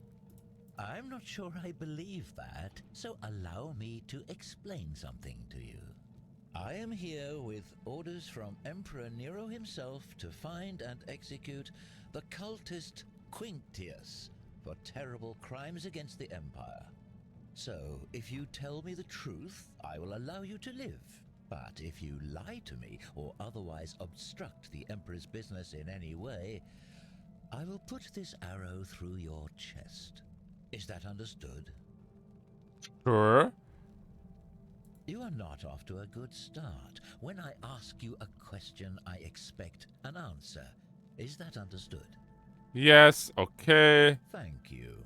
I'm not sure I believe that, so allow me to explain something to you. I am here with orders from Emperor Nero himself to find and execute the cultist Quinctius for terrible crimes against the Empire. So, if you tell me the truth, I will allow you to live. But if you lie to me or otherwise obstruct the Emperor's business in any way, I will put this arrow through your chest. Is that understood? Sure. You are not off to a good start. When I ask you a question, I expect an answer. Is that understood? Yes, okay. Thank you.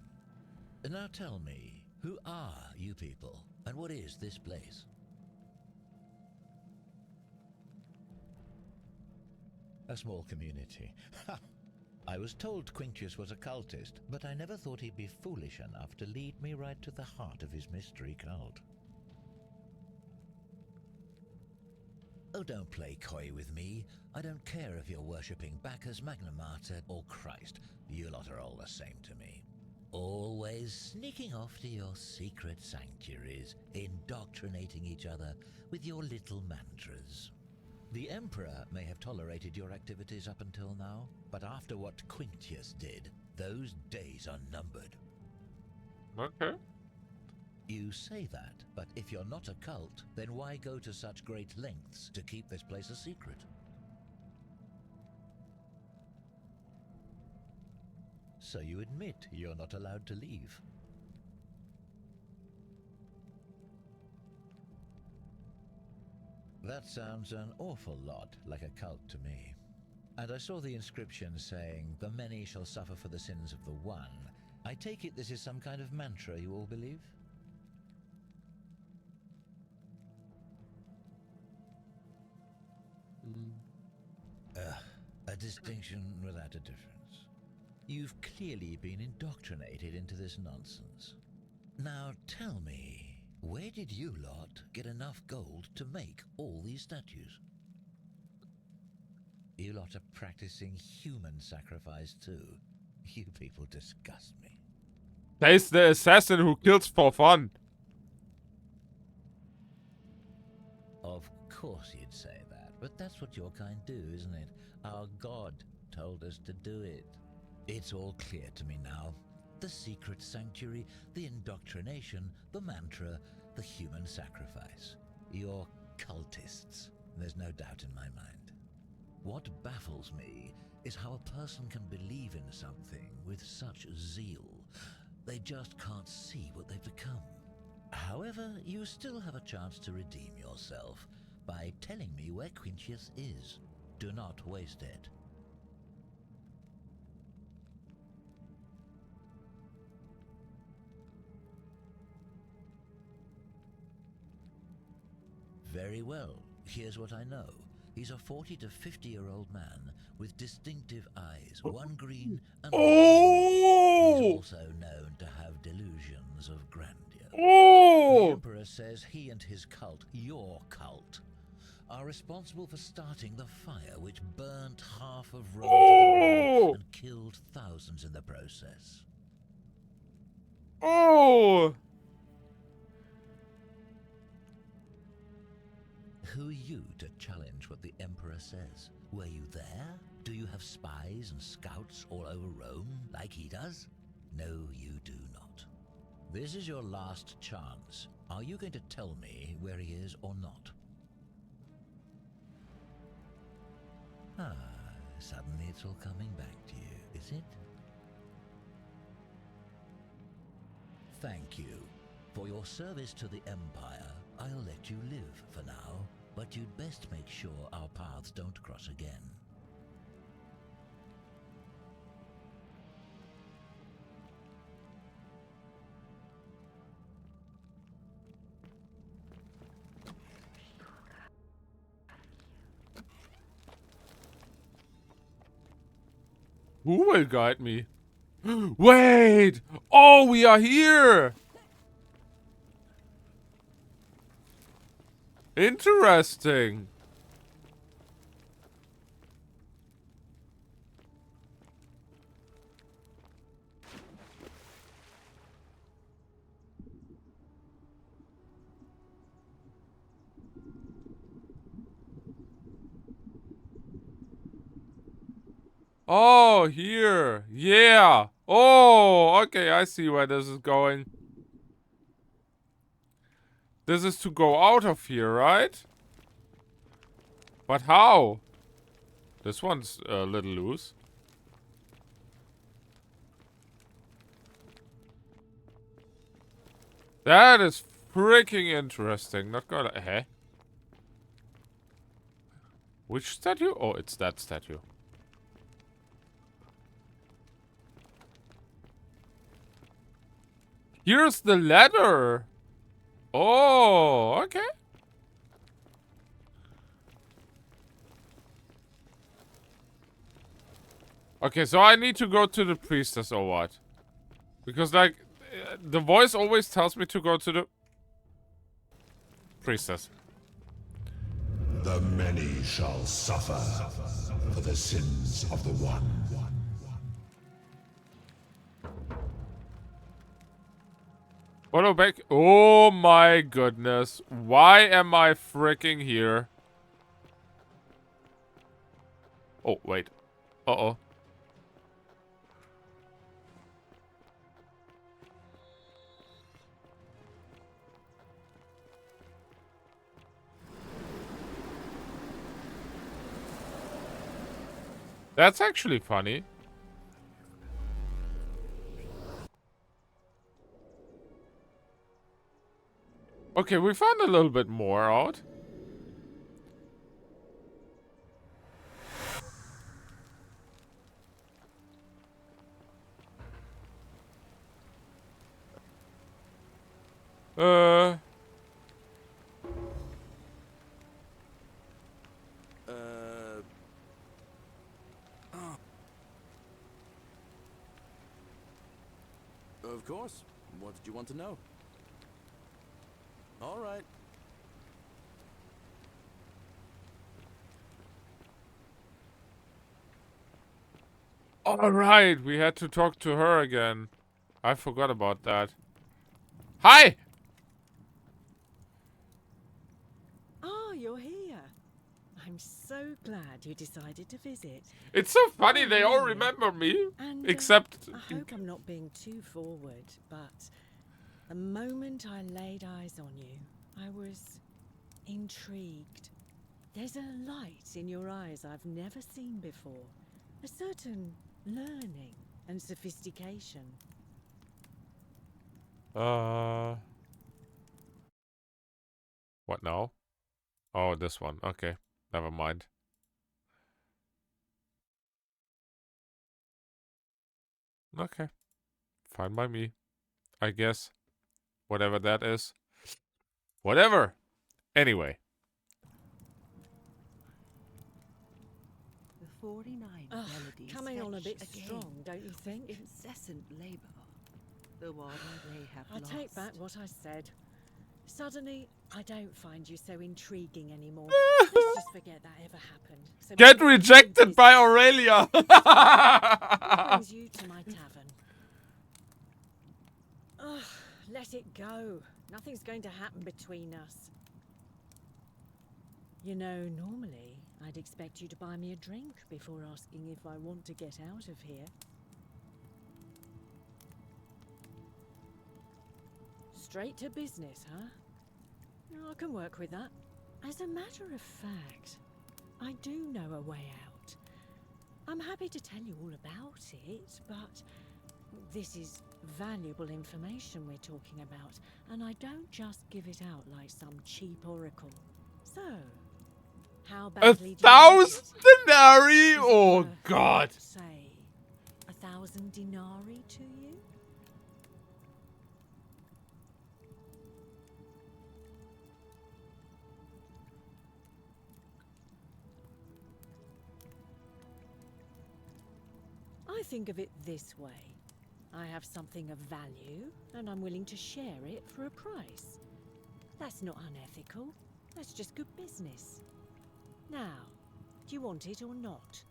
Now tell me, who are you people, and what is this place? A small community. Ha! I was told Quinctius was a cultist, but I never thought he'd be foolish enough to lead me right to the heart of his mystery cult. Oh, don't play coy with me. I don't care if you're worshipping Bacchus, Magna Mater, or Christ. You lot are all the same to me. Always sneaking off to your secret sanctuaries, indoctrinating each other with your little mantras. The Emperor may have tolerated your activities up until now, but after what Quinctius did, those days are numbered. Okay. You say that, but if you're not a cult, then why go to such great lengths to keep this place a secret? So you admit you're not allowed to leave. That sounds an awful lot like a cult to me. And I saw the inscription saying, "The many shall suffer for the sins of the one." I take it this is some kind of mantra you all believe? A distinction without a difference. You've clearly been indoctrinated into this nonsense. Now tell me, where did you lot get enough gold to make all these statues? You lot are practicing human sacrifice too. You people disgust me. There's the assassin who kills for fun. Of course you'd say that, but that's what your kind do, isn't it? Our God told us to do it. It's all clear to me now. The secret sanctuary, the indoctrination, the mantra, the human sacrifice. You're cultists. There's no doubt in my mind. What baffles me is how a person can believe in something with such zeal. They just can't see what they've become. However, you still have a chance to redeem yourself by telling me where Quintius is. Do not waste it. Very well. Here's what I know. He's a 40 to 50-year-old man with distinctive eyes, one green and one blue. He's also known to have delusions of grandeur. The Emperor says he and his cult, your cult, are responsible for starting the fire which burnt half of Rome to the ground and killed thousands in the process. Who are you to challenge what the Emperor says? Were you there? Do you have spies and scouts all over Rome like he does? No, you do not. This is your last chance. Are you going to tell me where he is or not? Suddenly it's all coming back to you, is it? Thank you. For your service to the Empire, I'll let you live for now, but you'd best make sure our paths don't cross again. Who will guide me? Wait! Oh, we are here! Interesting. Oh, here. Yeah. Oh, okay. I see where this is going. This is to go out of here, right? But how? This one's a little loose. That is freaking interesting. Not gonna... Eh? Which statue? Oh, it's that statue. Here's the ladder. Oh, okay. Okay, so I need to go to the priestess or what? Because, like, the voice always tells me to go to the priestess. The many shall suffer for the sins of the one. Follow back. Oh my goodness. Why am I freaking here? Oh, wait. Uh-oh. That's actually funny. Okay, we found a little bit more out. Of course. What did you want to know? All right. Alright, we had to talk to her again. I forgot about that. Hi! Oh, you're here. I'm so glad you decided to visit. It's so funny, they all yeah. remember me. And, Except... I hope I'm not being too forward, but the moment I laid eyes on you, I was intrigued. There's a light in your eyes I've never seen before. A certain learning and sophistication. What now? Oh, this one. Okay. Never mind. Okay. Fine by me. I guess. Whatever that is. Whatever! Anyway. The 49 melodies Coming on a bit fetch again. strong, don't you think? Incessant labor. The water they have I lost. take back what I said. Suddenly, I don't find you so intriguing anymore. Let's just forget that ever happened. So Get rejected by Aurelia! what brings you to my tavern? Ugh, let it go. Nothing's going to happen between us. You know, normally, I'd expect you to buy me a drink before asking if I want to get out of here. Straight to business, huh? I can work with that. As a matter of fact, I do know a way out. I'm happy to tell you all about it, but this is valuable information we're talking about, and I don't just give it out like some cheap oracle. So, how badly do you want it? 1,000 denarii? Is it Oh, worth, God. say, 1,000 denarii to you? I think of it this way. I have something of value, and I'm willing to share it for a price. That's not unethical. That's just good business. Now, do you want it or not?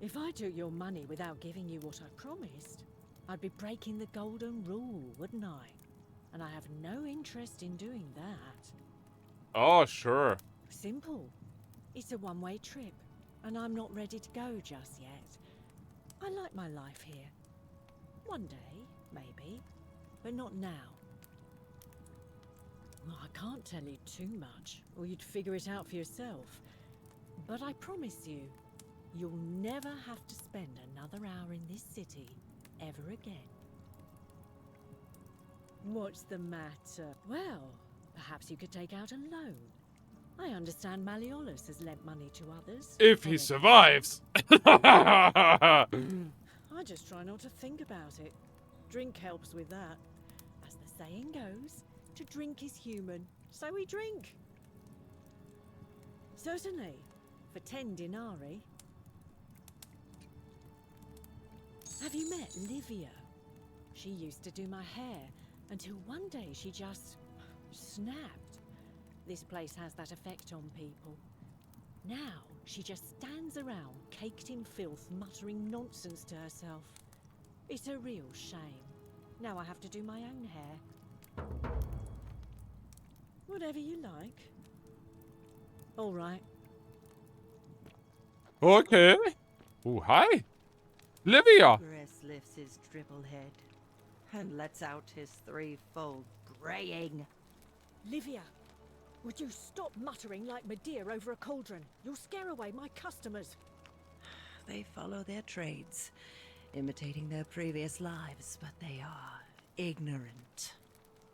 If I took your money without giving you what I promised, I'd be breaking the golden rule, wouldn't I? And I have no interest in doing that. Oh, sure. Simple. It's a one-way trip, and I'm not ready to go just yet. I like my life here. One day, maybe, but not now. Well, I can't tell you too much, or you'd figure it out for yourself. But I promise you, you'll never have to spend another hour in this city ever again. What's the matter? Well, perhaps you could take out a loan. I understand Malleolus has lent money to others. If he survives. I just try not to think about it. Drink helps with that. As the saying goes, to drink is human, so we drink. Certainly, for 10 denarii. Have you met Livia? She used to do my hair, until one day she just snapped. This place has that effect on people. Now, she just stands around, caked in filth, muttering nonsense to herself. It's a real shame. Now I have to do my own hair. Whatever you like. All right. Okay. Oh, hi. Livia. Chris lifts his dribble head and lets out his threefold braying. Livia, would you stop muttering like Medea over a cauldron? You'll scare away my customers. They follow their trades, imitating their previous lives, but they are ignorant.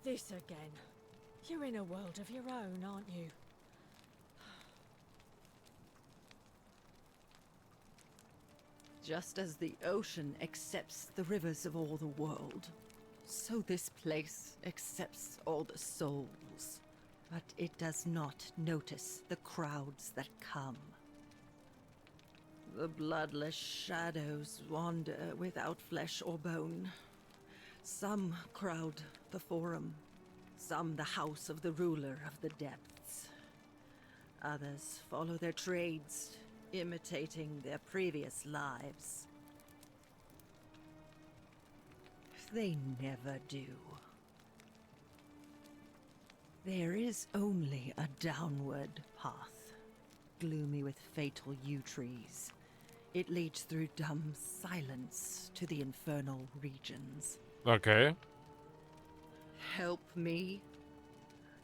This again. You're in a world of your own, aren't you? Just as the ocean accepts the rivers of all the world, so this place accepts all the souls. But it does not notice the crowds that come. The bloodless shadows wander without flesh or bone. Some crowd the Forum, some the house of the ruler of the depths. Others follow their trades, imitating their previous lives. They never do. There is only a downward path, gloomy with fatal yew trees. It leads through dumb silence to the infernal regions. Okay. Help me?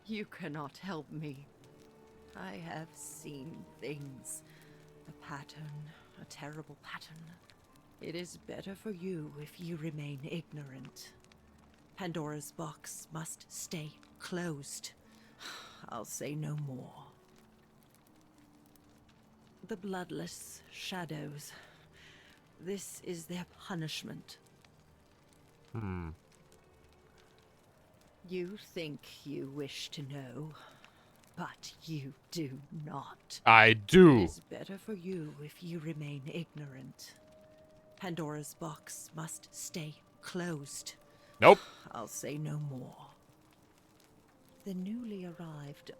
You cannot help me. I have seen things. A pattern, a terrible pattern. It is better for you if you remain ignorant. Pandora's box must stay closed. I'll say no more. The bloodless shadows. This is their punishment. You think you wish to know, but you do not. I do. It is better for you if you remain ignorant. Pandora's box must stay closed. Nope. I'll say no more. The newly arrived.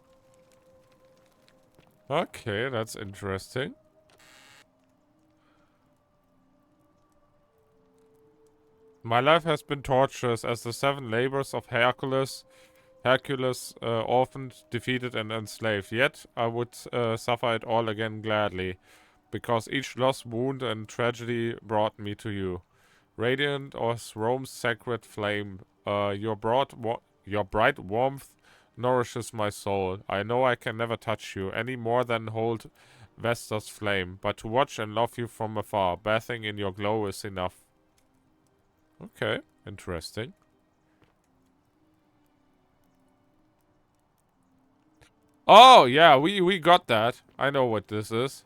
Okay, that's interesting. My life has been torturous as the 7 labors of Hercules, orphaned, defeated, and enslaved. Yet I would suffer it all again gladly, because each lost wound and tragedy brought me to you. Radiant as Rome's sacred flame, your bright warmth nourishes my soul. I know I can never touch you, any more than hold Vesta's flame, but to watch and love you from afar, bathing in your glow is enough. Okay, interesting. Oh, yeah, we got that. I know what this is.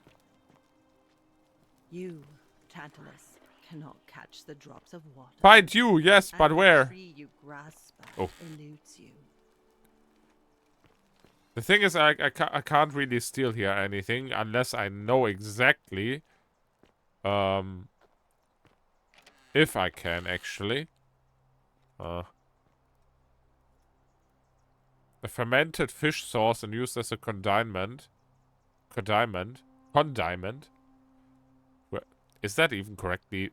You, Tantalus, cannot catch the drops of water. Find you, yes, but and where? The tree you grasp at Oh. eludes you. The thing is, I can't really steal here anything unless I know exactly if I can actually. A fermented fish sauce and used as a condiment. Condiment. Is that even correctly?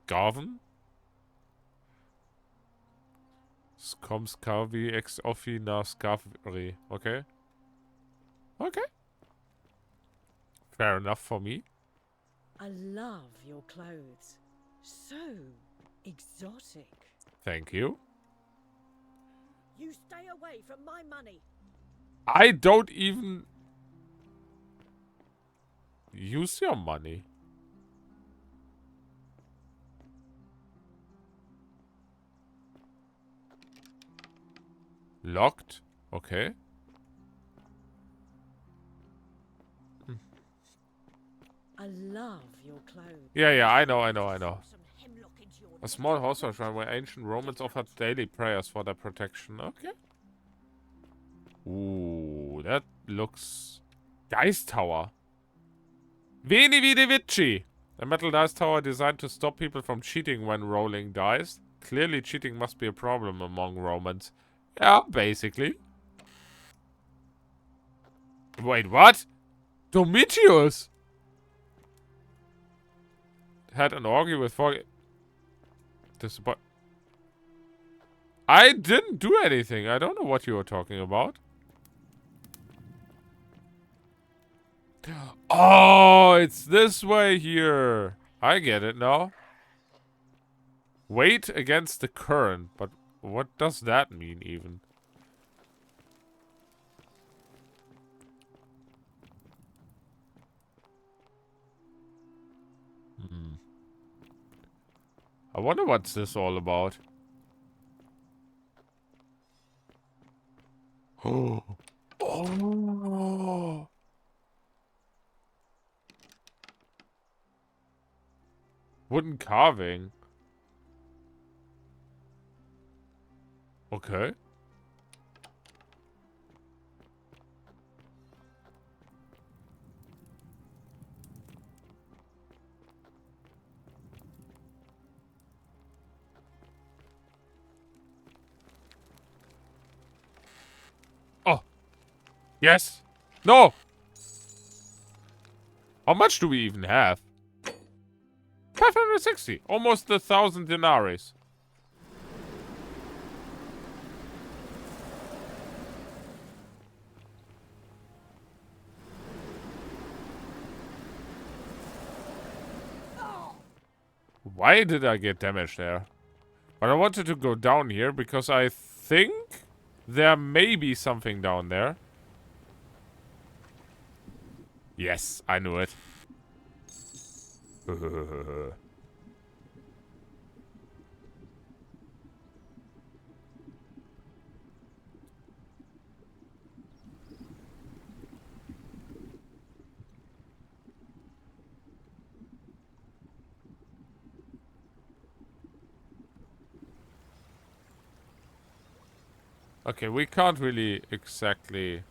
Garven? Scavi ex officina scavi. Okay. Okay. Fair enough for me. I love your clothes. So exotic. Thank you. You stay away from my money. I don't even use your money. Locked? Okay. I love your clothes. Yeah, I know. A small house where ancient Romans offered daily prayers for their protection. Okay. Ooh, that looks... Dice Tower. Veni Vidi Vici. A metal dice tower designed to stop people from cheating when rolling dice. Clearly cheating must be a problem among Romans. Yeah, basically. Wait, what? Domitius had an orgy with 4... I didn't do anything. I don't know what you were talking about. Oh, it's this way here. I get it now. Weight against the current. But what does that mean even? I wonder what's this all about. Oh. Oh. Wooden carving. Okay. Oh. Yes. No. How much do we even have? 560. Almost 1,000 denaries. Why did I get damaged there? But I wanted to go down here because I think there may be something down there. Yes, I knew it. Okay, we can't really exactly...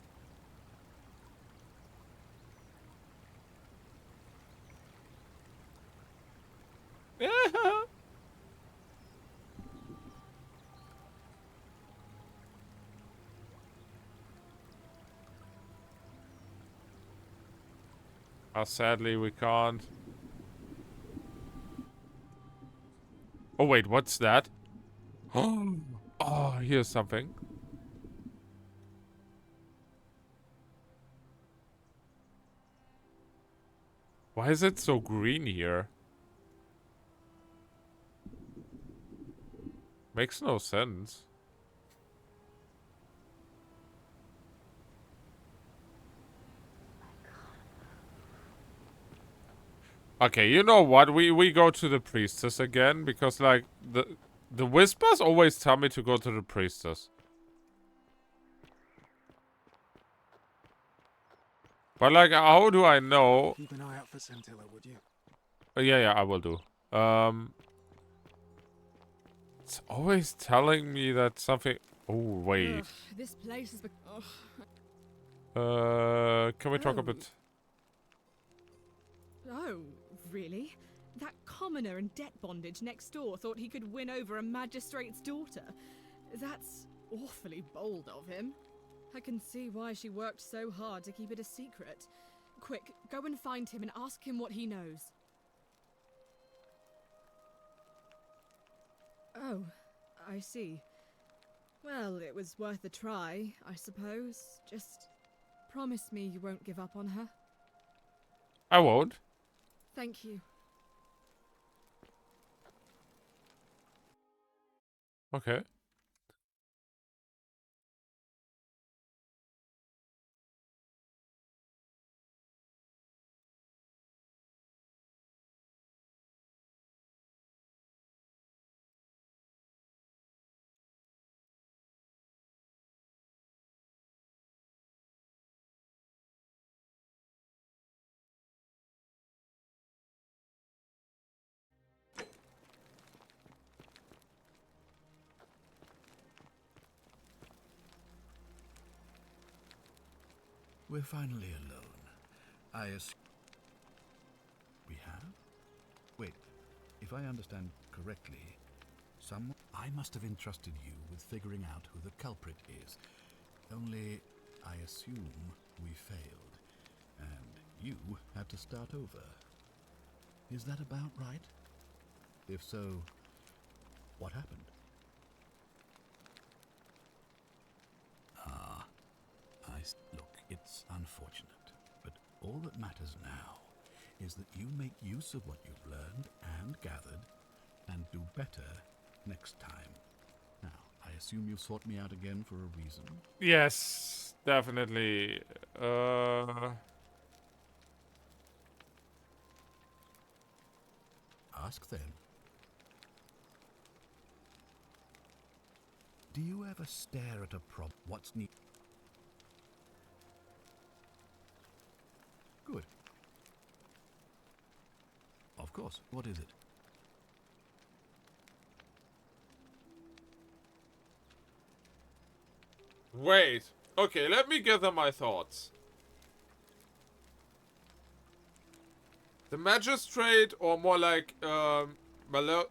sadly, we can't. Oh, wait, what's that? Oh, here's something. Why is it so green here? Makes no sense. Okay, you know what? We go to the priestess again because like the whispers always tell me to go to the priestess. But like, how do I know? Keep an eye out for Scintilla, would you? Yeah, I will do. It's always telling me that something. Oh wait. Ugh, this place is. Can we talk a bit? Oh, really? That commoner in debt bondage next door thought he could win over a magistrate's daughter. That's awfully bold of him. I can see why she worked so hard to keep it a secret. Quick, go and find him and ask him what he knows. Oh, I see. Well, it was worth a try, I suppose. Just promise me you won't give up on her. I won't. Thank you. Okay. We're finally alone. We have? Wait, if I understand correctly, I must have entrusted you with figuring out who the culprit is. Only, I assume we failed, and you had to start over. Is that about right? If so, what happened? Look, it's unfortunate, but all that matters now is that you make use of what you've learned and gathered, and do better next time. Now, I assume you've sought me out again for a reason? Yes, definitely. Ask then. Do you ever stare at a problem? What's neat? Good. Of course. What is it? Wait. Okay, let me gather my thoughts. The magistrate, or more like Malleus,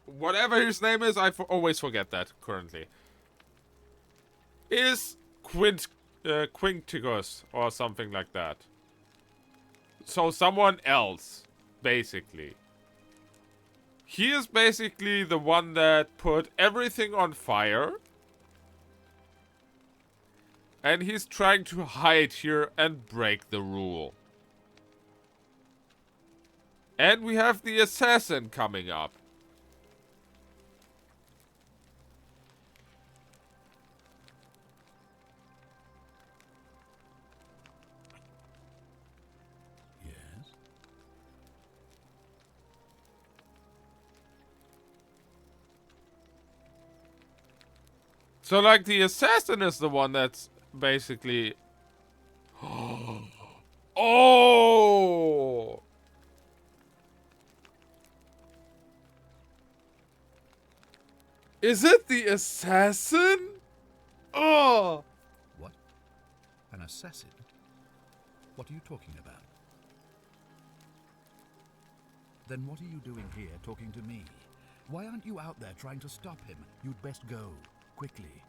whatever his name is, I always forget that currently, is Quinticus or something like that. So someone else, basically. He is basically the one that put everything on fire. And he's trying to hide here and break the rule. And we have the assassin coming up. Yes. So, like, the assassin is the one that's basically... Oh! Is it the assassin? Oh! What? An assassin? What are you talking about? Then what are you doing here talking to me? Why aren't you out there trying to stop him? You'd best go. Quickly.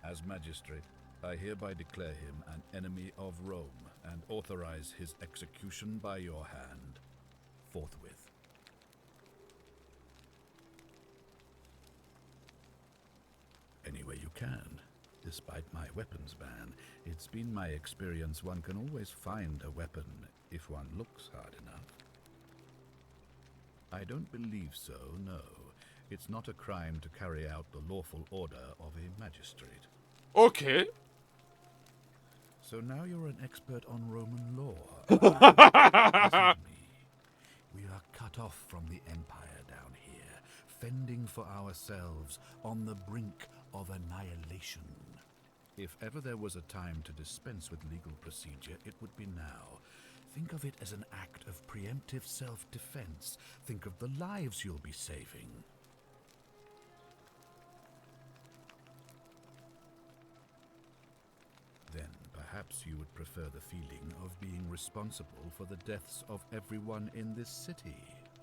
As magistrate, I hereby declare him an enemy of Rome and authorize his execution by your hand. Forthwith. Any way you can. Despite my weapons ban, it's been my experience one can always find a weapon if one looks hard enough. I don't believe so, no. It's not a crime to carry out the lawful order of a magistrate. Okay. So now you're an expert on Roman law. Listen to me. We are cut off from the Empire down here, fending for ourselves on the brink of annihilation. If ever there was a time to dispense with legal procedure, it would be now. Think of it as an act of preemptive self-defense. Think of the lives you'll be saving. Then perhaps you would prefer the feeling of being responsible for the deaths of everyone in this city.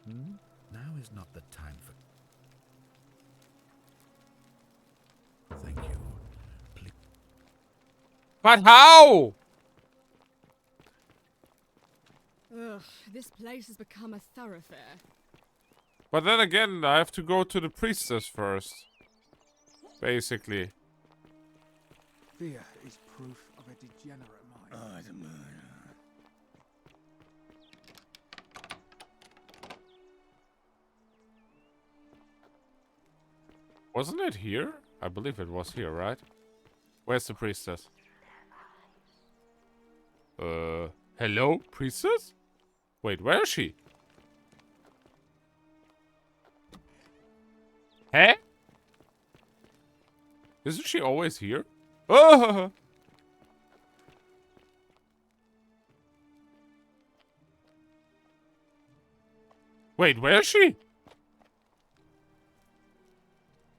Hmm? Now is not the time for... Thank you. Please. But how? Ugh, this place has become a thoroughfare. But then again, I have to go to the priestess first. Basically. Fear is proof of a degenerate mind. The murder. Wasn't it here? I believe it was here, right? Where's the priestess? Hello, priestess? Wait, where is she? Huh? Isn't she always here? Oh! Wait, where is she?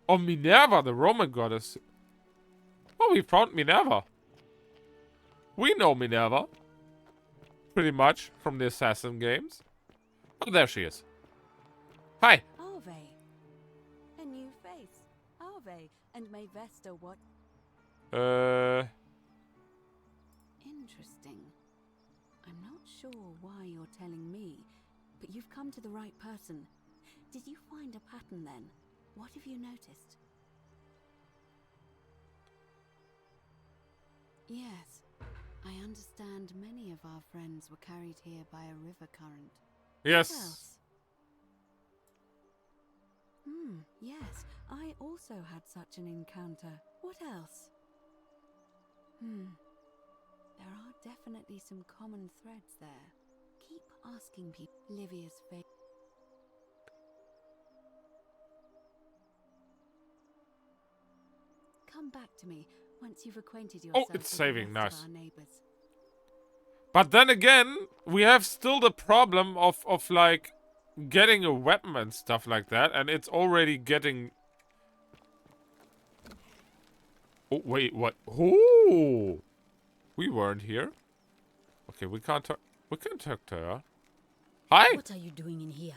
Oh, Minerva, the Roman goddess. Oh, we found Minerva. We know Minerva. Pretty much from the Assassin games. Oh, there she is. Hi. Arve. A new face. Arve. And may Vesta what? Interesting. I'm not sure why you're telling me, but you've come to the right person. Did you find a pattern then? What have you noticed? Yes. I understand many of our friends were carried here by a river current. Yes. What else? Yes. I also had such an encounter. What else? There are definitely some common threads there. Keep asking people. Livia's fate. back to me once you've acquainted yourself it's with saving, the rest nice. of our neighbors. But then again, we have still the problem of like getting a weapon and stuff like that, and it's already getting. Oh wait, what? Oh, we weren't here. Okay, we can't talk. We can talk to her. Hi. What are you doing in here?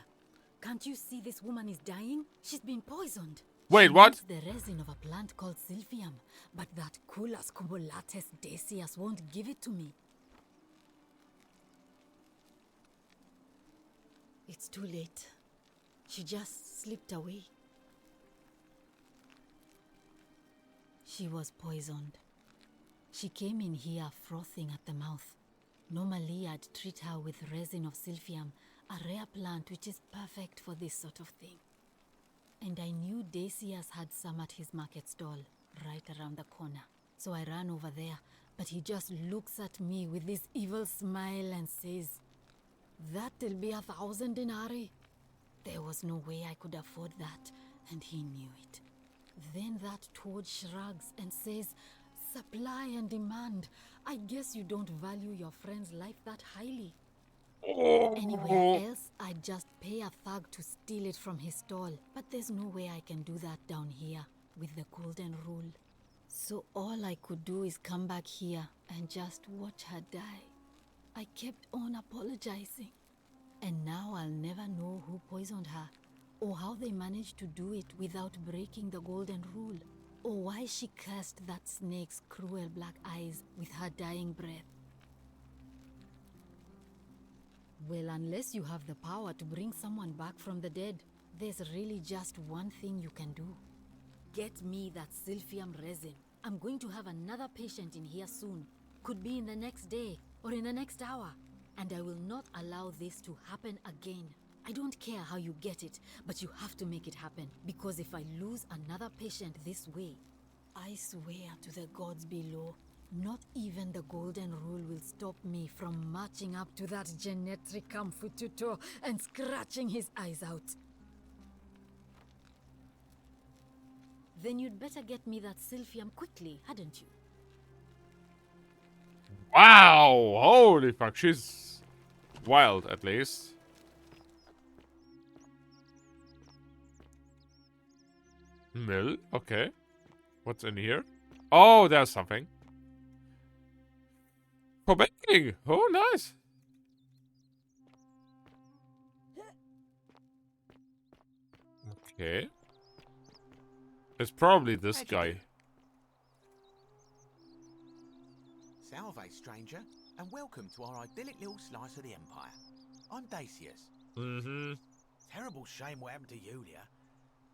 Can't you see this woman is dying? She's been poisoned. Wait, She what? needs the resin of a plant called Silphium, but that Culus cubulates Decius won't give it to me. It's too late. She just slipped away. She was poisoned. She came in here frothing at the mouth. Normally, I'd treat her with resin of Silphium, a rare plant which is perfect for this sort of thing. And I knew Decius had some at his market stall, right around the corner. So I ran over there, but he just looks at me with this evil smile and says, "That'll be 1,000 denarii." There was no way I could afford that, and he knew it. Then that toad shrugs and says, "Supply and demand. I guess you don't value your friend's life that highly." Anywhere else, I'd just pay a thug to steal it from his stall. But there's no way I can do that down here with the golden rule. So all I could do is come back here and just watch her die. I kept on apologizing. And now I'll never know who poisoned her, or how they managed to do it without breaking the golden rule, or why she cursed that snake's cruel black eyes with her dying breath. Well, unless you have the power to bring someone back from the dead, there's really just one thing you can do. Get me that Silphium resin. I'm going to have another patient in here soon. Could be in the next day, or in the next hour. And I will not allow this to happen again. I don't care how you get it, but you have to make it happen. Because if I lose another patient this way, I swear to the gods below, not even the golden rule will stop me from marching up to that Genetricum Fututo and scratching his eyes out. Then you'd better get me that Silphium quickly, hadn't you? Wow! Holy fuck, she's wild at least. Mill? Okay. What's in here? Oh, there's something. For baking! Oh, nice! Okay. It's probably this guy. Salve, stranger, and welcome to our idyllic little slice of the Empire. I'm Decius. Mm-hmm. Terrible shame what happened to Yulia,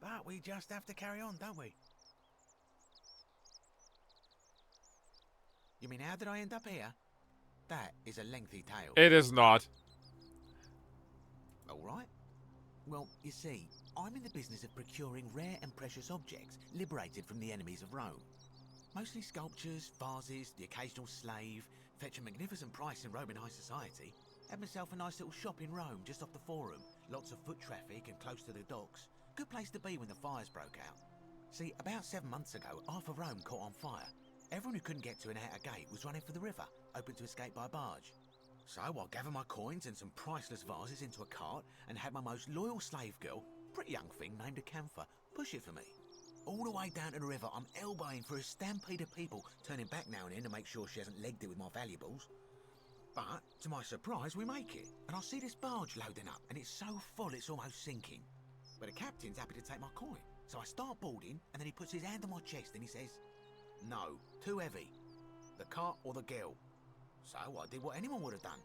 but we just have to carry on, don't we? You mean, how did I end up here? That is a lengthy tale. It is not. All right. Well, you see, I'm in the business of procuring rare and precious objects liberated from the enemies of Rome. Mostly sculptures, vases, the occasional slave. Fetch a magnificent price in Roman high society. Had myself a nice little shop in Rome, just off the Forum. Lots of foot traffic and close to the docks. Good place to be when the fires broke out. See, about 7 months ago, half of Rome caught on fire. Everyone who couldn't get to an outer gate was running for the river, open to escape by barge. So I gathered my coins and some priceless vases into a cart and had my most loyal slave girl, pretty young thing named Acantha, push it for me. All the way down to the river, I'm elbowing through a stampede of people, turning back now and then to make sure she hasn't legged it with my valuables. But, to my surprise, we make it, and I see this barge loading up, and it's so full it's almost sinking. But the captain's happy to take my coin, so I start boarding, and then he puts his hand on my chest and he says, "No, too heavy. The cart or the girl." So I did what anyone would have done.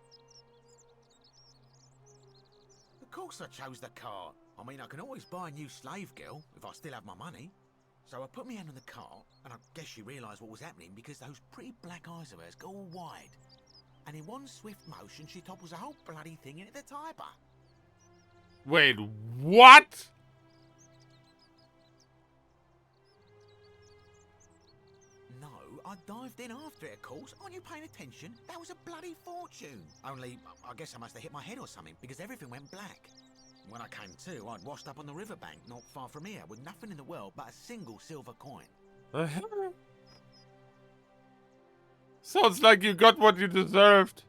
Of course I chose the cart. I mean, I can always buy a new slave girl if I still have my money. So I put my hand on the cart, and I guess she realised what was happening because those pretty black eyes of hers go all wide. And in one swift motion, she topples the whole bloody thing into the Tiber. Wait, what? No, I dived in after it, of course. Aren't you paying attention? That was a bloody fortune. Only, I guess I must have hit my head or something, because everything went black. When I came to, I'd washed up on the riverbank, not far from here, with nothing in the world but a single silver coin. Sounds like you got what you deserved.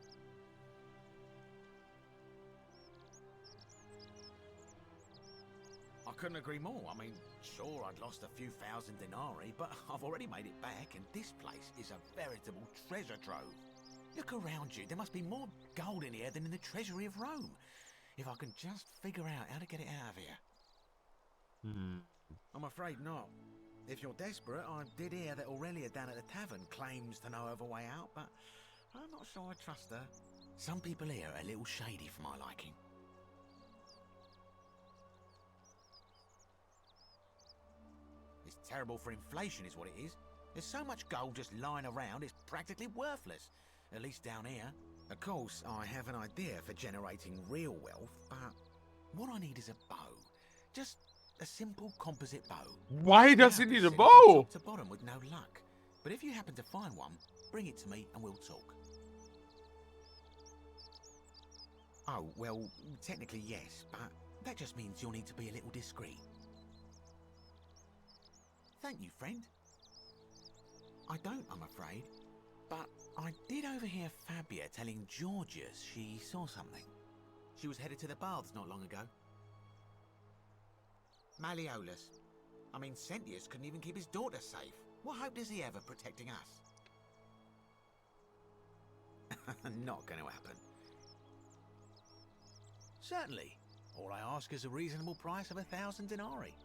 I couldn't agree more. I mean, sure, I'd lost a few thousand denarii, but I've already made it back, and this place is a veritable treasure trove. Look around you. There must be more gold in here than in the treasury of Rome. If I can just figure out how to get it out of here. I'm afraid not. If you're desperate, I did hear that Aurelia down at the tavern claims to know of a way out, but I'm not sure I trust her. Some people here are a little shady for my liking. It's terrible for inflation is what it is. There's so much gold just lying around, it's practically worthless. At least down here. Of course, I have an idea for generating real wealth, but what I need is a bow. Just a simple composite bow. Why does he need a From bow? top to bottom with no luck. But if you happen to find one, bring it to me and we'll talk. Oh, well, technically yes, but that just means you'll need to be a little discreet. Thank you, friend. I don't, I'm afraid. But I did overhear Fabia telling Georgius she saw something. She was headed to the baths not long ago. Malleolus. I mean, Sentius couldn't even keep his daughter safe. What hope does he have of protecting us? Not going to happen. Certainly. All I ask is a reasonable price of 1,000 denarii.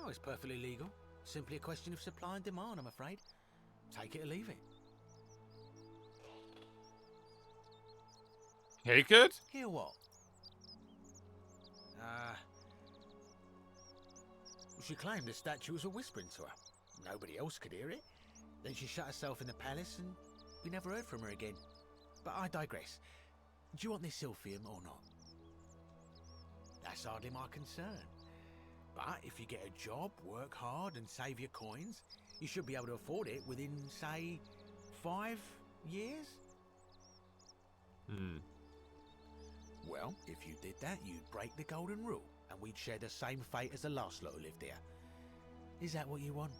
Oh, it's perfectly legal. Simply a question of supply and demand, I'm afraid. Take it or leave it. Take it? Hear what? She claimed the statue was whispering to her. Nobody else could hear it. Then she shut herself in the palace and we never heard from her again. But I digress. Do you want this Sylphium or not? That's hardly my concern. But if you get a job, work hard and save your coins, you should be able to afford it within, say, 5 years? Well, if you did that, you'd break the golden rule, and we'd share the same fate as the last lot who lived here. Is that what you want?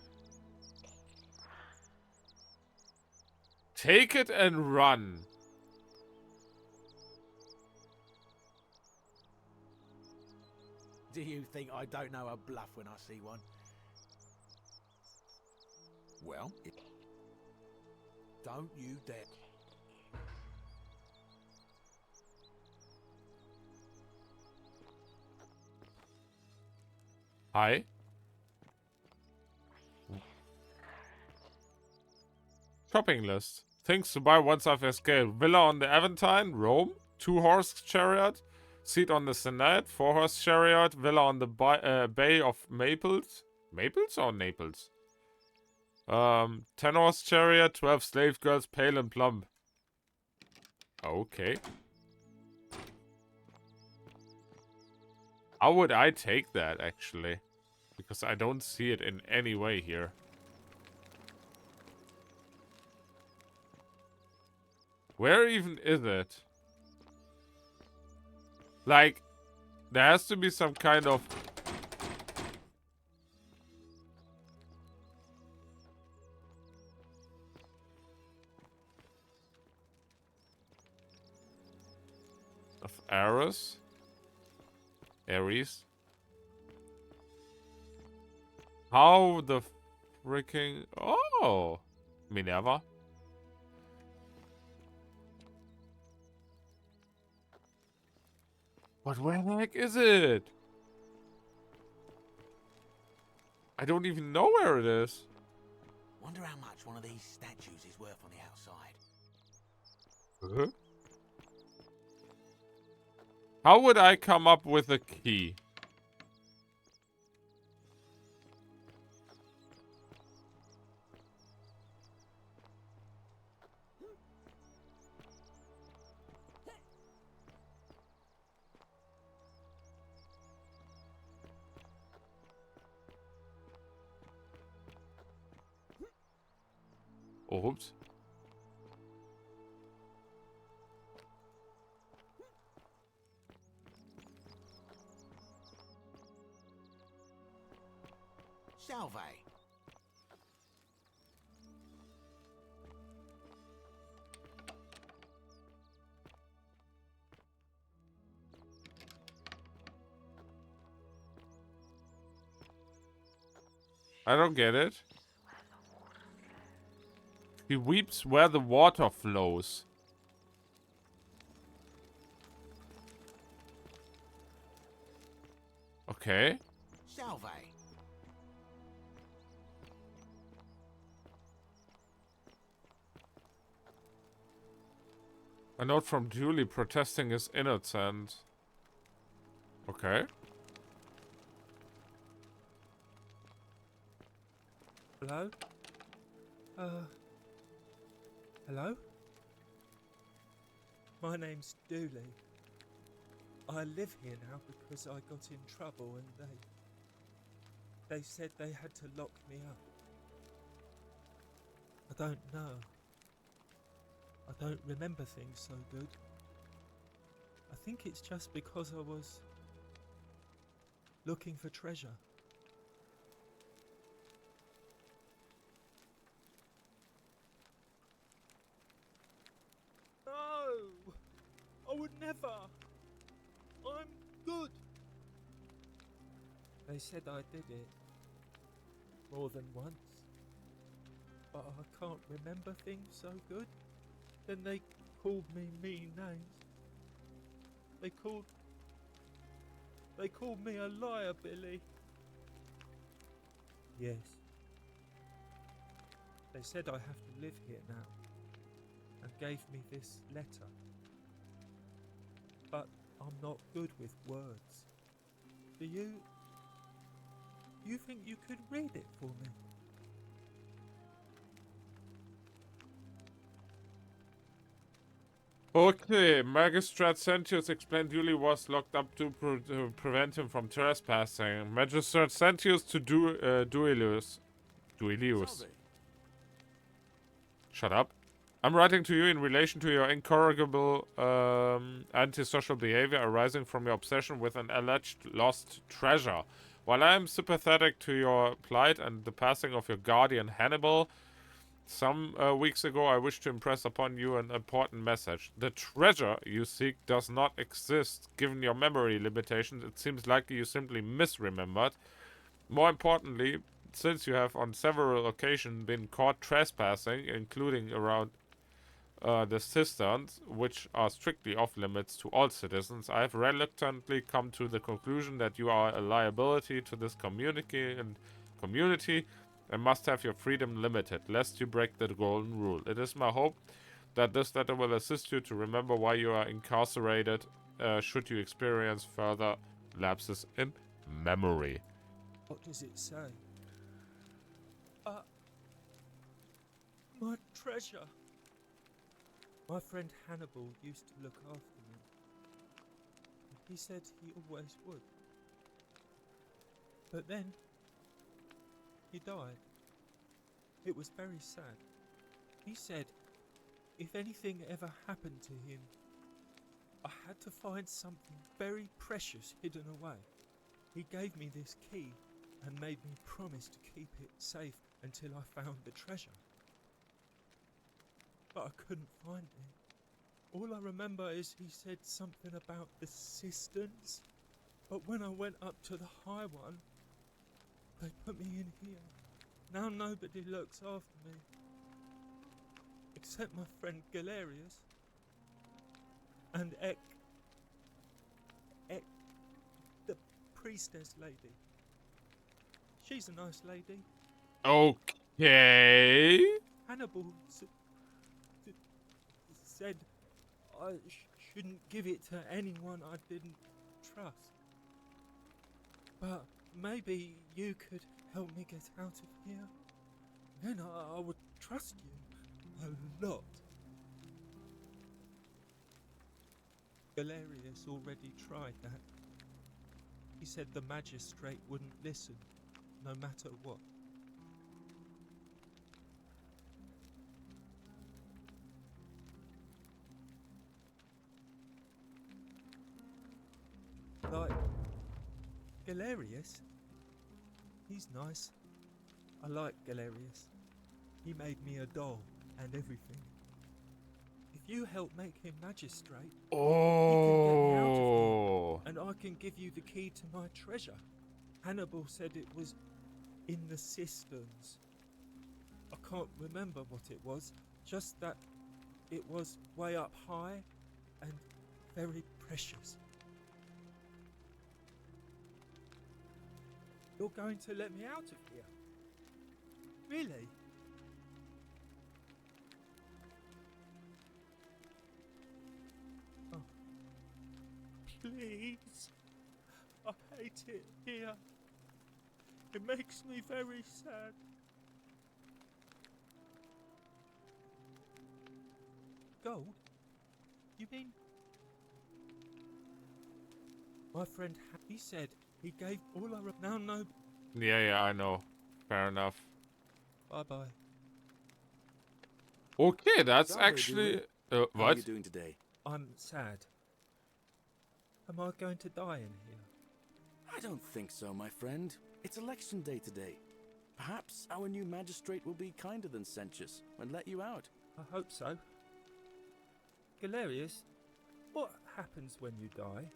Take it and run. Do you think I don't know a bluff when I see one? Well, don't you dare. Hi. Shopping list. Things to buy once I've escaped. Villa on the Aventine, Rome. 2-horse chariot. Seat on the Senate. 4-horse chariot. Villa on the Bay of Maples. Maples or Naples? 10-horse chariot. 12 slave girls, pale and plump. Okay. How would I take that, actually? Because I don't see it in any way here. Where even is it? Like, there has to be some kind of... Ares? Ares? How the freaking... Oh! Minerva? But where the heck is it? I don't even know where it is. Wonder how much one of these statues is worth on the outside. Huh? How would I come up with a key? Oops. Salve. I don't get it. He weeps where the water flows. Okay. Salve. A note from Julie protesting his innocence. Okay. Hello? Hello? My name's Dooley. I live here now because I got in trouble and they said they had to lock me up. I don't know. I don't remember things so good. I think it's just because I was looking for treasure. No! I would never! I'm good! They said I did it more than once, but I can't remember things so good. Then they called me mean names. They called me a liar, Billy. Yes. They said I have to live here now, and gave me this letter. But I'm not good with words. Do you think you could read it for me? Okay, Magistrate Sentius explained Julie was locked up to prevent him from trespassing. Magistrate Sentius to Duilius. Shut up. I'm writing to you in relation to your incorrigible antisocial behavior arising from your obsession with an alleged lost treasure. While I am sympathetic to your plight and the passing of your guardian Hannibal some weeks ago, I wish to impress upon you an important message. The treasure you seek does not exist. Given your memory limitations, it seems likely you simply misremembered. More importantly, since you have on several occasions been caught trespassing, including around the cisterns, which are strictly off limits to all citizens, I have reluctantly come to the conclusion that you are a liability to this community and must have your freedom limited, lest you break the golden rule. It is my hope that this letter will assist you to remember why you are incarcerated, should you experience further lapses in memory. What does it say? My treasure. My friend Hannibal used to look after me. He said he always would. But then, he died. It was very sad. He said, if anything ever happened to him, I had to find something very precious hidden away. He gave me this key and made me promise to keep it safe until I found the treasure. But I couldn't find it. All I remember is he said something about the cisterns. But when I went up to the high one, they put me in here. Now nobody looks after me. Except my friend Galerius. And Ek, the priestess lady. She's a nice lady. Okay. Hannibal said I shouldn't give it to anyone I didn't trust. But maybe you could help me get out of here. Then I would trust you a lot. Galerius already tried that. He said the magistrate wouldn't listen, no matter what. Like, Galerius, he's nice. I like Galerius. He made me a doll and everything. If you help make him magistrate, he can get me out of Oh. here, and I can give you the key to my treasure. Hannibal said it was in the cisterns. I can't remember what it was, just that it was way up high and very precious. You're going to let me out of here? Really? Oh. Please. I hate it here. It makes me very sad. Gold? You mean? My friend, he said he gave all our now no. Yeah, I know. Fair enough. Bye-bye. Okay, that's Salve, actually... Dooley. How are what? you doing today? I'm sad. Am I going to die in here? I don't think so, my friend. It's election day today. Perhaps our new magistrate will be kinder than Sentius and let you out. I hope so. Galerius, what happens when you die?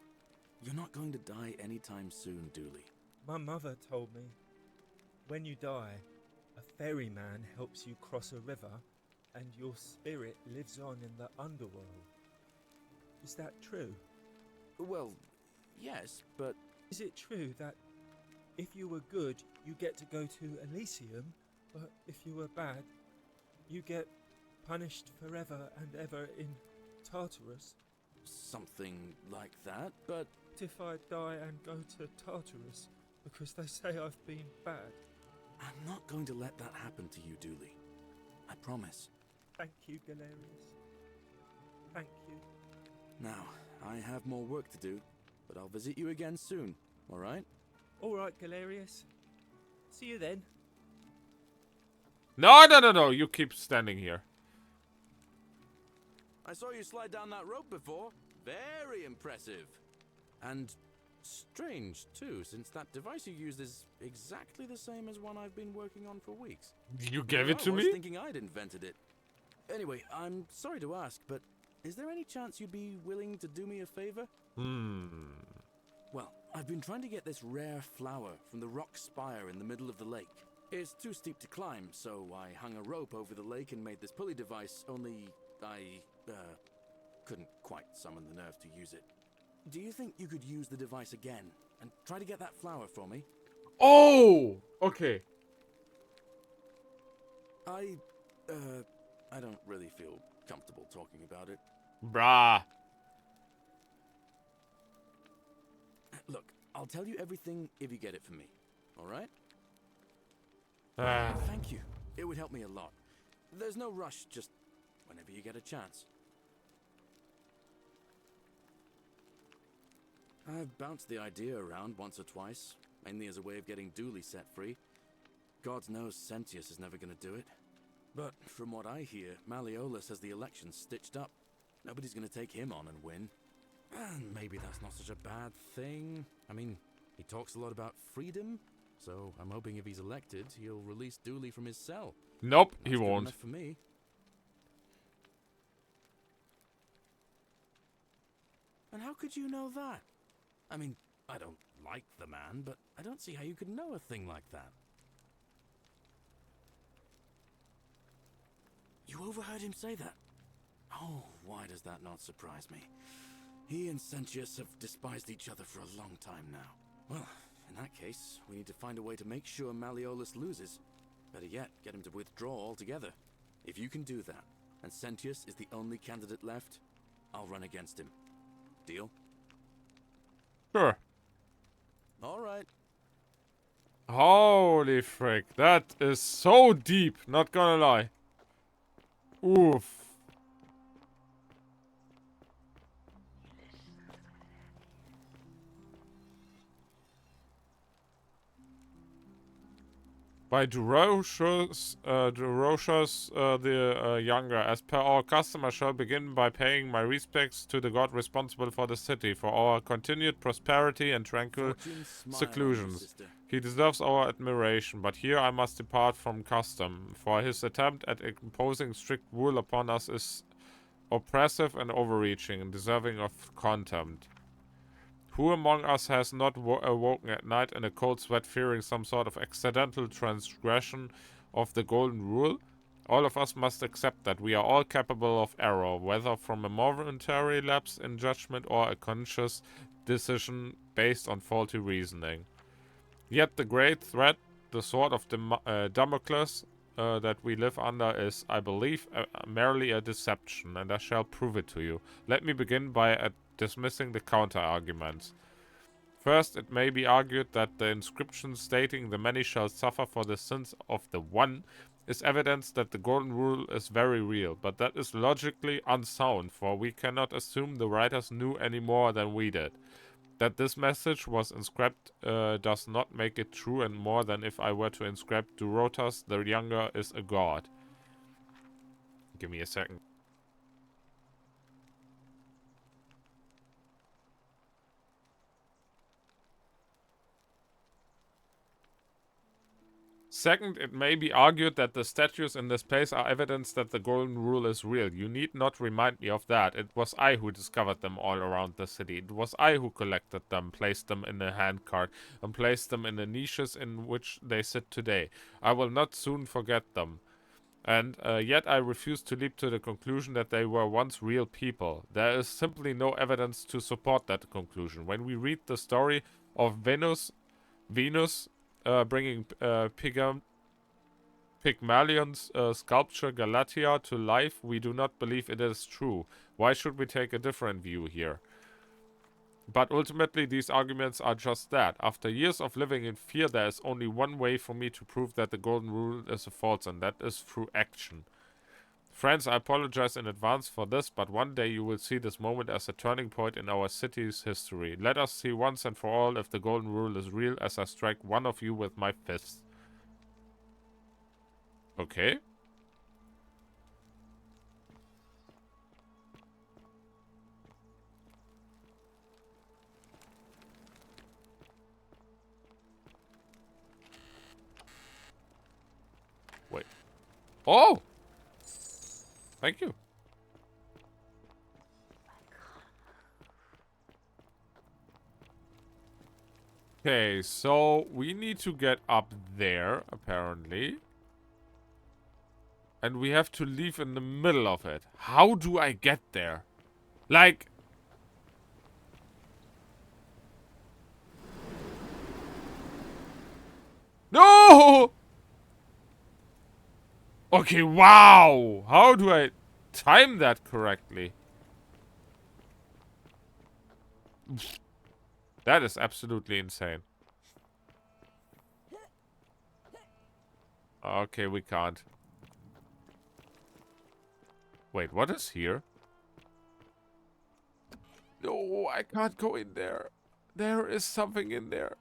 You're not going to die anytime soon, Dooley. My mother told me, when you die, a ferryman helps you cross a river and your spirit lives on in the underworld. Is that true? Well, yes, but... Is it true that if you were good, you get to go to Elysium, but if you were bad, you get punished forever and ever in Tartarus? Something like that, but... If I die and go to Tartarus because they say I've been bad? I'm not going to let that happen to you, Dooley. I promise. Thank you, Galerius. Thank you. Now, I have more work to do, but I'll visit you again soon, alright? Alright, Galerius. See you then. No, you keep standing here. I saw you slide down that rope before. Very impressive. And strange, too, since that device you used is exactly the same as one I've been working on for weeks. You gave it to I was me? thinking I'd invented it. Anyway, I'm sorry to ask, but is there any chance you'd be willing to do me a favor? Well, I've been trying to get this rare flower from the rock spire in the middle of the lake. It's too steep to climb, so I hung a rope over the lake and made this pulley device, only I couldn't quite summon the nerve to use it. Do you think you could use the device again and try to get that flower for me? Oh! Okay. I don't really feel comfortable talking about it. Brah. Look, I'll tell you everything if you get it for me, alright? Ah. Thank you. It would help me a lot. There's no rush, just whenever you get a chance. I've bounced the idea around once or twice, mainly as a way of getting Dooley set free. God knows Sentius is never going to do it. But from what I hear, Malleolus has the election stitched up. Nobody's going to take him on and win. And maybe that's not such a bad thing. I mean, he talks a lot about freedom, so I'm hoping if he's elected, he'll release Dooley from his cell. Nope, That's he good won't. enough for me. And how could you know that? I mean, I don't like the man, but I don't see how you could know a thing like that. You overheard him say that? Oh, why does that not surprise me? He and Sentius have despised each other for a long time now. Well, in that case, we need to find a way to make sure Malleolus loses. Better yet, get him to withdraw altogether. If you can do that, and Sentius is the only candidate left, I'll run against him. Deal? Sure. Alright. Holy frick. That is so deep. Not gonna lie. Oof. By Durochus the Younger. As per our custom, I shall begin by paying my respects to the god responsible for the city, for our continued prosperity and tranquil seclusions. He deserves our admiration, but here I must depart from custom, for his attempt at imposing strict rule upon us is oppressive and overreaching, and deserving of contempt. Who among us has not awoken at night in a cold sweat fearing some sort of accidental transgression of the golden rule? All of us must accept that we are all capable of error, whether from a momentary lapse in judgment or a conscious decision based on faulty reasoning. Yet the great threat, the sword of Damocles that we live under is, I believe, merely a deception, and I shall prove it to you. Let me begin by dismissing the counter-arguments. First, it may be argued that the inscription stating the many shall suffer for the sins of the one is evidence that the golden rule is very real, but that is logically unsound, for we cannot assume the writers knew any more than we did. That this message was inscribed does not make it true, and more than if I were to inscribe Durotas the Younger is a god. Give me a second. Second, it may be argued that the statues in this place are evidence that the golden rule is real. You need not remind me of that. It was I who discovered them all around the city. It was I who collected them, placed them in a handcart, and placed them in the niches in which they sit today. I will not soon forget them. And yet I refuse to leap to the conclusion that they were once real people. There is simply no evidence to support that conclusion. When we read the story of Venus bringing Pygmalion's sculpture Galatea to life, we do not believe it is true. Why should we take a different view here? But ultimately, these arguments are just that. After years of living in fear, there is only one way for me to prove that the golden rule is a false, and that is through action. Friends, I apologize in advance for this, but one day you will see this moment as a turning point in our city's history. Let us see once and for all if the golden rule is real as I strike one of you with my fist. Okay. Wait. Oh! Thank you. Okay, so we need to get up there, apparently. And we have to leave in the middle of it. How do I get there? Like... No! Okay, wow! How do I time that correctly? That is absolutely insane. Okay, we can't. Wait, what is here? No, I can't go in there. There is something in there.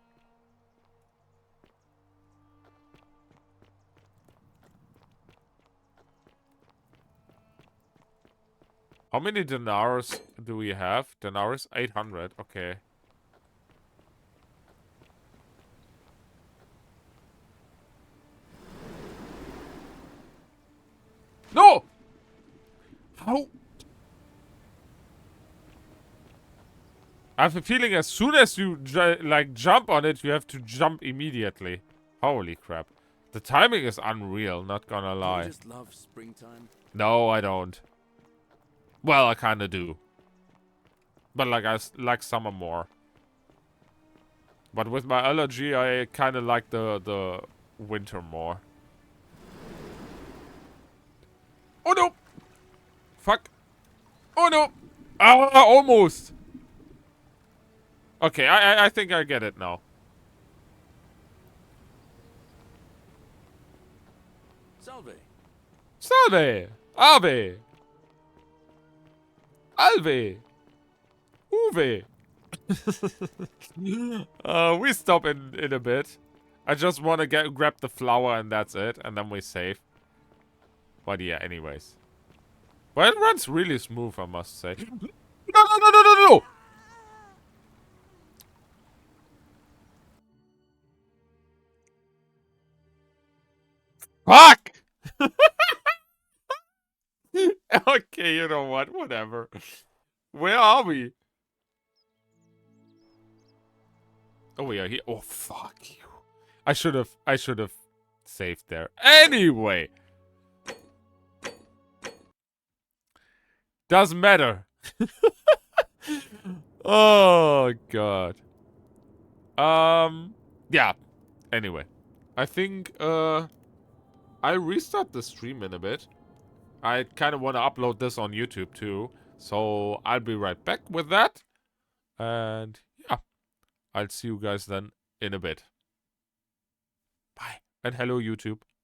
How many dinars do we have? Dinars? 800. Okay. No! How? I have a feeling as soon as you jump on it, you have to jump immediately. Holy crap. The timing is unreal, not gonna lie. Do you just love springtime? No, I don't. Well, I kinda do. But I like summer more. But with my allergy, I kinda like the winter more. Oh no! Fuck. Oh no! Ah, almost! Okay, I think I get it now. Salve. Salve! Ave! Alve! Uwe! We stop in a bit. I just want to grab the flower and that's it. And then we save. But yeah, anyways. Well, it runs really smooth, I must say. No! Fuck! Okay, you know what? Whatever. Where are we? Oh, we are here. Oh, fuck you. I should have saved there. Anyway. Doesn't matter. Oh, God. Yeah. Anyway. I think, I restart the stream in a bit. I kind of want to upload this on YouTube too. So I'll be right back with that. And yeah, I'll see you guys then in a bit. Bye. And hello, YouTube.